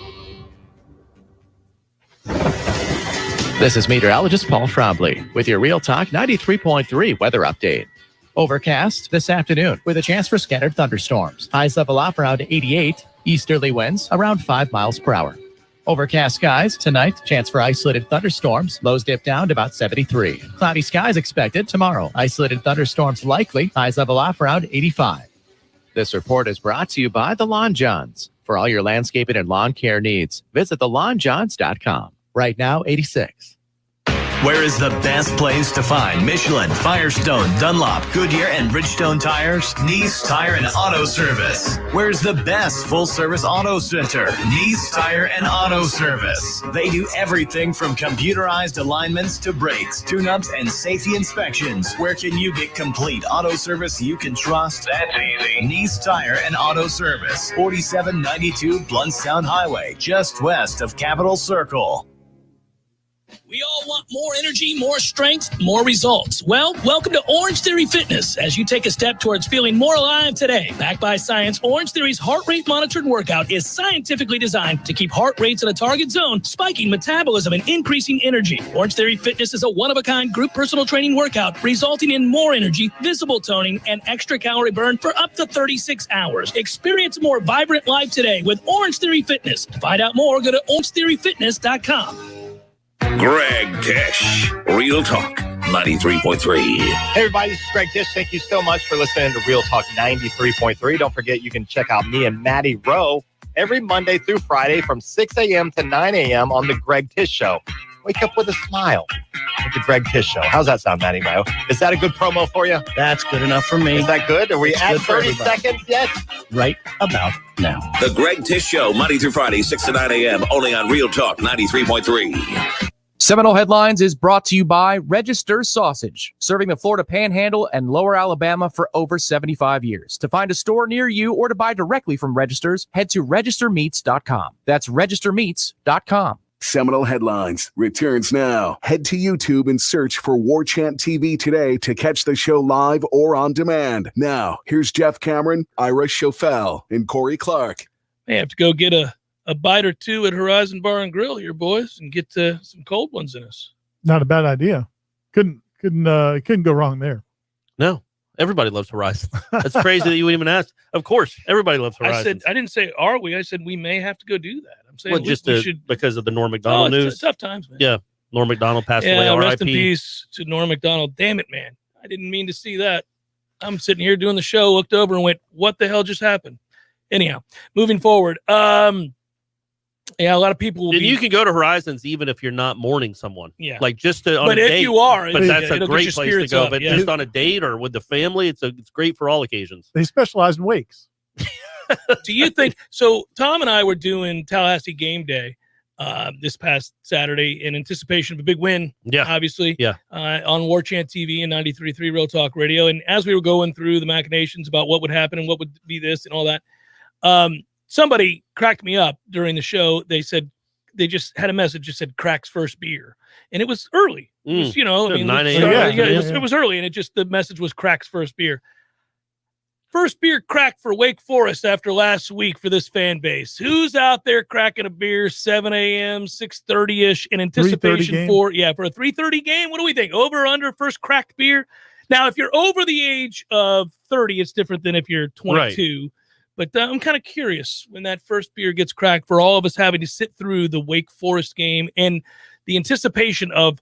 This is meteorologist Paul Trombley with your Real Talk 93.3 weather update. Overcast this afternoon with a chance for scattered thunderstorms. Highs level off around 88. Easterly winds around 5 miles per hour. Overcast skies tonight. Chance for isolated thunderstorms. Lows dip down to about 73. Cloudy skies expected tomorrow. Isolated thunderstorms likely. Highs level off around 85. This report is brought to you by The Lawn Johns. For all your landscaping and lawn care needs, visit thelawnjohns.com. Right now, 86. Where is the best place to find Michelin, Firestone, Dunlop, Goodyear, and Bridgestone tires? Nice Tire and Auto Service. Where's the best full-service auto center? Nice Tire and Auto Service. They do everything from computerized alignments to brakes, tune-ups, and safety inspections. Where can you get complete auto service you can trust? That's easy. Nice Tire and Auto Service. 4792 Bluntstown Highway, just west of Capitol Circle. We all want more energy, more strength, more results. Well, welcome to Orange Theory Fitness as you take a step towards feeling more alive today. Backed by science, Orange Theory's heart rate monitored workout is scientifically designed to keep heart rates in a target zone, spiking metabolism and increasing energy. Orange Theory Fitness is a one-of-a-kind group personal training workout resulting in more energy, visible toning, and extra calorie burn for up to 36 hours. Experience a more vibrant life today with Orange Theory Fitness. To find out more, go to orangetheoryfitness.com. Greg Tish, Real Talk 93.3. Hey everybody, this is Greg Tish. Thank you so much for listening to Real Talk 93.3. Don't forget you can check out me and Maddie Rowe every Monday through Friday from 6 a.m. to 9 a.m. on the Greg Tish Show. Wake up with a smile with the Greg Tish Show. How's that sound, Maddie Rowe? Is that a good promo for you? That's good enough for me. Is that good? Are we at 30 seconds yet? Right about now. The Greg Tish Show, Monday through Friday, 6 to 9 a.m. only on Real Talk 93.3. Seminole Headlines is brought to you by Register Sausage, serving the Florida Panhandle and Lower Alabama for over 75 years. To find a store near you or to buy directly from Registers, head to registermeats.com. That's registermeats.com. Seminole Headlines returns now. Head to YouTube and search for Warchant TV today to catch the show live or on demand. Now, here's Jeff Cameron, Ira Schofel, and Corey Clark. May have to go get a bite or two at Horizon Bar and Grill here, boys, and get some cold ones in us. Not a bad idea. Couldn't go wrong there. No, everybody loves Horizon. That's crazy that you even asked. Of course, everybody loves Horizon. I didn't say are we. I said we may have to go do that. I'm saying we should because of the Norm Macdonald news. Tough times, man. Yeah, Norm Macdonald passed away. Rest R.I.P. in peace to Norm Macdonald. Damn it, man! I didn't mean to see that. I'm sitting here doing the show, looked over and went, "What the hell just happened?" Anyhow, moving forward. A lot of people. You can go to Horizons even if you're not mourning someone. Yeah, like just on but a if date. you are, but that's a it'll great place to go. Up, but yeah. just on a date or with the family, it's great for all occasions. They specialize in wakes. Do you think so? Tom and I were doing Tallahassee game day this past Saturday in anticipation of a big win. Yeah, obviously. Yeah, on Warchant TV and 93.3 Real Talk Radio. And as we were going through the machinations about what would happen and what would be this and all that, somebody cracked me up during the show. They said they just had a message that said Crack's first beer, and it was early. It was, 9 a.m. It was early, and the message was Crack's first beer. First beer crack for Wake Forest after last week for this fan base. Who's out there cracking a beer 7 a.m., 6:30-ish in anticipation for a 3:30 game? What do we think? Over or under first cracked beer? Now, if you're over the age of 30, it's different than if you're 22. Right. But I'm kind of curious when that first beer gets cracked for all of us having to sit through the Wake Forest game and the anticipation of,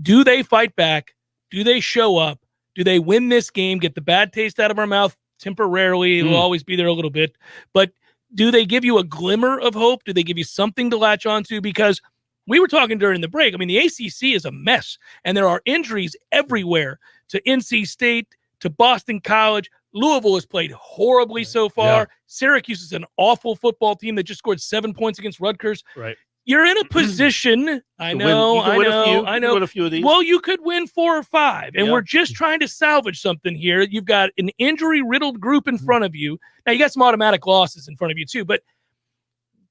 do they fight back? Do they show up? Do they win this game, get the bad taste out of our mouth temporarily? It'll always be there a little bit. But do they give you a glimmer of hope? Do they give you something to latch onto? Because we were talking during the break. I mean, the ACC is a mess, and there are injuries everywhere to NC State, to Boston College. Louisville has played horribly so far. Yeah. Syracuse is an awful football team that just scored 7 points against Rutgers. Right. You're in a position. I know. Win a few of these. Well, you could win 4 or 5, and we're just trying to salvage something here. You've got an injury-riddled group in front of you. Now, you got some automatic losses in front of you, too, but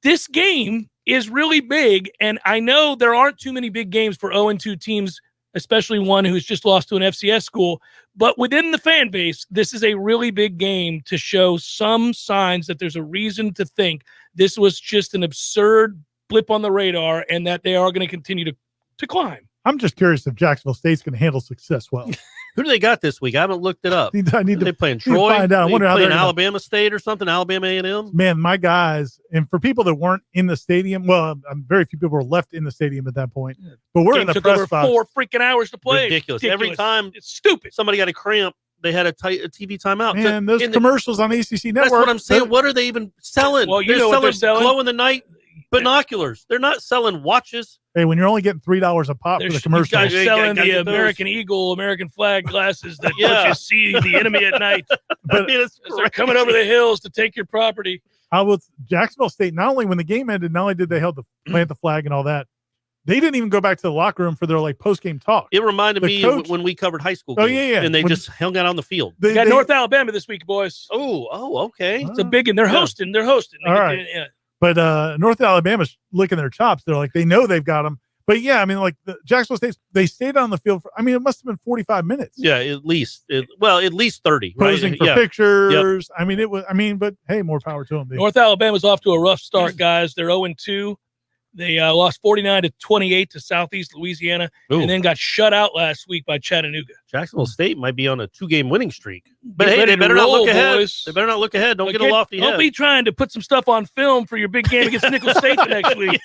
this game is really big, and I know there aren't too many big games for 0-2 teams, especially one who's just lost to an FCS school. But within the fan base, this is a really big game to show some signs that there's a reason to think this was just an absurd blip on the radar and that they are going to continue to climb. I'm just curious if Jacksonville State's going to handle success well. Who do they got this week? I haven't looked it up. They playing Troy? Find out. I wonder how playing they're Alabama State or something? Alabama A&M? Man, my guys, and for people that weren't in the stadium, well, very few people were left in the stadium at that point. But we're in the press box. 4 freaking hours to play. Ridiculous. Every time it's stupid. Somebody got a cramp, they had a TV timeout. Man, those commercials on ACC Network. That's what I'm saying. What are they even selling? Well, they're selling glow-in-the-night binoculars. They're not selling watches. Hey, when you're only getting $3 a pop for the commercial, you guys selling the American Eagle, American flag glasses that let you see the enemy at night. But they're coming over the hills to take your property. I was Jacksonville State. Not only when the game ended, not only did they plant the flag and all that, they didn't even go back to the locker room for their post game talk. It reminded me of when we covered high school games. Yeah. And they just hung out on the field. They got North Alabama this week, boys. Oh, okay. It's a big one. They're hosting. They're hosting. All right. But North Alabama's licking their chops. They're like, they know they've got them. But yeah, I mean, like the Jacksonville State, they stayed on the field for, it must have been 45 minutes. Yeah, at least 30. Posing right? for pictures. Yep. But hey, more power to them. North Alabama's off to a rough start, guys. They're 0-2. They lost 49-28 to Southeast Louisiana, and then got shut out last week by Chattanooga. Jacksonville State might be on a 2-game winning streak. But hey, they better not look ahead. They better not look ahead. Don't get a lofty head. Don't be trying to put some stuff on film for your big game against Nicholls State the next week.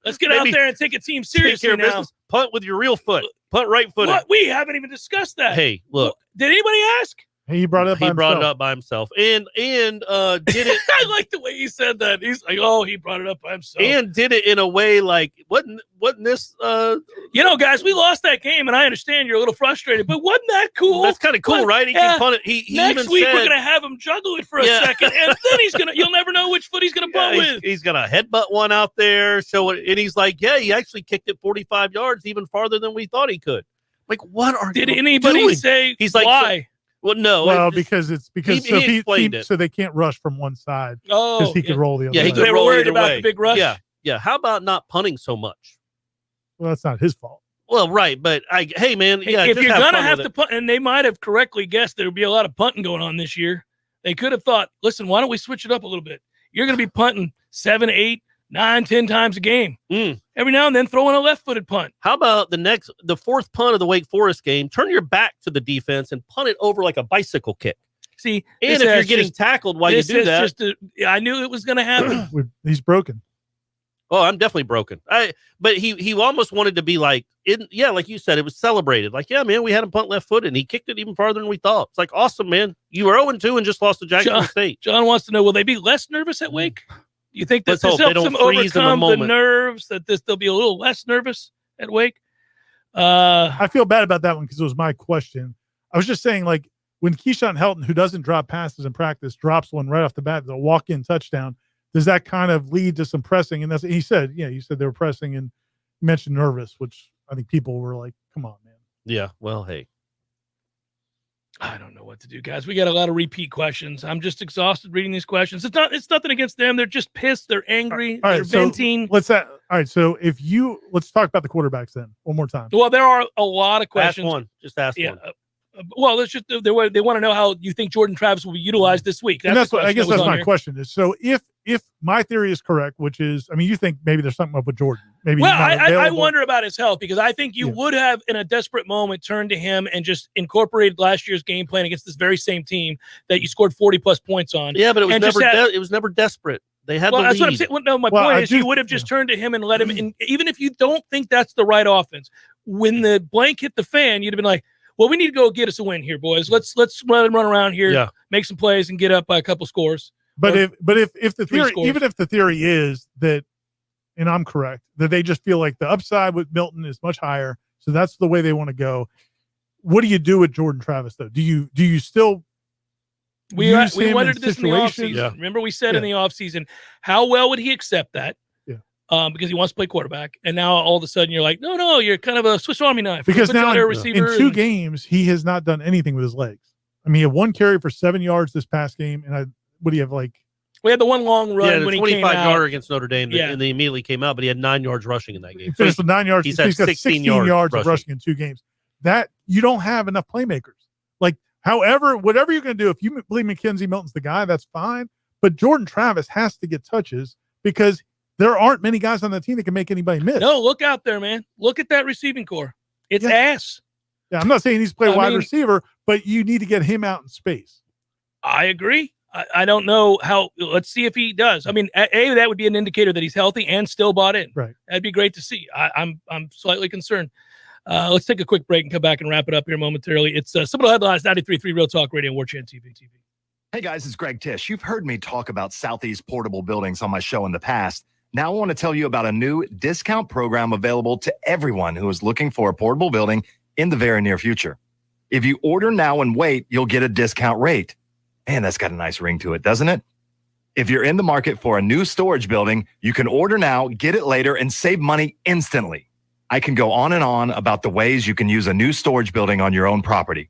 Let's get out there and take a team seriously now. Business. Punt with your real foot. Punt right footed. What? We haven't even discussed that. Hey, look. Did anybody ask? He brought it up by himself. And did it. I like the way he said that. He's like, oh, he brought it up by himself. And did it in a way like, wasn't this guys, we lost that game, and I understand you're a little frustrated, but wasn't that cool? That's kind of cool, right? He can punt it. He next even week said, we're gonna have him juggle it for a second, and then you'll never know which foot he's gonna punt with. He's gonna headbutt one out there, and he's like, yeah, he actually kicked it 45 yards, even farther than we thought he could. Like, what are did you anybody doing? say he's like, why? Well, no. Well, because he explained it. So they can't rush from one side. Oh, because he could roll the other way. Yeah, he could they were roll worried either about way. the big rush. Yeah. Yeah, how about not punting so much? Well, that's not his fault. Well, right, but hey, man, yeah. If just you're going to fun have with to it. punt, and they might have correctly guessed there would be a lot of punting going on this year, they could have thought, listen, why don't we switch it up a little bit? You're going to be punting 7, 8, 9, 10 times a game. Every now and then throw in a left-footed punt. How about the fourth punt of the Wake Forest game? Turn your back to the defense and punt it over like a bicycle kick. See, and if you're getting tackled while you do that, I knew it was going to happen. He's broken. Oh, I'm definitely broken. But he almost wanted to be like, like you said, it was celebrated. Like, yeah, man, we had him punt left-footed, and he kicked it even farther than we thought. It's like, awesome, man. You were 0-2 and just lost to Jacksonville State. John wants to know, will they be less nervous at Wake? You think that Let's this hope they helps don't them freeze in the overcome the moment. nerves, that they'll be a little less nervous at Wake? I feel bad about that one because it was my question. I was just saying, like, when Keyshawn Helton, who doesn't drop passes in practice, drops one right off the bat, the walk-in touchdown, does that kind of lead to some pressing? And he said they were pressing and mentioned nervous, which I think people were like, come on, man. Yeah, well, hey. I don't know what to do, guys. We got a lot of repeat questions. I'm just exhausted reading these questions. It's nothing against them. They're just pissed. They're angry. All right, they're venting. All right. So let's talk about the quarterbacks then one more time. Well, there are a lot of questions. Ask one. Just ask one. Well, let's just they want to know how you think Jordan Travis will be utilized this week. I guess that's my question is, so if my theory is correct, which is, I mean, you think maybe there's something up with Jordan. Maybe well, I wonder about his health, because I think you would have, in a desperate moment, turned to him and just incorporated last year's game plan against this very same team that you scored 40-plus points on. Yeah, but it was never desperate. They had the lead. That's what I'm saying. Well, no, my point is you would have just turned to him and let him in, even if you don't think that's the right offense. When the blank hit the fan, you'd have been like, well, we need to go get us a win here, boys. Let's let him run around here, make some plays, and get up by a couple scores. But if the theory, even if the theory is that, and I'm correct, that they just feel like the upside with Milton is much higher, so that's the way they want to go. What do you do with Jordan Travis though? Do you still? We wondered this in the offseason. Yeah. Remember, we said in the offseason, how well would he accept that? Because he wants to play quarterback, and now all of a sudden you're like, no, you're kind of a Swiss Army knife. Because now in 2 games he has not done anything with his legs. I mean, he had 1 carry for 7 yards this past game, and what do you have like? We had the one long run when he came out. 25-yarder against Notre Dame, and they immediately came out, but he had 9 yards rushing in that game. He finished with 9 yards. He's got 16 yards rushing. of rushing in 2 games. That you don't have enough playmakers. Like, whatever you're going to do, if you believe McKenzie Milton's the guy, that's fine. But Jordan Travis has to get touches because there aren't many guys on that team that can make anybody miss. No, look out there, man. Look at that receiving core. It's ass. Yeah, I'm not saying he's play wide receiver, but you need to get him out in space. I agree. I don't know how. Let's see if he does. I mean, that would be an indicator that he's healthy and still bought in. Right. That'd be great to see. I'm slightly concerned. Let's take a quick break and come back and wrap it up here momentarily. It's Seminole Headlines, 93.3 Real Talk Radio, Warchant TV. Hey guys, it's Greg Tish. You've heard me talk about Southeast Portable Buildings on my show in the past. Now I want to tell you about a new discount program available to everyone who is looking for a portable building in the very near future. If you order now and wait, you'll get a discount rate. Man, that's got a nice ring to it, doesn't it? If you're in the market for a new storage building, you can order now, get it later, and save money instantly. I can go on and on about the ways you can use a new storage building on your own property.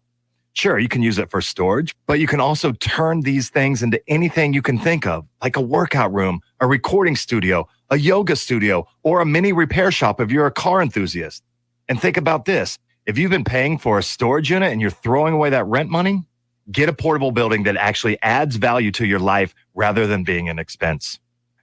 Sure, you can use it for storage, but you can also turn these things into anything you can think of, like a workout room, a recording studio, a yoga studio, or a mini repair shop if you're a car enthusiast. And think about this. If you've been paying for a storage unit and you're throwing away that rent money, get a portable building that actually adds value to your life rather than being an expense.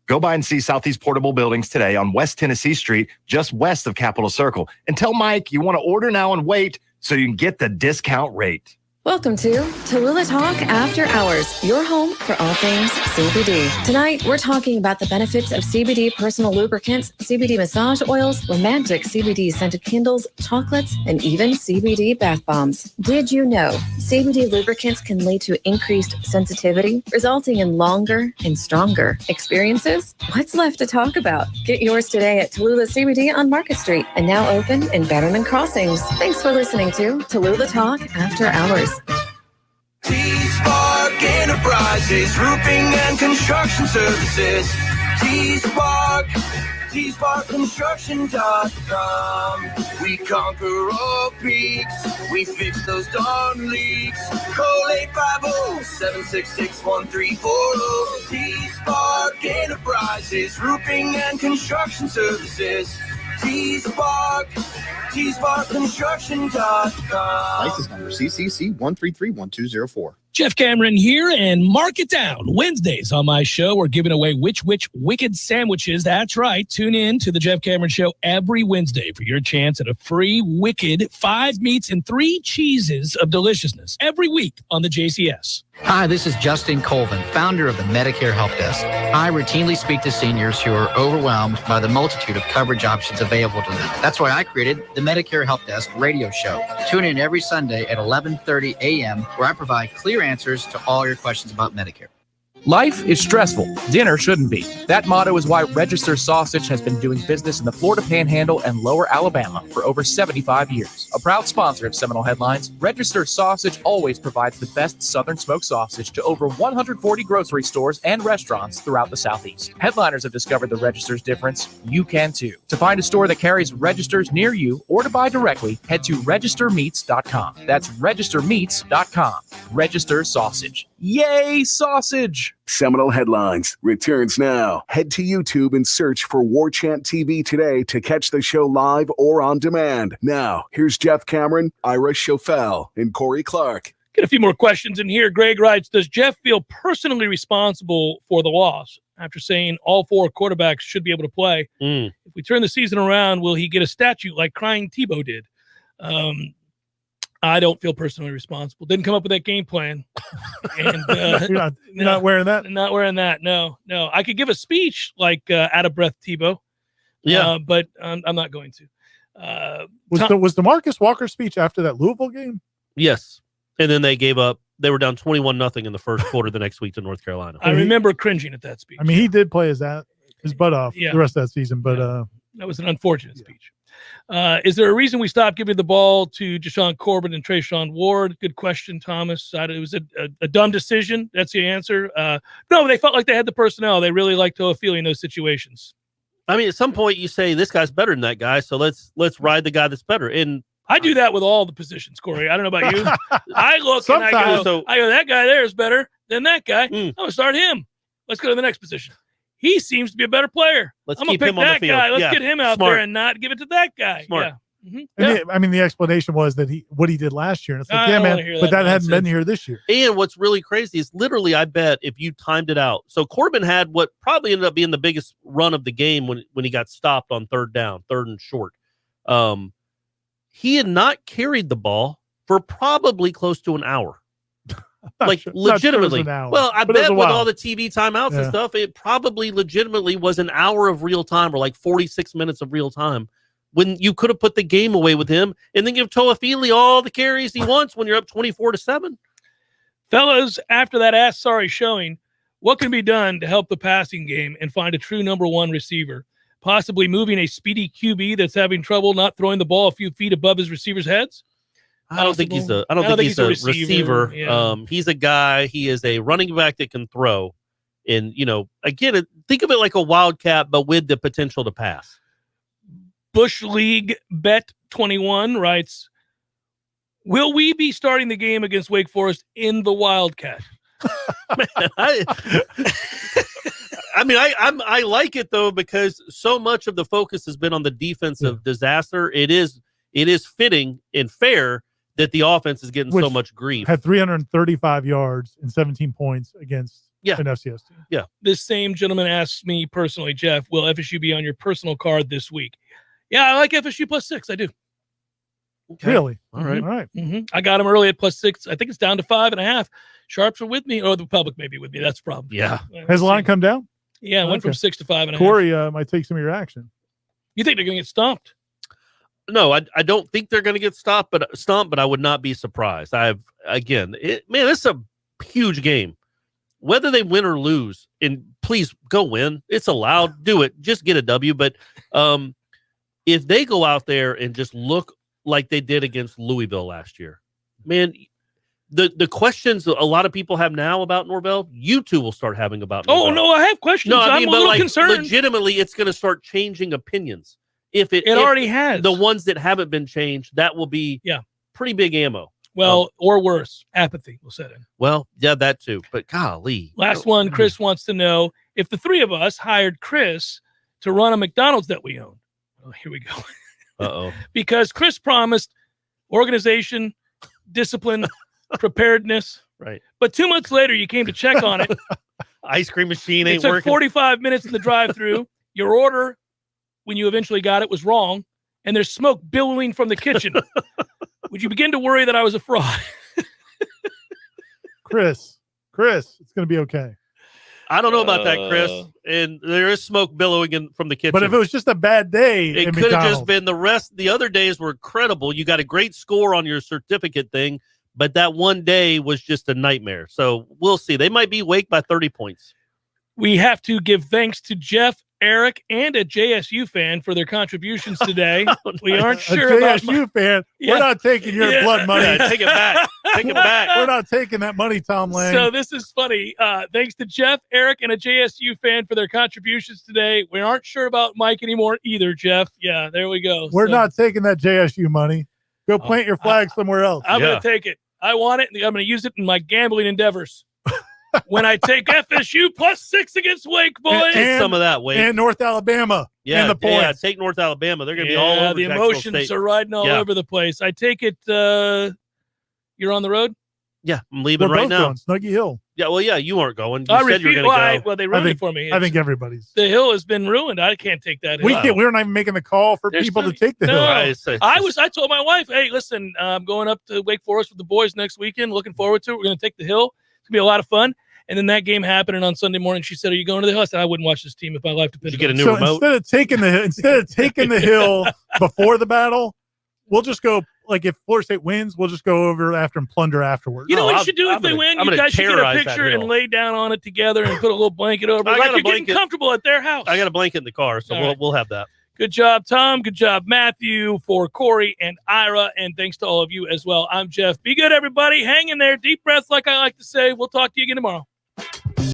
Go by and see Southeast Portable Buildings today on West Tennessee Street, just west of Capitol Circle. And tell Mike you want to order now and wait so you can get the discount rate. Welcome to Tallulah Talk After Hours, your home for all things CBD. Tonight, we're talking about the benefits of CBD personal lubricants, CBD massage oils, romantic CBD scented candles, chocolates, and even CBD bath bombs. Did you know CBD lubricants can lead to increased sensitivity, resulting in longer and stronger experiences? What's left to talk about? Get yours today at Tallulah CBD on Market Street and now open in Betterman Crossings. Thanks for listening to Tallulah Talk After Hours. T-Spark Enterprises, roofing and construction services. T-Spark, T-SparkConstruction.com. We conquer all peaks, we fix those darn leaks. Call 850-766-1340. T-Spark Enterprises. appliances, roofing and construction services. T-Spark, TSparkConstruction.com. License number CCC 1331204. Jeff Cameron here, and mark it down. Wednesdays on my show, we're giving away which wicked sandwiches. That's right. Tune in to the Jeff Cameron Show every Wednesday for your chance at a free wicked 5 meats and 3 cheeses of deliciousness every week on the JCS. Hi, this is Justin Colvin, founder of the Medicare Help Desk. I routinely speak to seniors who are overwhelmed by the multitude of coverage options available to them. That's why I created the Medicare Help Desk radio show. Tune in every Sunday at 11:30 a.m. where I provide clear answers to all your questions about Medicare. Life is stressful. Dinner shouldn't be. That motto is why Register Sausage has been doing business in the Florida Panhandle and Lower Alabama for over 75 years. A proud sponsor of Seminole Headlines, Register Sausage always provides the best Southern smoked sausage to over 140 grocery stores and restaurants throughout the Southeast. Headliners have discovered the Register's difference. You can too. To find a store that carries Registers near you or to buy directly, head to registermeats.com. That's registermeats.com. Register Sausage. Yay, sausage! Seminole Headlines returns now. Head to YouTube and search for Warchant TV today to catch the show live or on demand. Now, here's Jeff Cameron, Ira Schofel, and Corey Clark. Get a few more questions in here. Greg writes, does Jeff feel personally responsible for the loss after saying all 4 quarterbacks should be able to play? If we turn the season around, will he get a statue like Crying Tebow did? I don't feel personally responsible. Didn't come up with that game plan. And you're not wearing that? Not wearing that. No. I could give a speech like out of breath Tebow. Yeah. But I'm not going to. Was the Marcus Walker speech after that Louisville game? Yes. And then they gave up. They were down 21-0 in the first quarter the next week to North Carolina. I remember cringing at that speech. I mean, he did play his butt off the rest of that season, but that was an unfortunate speech. Is there a reason we stopped giving the ball to Jashawn Corbin and Trayshawn Ward? Good question, Thomas. It was a dumb decision. That's the answer. No, they felt like they had the personnel. They really liked Toafili in those situations. I mean, at some point you say this guy's better than that guy, so let's ride the guy that's better. And I do that with all the positions, Corey. I don't know about you. I look and I go, that guy there is better than that guy. I'm gonna start him. Let's go to the next position. He seems to be a better player. Let's I'm going keep to him pick on the that field. guy. Let's get him out there and not give it to that guy. Smart. I mean, the explanation was that what he did last year. And it's like, yeah, man, but that hadn't been here this year. And what's really crazy is literally, I bet if you timed it out. So Corbin had what probably ended up being the biggest run of the game when he got stopped on third and short. He had not carried the ball for probably close to an hour. Like legitimately. Well, I bet with all the TV timeouts and stuff, it probably legitimately was an hour of real time or like 46 minutes of real time when you could have put the game away with him and then give Toafili all the carries he wants when you're up 24-7. Fellas, after that sorry showing, what can be done to help the passing game and find a true number 1 receiver? Possibly moving a speedy QB that's having trouble not throwing the ball a few feet above his receivers' heads? I don't think he's a receiver. Yeah. He's a guy. He is a running back that can throw. And, again, think of it like a wildcat, but with the potential to pass. Bush League Bet 21 writes, will we be starting the game against Wake Forest in the Wildcat? Man, I like it, though, because so much of the focus has been on the defensive disaster. It is fitting and fair that the offense is getting so much grief. Had 335 yards and 17 points against an FCS team. Yeah. This same gentleman asks me personally, Jeff, will FSU be on your personal card this week? Yeah, I like FSU +6. I do. Okay. Really? All right. All right. Mm-hmm. I got him early at +6. I think it's down to 5.5. Sharps are with me, or the public may be with me. That's the problem. Yeah. Has the line come down? Yeah, it went from 6 to 5.5. Corey might take some of your action. You think they're going to get stomped? No, I don't think they're going to get stomped, but I would not be surprised. This is a huge game. Whether they win or lose, and please go win. It's allowed. Do it. Just get a W. But if they go out there and just look like they did against Louisville last year, man, the questions a lot of people have now about Norvell, you two will start having about Norvell. Oh, no, I have questions. No, I'm a little concerned. Legitimately, it's going to start changing opinions. If it already has. The ones that haven't been changed, that will be pretty big ammo. Well, or worse, apathy will set in. Well, yeah, that too. But golly. Last one, Chris wants to know, if the three of us hired Chris to run a McDonald's that we own. Oh, here we go. Uh-oh. Because Chris promised organization, discipline, preparedness. Right. But 2 months later, you came to check on it. Ice cream machine ain't It took working. 45 minutes in the drive-thru. Your order, when you eventually got it, was wrong, and there's smoke billowing from the kitchen. Would you begin to worry that I was a fraud? Chris, it's going to be okay. I don't know about that, Chris. And there is smoke billowing from the kitchen. But if it was just a bad day, it could have just been the rest. The other days were incredible. You got a great score on your certificate thing, but that one day was just a nightmare. So we'll see. They might be awake by 30 points. We have to give thanks to Jeff, Eric, and a JSU fan for their contributions today. We aren't sure a about JSU fan. We're not taking your blood money. Yeah, take it back. Take it back. We're not taking that money, Tom Lang. So this is funny. Thanks to Jeff, Eric, and a JSU fan for their contributions today. We aren't sure about Mike anymore either, Jeff. Yeah, there we go. We're not taking that JSU money. Go plant your flag somewhere else. I'm going to take it. I want it, and I'm going to use it in my gambling endeavors. When I take FSU +6 against Wake, boys. And some of that, Wake. And North Alabama. Yeah, and the points. Yeah, take North Alabama. They're going to be all over the Jacksonville emotions State. are riding all over the place. I take it you're on the road? Yeah, I'm leaving We're right both now. Going. Snuggy Hill. Yeah, well, yeah, you aren't going. You I said you were refuse. going to go. Well, they ruined it for me. I think everybody's. The hill has been ruined. I can't take that hill. We're not even making the call for people to take the hill. I told my wife, hey, listen, I'm going up to Wake Forest with the boys next weekend. Looking forward to it. We're going to take the hill. It's going to be a lot of fun. And then that game happened, and on Sunday morning, she said, "Are you going to the hill?" I said, "I wouldn't watch this team if my life depended." Did you get a new remote? Instead of taking the hill before the battle, we'll just go. Like if Florida State wins, we'll just go over after and plunder afterwards. You know what you should do if they win? You guys should get a picture and lay down on it together and put a little blanket over it. Like you're getting comfortable at their house. I got a blanket in the car, so we'll have that. Good job, Tom. Good job, Matthew, for Corey and Ira. And thanks to all of you as well. I'm Jeff. Be good, everybody. Hang in there. Deep breaths, like I like to say. We'll talk to you again tomorrow.